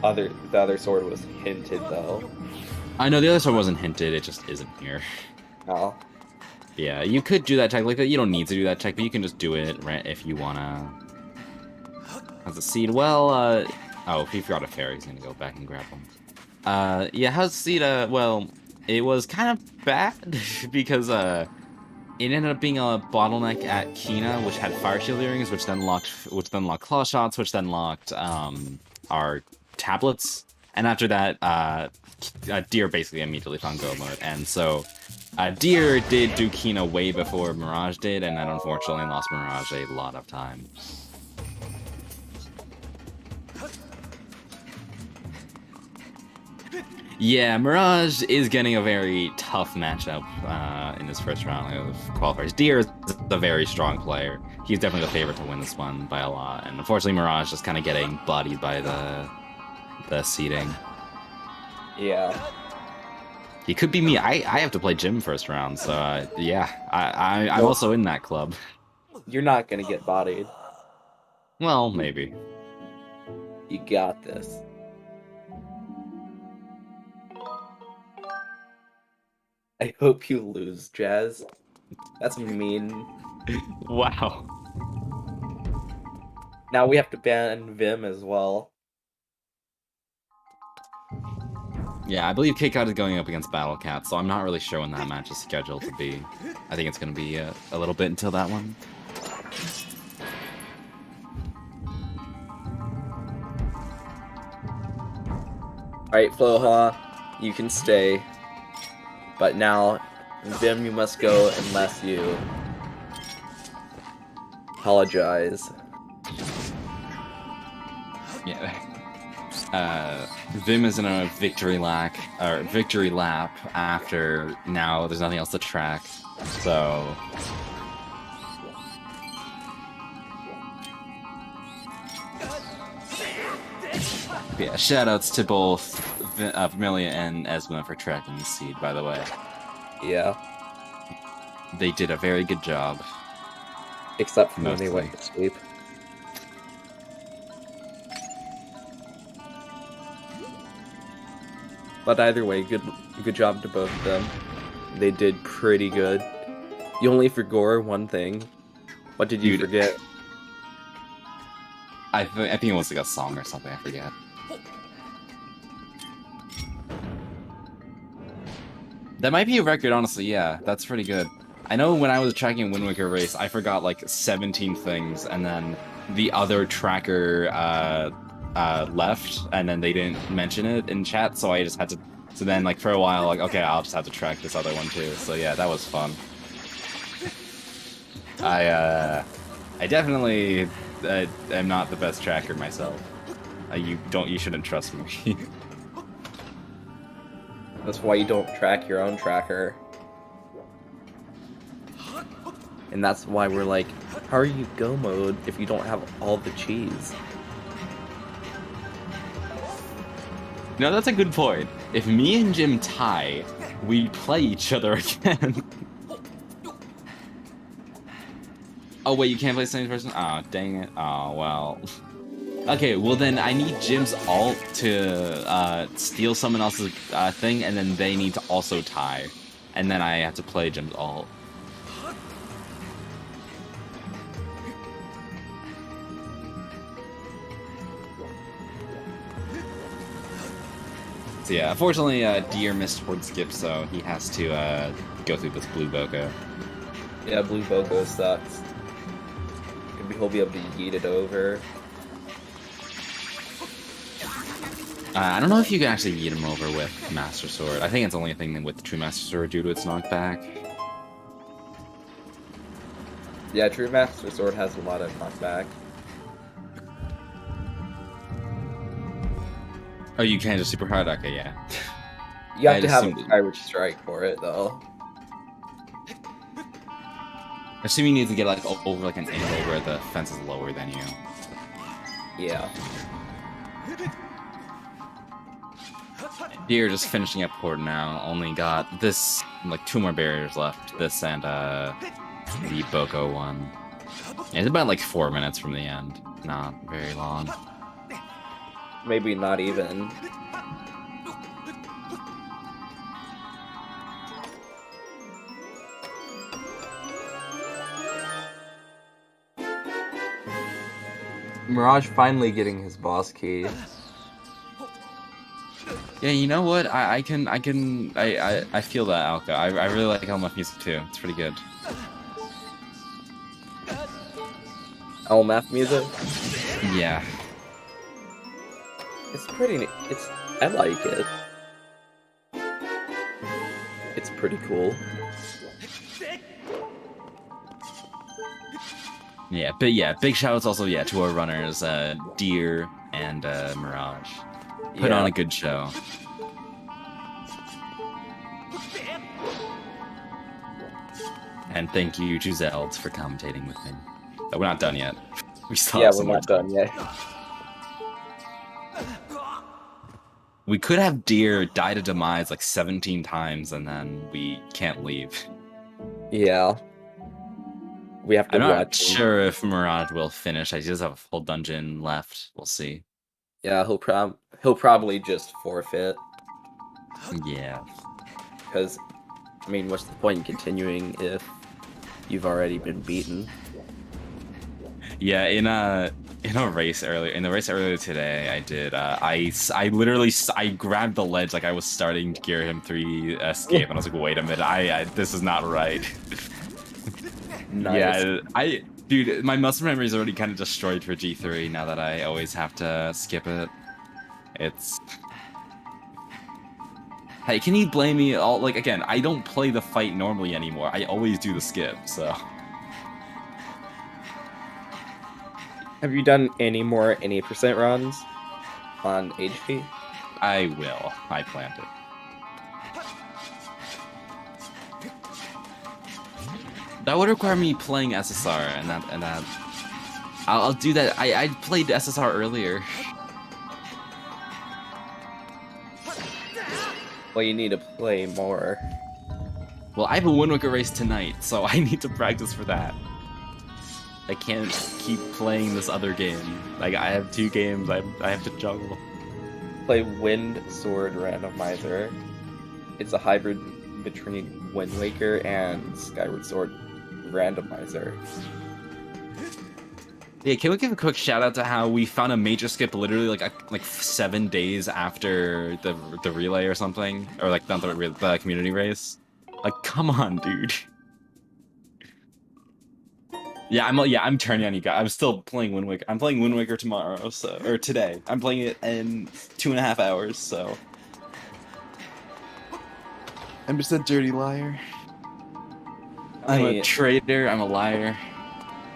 other sword was hinted though. I know the other sword wasn't hinted, it just isn't here. Oh. Yeah, you could do that check. Like, you don't need to do that check, but you can just do it if you wanna. How's the seed? Well, oh, if he forgot a fairy, he's gonna go back and grab him. Yeah, how's the seed? Well, it was kind of bad because it ended up being a bottleneck at Kina, which had fire shield earrings, which then locked claw shots, which then locked our tablets, and after that, Deer basically immediately found go mode, and so Deer did do Kina way before Mirage did, and then unfortunately lost Mirage a lot of time. Yeah, Mirage is getting a very tough matchup in this first round of qualifiers. Deer is a very strong player. He's definitely the favorite to win this one by a lot, and unfortunately Mirage just kind of getting bodied by the seeding. Yeah. He could be me. I have to play Jim first round, so yeah, I'm also in that club. You're not gonna get bodied. Well, maybe. You got this. I hope you lose, Jazz. That's mean. Wow. Now we have to ban Vim as well. Yeah, I believe KCOD is going up against Battle Cat, so I'm not really sure when that match is scheduled to be. I think it's going to be a little bit until that one. Alright, Floha, you can stay. But now, Vim, you must go unless you apologize. Yeah. Vim is in a victory lap after now there's nothing else to track. So yeah, shoutouts to both Vermilia and Esma for tracking the seed, by the way. Yeah. They did a very good job. Except for when they went to sleep. But either way, good job to both of them. They did pretty good. You only forgot one thing. What did you forget? I think it was like a song or something, I forget. That might be a record, honestly, yeah. That's pretty good. I know when I was tracking Wind Waker Race, I forgot like 17 things, and then the other tracker left, and then they didn't mention it in chat, so I just had to... So then, like, for a while, like, okay, I'll just have to track this other one, too. So yeah, that was fun. I definitely am not the best tracker myself. You shouldn't trust me. That's why you don't track your own tracker. And that's why we're like, how are you go mode if you don't have all the cheese? No, that's a good point. If me and Jim tie, we play each other again. Oh wait, you can't play second person? Oh, dang it. Oh, well. Okay, well then I need Jim's ult to steal someone else's thing, and then they need to also tie. And then I have to play Jim's ult. So yeah, unfortunately, Deer missed horde skip, so he has to go through this blue Boko. Yeah, blue Boko sucks. Maybe he'll be able to yeet it over. I don't know if you can actually yeet him over with Master Sword. I think it's only a thing with the True Master Sword due to its knockback. Yeah, True Master Sword has a lot of knockback. Oh, you can't just super hard? Okay, yeah. You have I to have a assumed- Skyward Strike for it, though. I assume you need to get like over like an angle where the fence is lower than you. Yeah. Deer just finishing up horde now. Only got this like 2 more barriers left. This and the Boko one. Yeah, it's about like 4 minutes from the end. Not very long. Maybe not even. Mirage finally getting his boss key. Yeah, you know what? I feel that, Alka. I really like Elmuth music too. It's pretty good. Elmuth music? Yeah. It's pretty. I like it. It's pretty cool. Yeah, but yeah, big shoutouts also to our runners, Deer and Mirage. Put on a good show. And thank you to Zelda for commentating with me. Oh, we're not done yet. We still have some we're more not done yet. We could have Deer die to demise like 17 times and then we can't leave. Yeah. We have to I'm not watch. sure if Mirage will finish. He does have a full dungeon left. We'll see. Yeah, he'll probably just forfeit. Yeah. Because, I mean, what's the point in continuing if you've already been beaten? Yeah, in a race earlier today, I did. I literally grabbed the ledge like I was starting to gear him 3 escape, and I was like, wait a minute, this is not right. Nice. Yeah, dude, my muscle memory is already kind of destroyed for G3 now that I always have to skip it. It's. Hey, can you blame me? Again, I don't play the fight normally anymore. I always do the skip, so. Have you done any more any percent runs on HP? I will. I planned it. That would require me playing SSR, and that. I'll do that. I played SSR earlier. Well, you need to play more. Well, I have a Wind Waker race tonight, so I need to practice for that. I can't keep playing this other game. Like, I have 2 games I have to juggle. Play Wind Sword Randomizer. It's a hybrid between Wind Waker and Skyward Sword Randomizer. Yeah, can we give a quick shout out to how we found a major skip literally like 7 days after the relay or something, or like not the community race? Like, come on, dude. Yeah, I'm turning on you guys. I'm still playing Wind Waker. I'm playing Wind Waker tomorrow, or today. I'm playing it in 2.5 hours, so. I'm just a dirty liar. I'm a traitor. I'm a liar.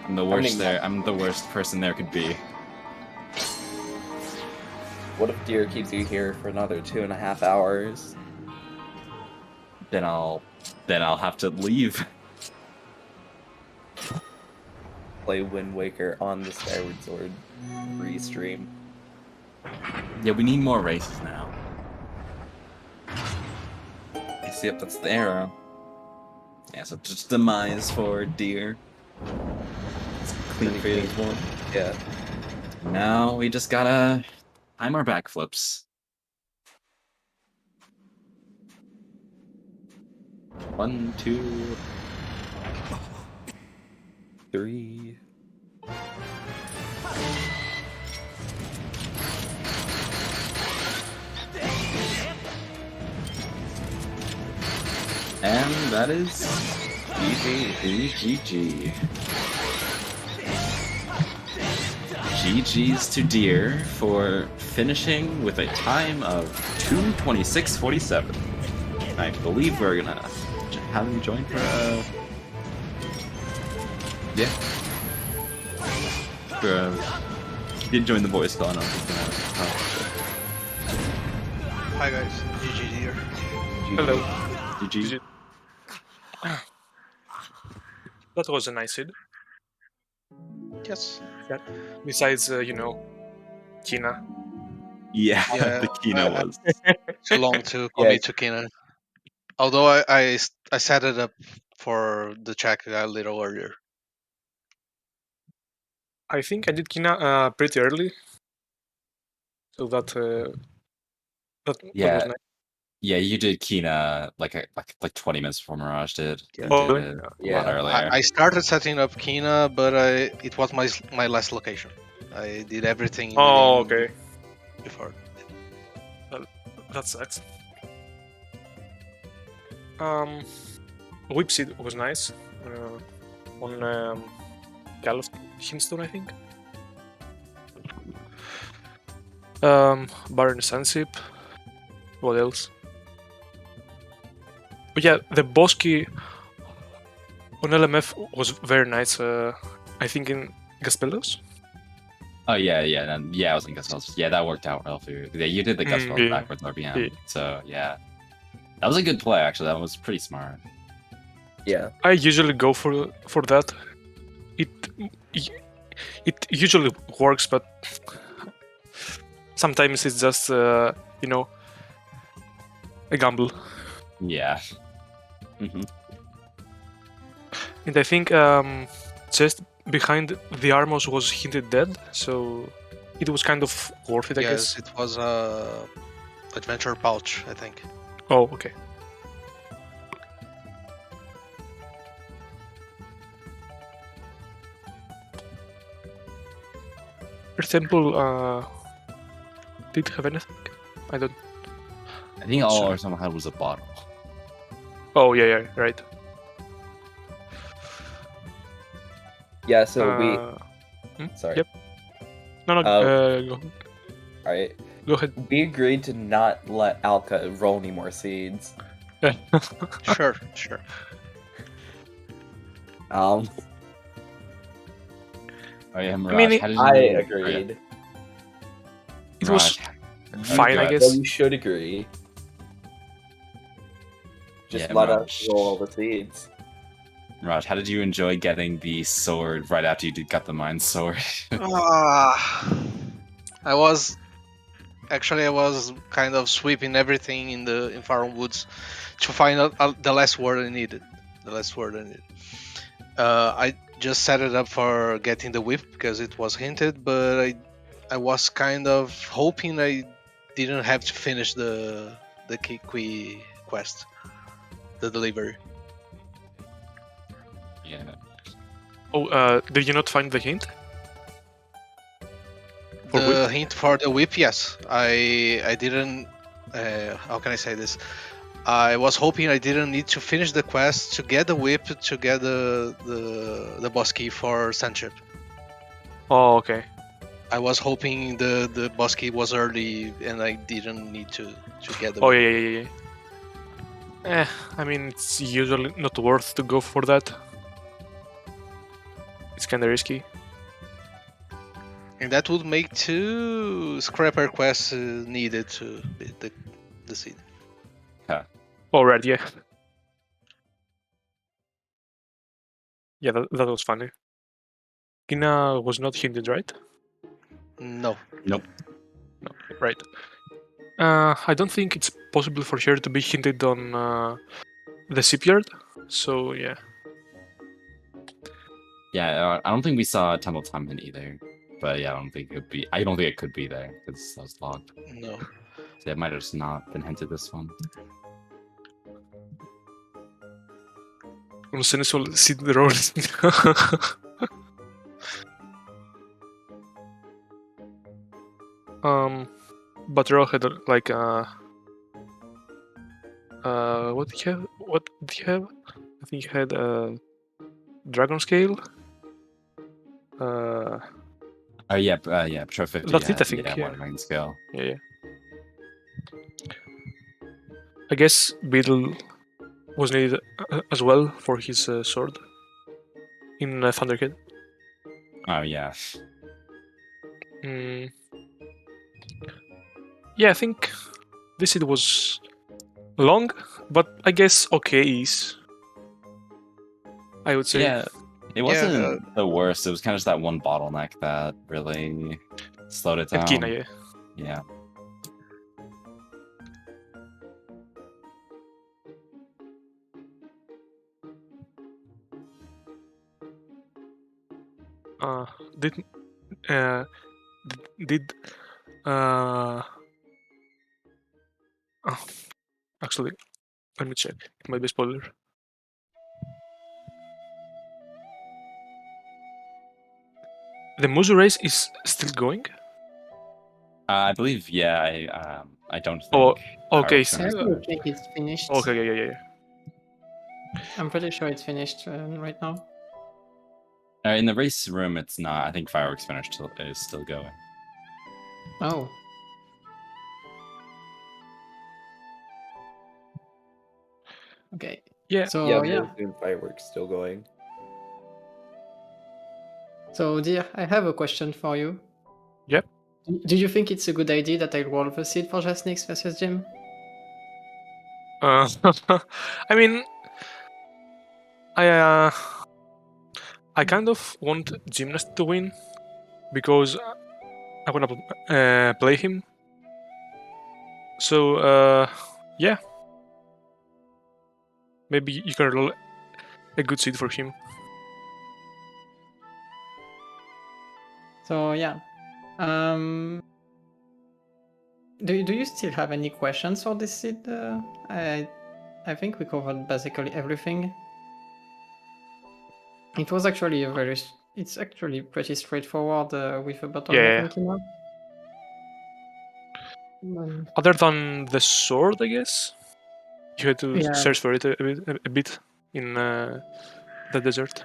I'm the worst there. I'm the worst person there could be. What if Deer keeps you here for another 2.5 hours? Then I'll have to leave. Play Wind Waker on the Skyward Sword restream. Yeah, we need more races now. Let's see if that's the arrow. Yeah, so just demise for Deer. It's clean for this one. Yeah. Now we just gotta time our backflips. 1, 2, 3. and that is GG. GG's to Deer for finishing with a time of 2:26:47. I believe we're gonna have him join for yeah. He did join the voice call, and I was gonna. Hi guys, GG here. Hello. GG. That was a nice hit. Yes. Besides, Kina. Yeah, Yeah, the Kino I- was. Too long to Yeah, commit to Kina. Although I set it up for the check a little earlier. I think I did Kina pretty early. So that was Yeah. nice. Yeah, you did Kina like 20 minutes before Mirage did. Yeah. You Oh, did it a yeah. lot earlier. I started setting up Kina, but it was my last location. I did everything. in the Oh, game okay. Before. That sucks. Whip Seed was nice. On Gall of Himstone, I think. Baron Sunsip. What else? But yeah, the Bosky on LMF was very nice. I think in Gaspelos. Oh yeah, I was in Gaspels. Yeah, that worked out well for you. Yeah, you did the Gaspels yeah. backwards RBM. Yeah. So yeah, that was a good play actually. That was pretty smart. Yeah. I usually go for that. It usually works, but sometimes it's just a gamble. Yeah. And I think just behind the Armos was hinted dead, so it was kind of worth it, I Yes, guess. it was a adventure pouch, I think. Oh, okay. Earth Temple did have anything? I don't. I think all Sure. our someone had was a bottle. Oh yeah, right. Yeah, so sorry. Yep. No, go Alright. go ahead. We agreed to not let Alka roll any more seeds. Sure. Oh yeah, Mirage. mean, how did I you agreed. It was Mirage, fine, I got- guess. So we should agree. Just Yeah, let us Mirage. roll all the seeds. Mirage, how did you enjoy getting the sword right after you got the Mind Sword? I was kind of sweeping everything in Farm Woods to find out the last word I needed. I just set it up for getting the whip because it was hinted, but I was kind of hoping I didn't have to finish the Kikui quest, the delivery. Yeah. Oh, did you not find the hint? For The whip? hint for the whip, yes. I didn't. How can I say this? I was hoping I didn't need to finish the quest to get the whip to get the boss key for Sandship. Oh, okay. I was hoping the boss key was early and I didn't need to get the Oh whip. yeah. I mean, it's usually not worth to go for that. It's kind of risky. And that would make 2 scrapper quests needed to beat the seed. Oh, right, yeah. Yeah, that was funny. Kina was not hinted, right? No. No, right. I don't think it's possible for her to be hinted on the shipyard, so yeah. Yeah, I don't think we saw Temple Tumbin either. but yeah, I don't think it could be. I don't think it could be there because that was logged. No. So it might have just not been hinted this one. Un sensual seed rolls. But Ro had like what did he have? What did he have? I think he had Dragon Scale. Oh yeah, Patrol 50. That's had, it, I think, yeah. Water Dragon Scale. Yeah. I guess Beetle was needed as well for his sword in Thunderhead. Oh yeah. Yeah, I think this seed was long, but I guess okay-ish. I would say. Yeah, it wasn't the worst. It was kind of just that one bottleneck that really slowed it down. And Kina, yeah. Yeah. Actually, let me check. It might be spoiler. The Muzu race is still going? I believe, yeah. I don't think. Oh, okay. Fireworks I are- will check it's finished. Okay, yeah. I'm pretty sure it's finished right now. In the race room, it's not. I think Fireworks finished is still going. Oh. Okay. Yeah. So yeah, yeah. Moon Fireworks still going. So dear, I have a question for you. Yep. Do you think it's a good idea that I roll the seed for Jasnix versus Jim? I mean, I kind of want Gymnast to win because I wanna play him. So yeah, maybe you can roll a good seed for him. So yeah. Do you still have any questions for this seed? I think we covered basically everything. It was actually it's actually pretty straightforward with a bottleneck Yeah. on Kima. Other than the sword, I guess you had to Yeah. search for it a bit in the desert.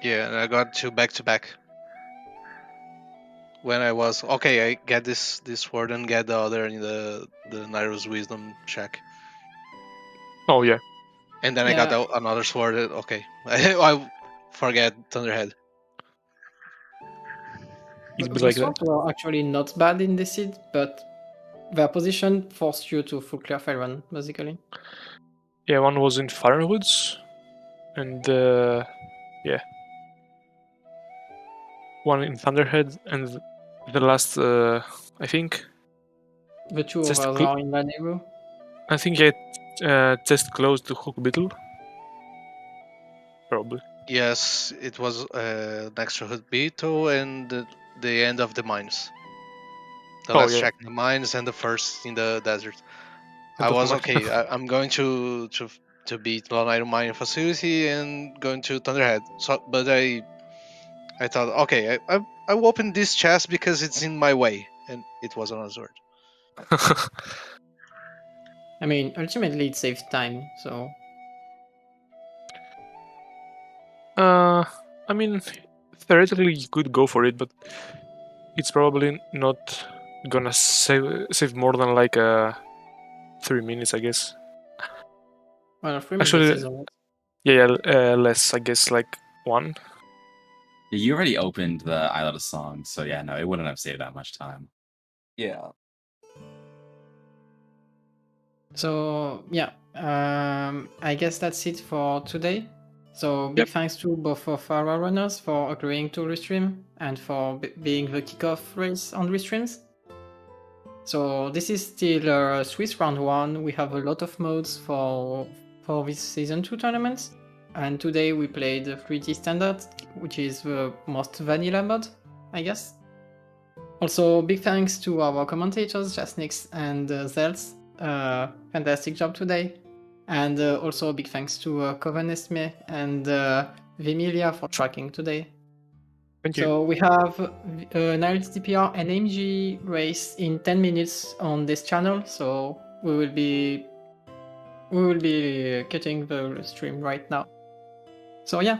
Yeah, and I got two back to back. When I was okay, I get this sword and get the other in the Nairo's wisdom check, Oh yeah. and then I got another sword. Okay, I forget Thunderhead. It's The been like that. swords were actually not bad in this seed, but their position forced you to full clear file run, basically. Yeah, one was in Firewood's, and yeah, one in Thunderhead, and the last, I think, The two Just others are in Randomizer. I think I just close to Hook Beetle. Probably. Yes, it was next to Hudbito and the end of the mines. The Oh, last yeah. check in the mines and the first in the desert. End I of was mine. okay. I'm going to beat Lone Iron Mining Facility and going to Thunderhead. So, but I thought, okay, I will open this chest because it's in my way, and it was on a sword. I mean, ultimately it saves time, so... I mean, theoretically you could go for it, but it's probably not gonna save more than like 3 minutes, I guess. Well, 3 Actually, minutes is alright. Yeah, less, I guess, like 1. Yeah, you already opened the Islet of Song, so yeah, no, it wouldn't have saved that much time. Yeah. So, yeah, I guess that's it for today. So, big thanks to both of our runners for agreeing to restream and for being the kickoff race on restreams. So, this is still Swiss round 1. We have a lot of modes for this season 2 tournaments. And today we played the 3D standard, which is the most vanilla mod. I guess. Also, big thanks to our commentators, Jasnix and Zels. Fantastic job today. And also big thanks to Kovanesme and Vimilia for tracking today. Thank you. So we have Niles DPR and AMG race in 10 minutes on this channel. So we will be cutting the stream right now. So yeah,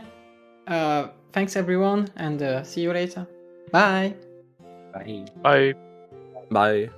thanks everyone, and see you later. Bye. Bye. Bye. Bye.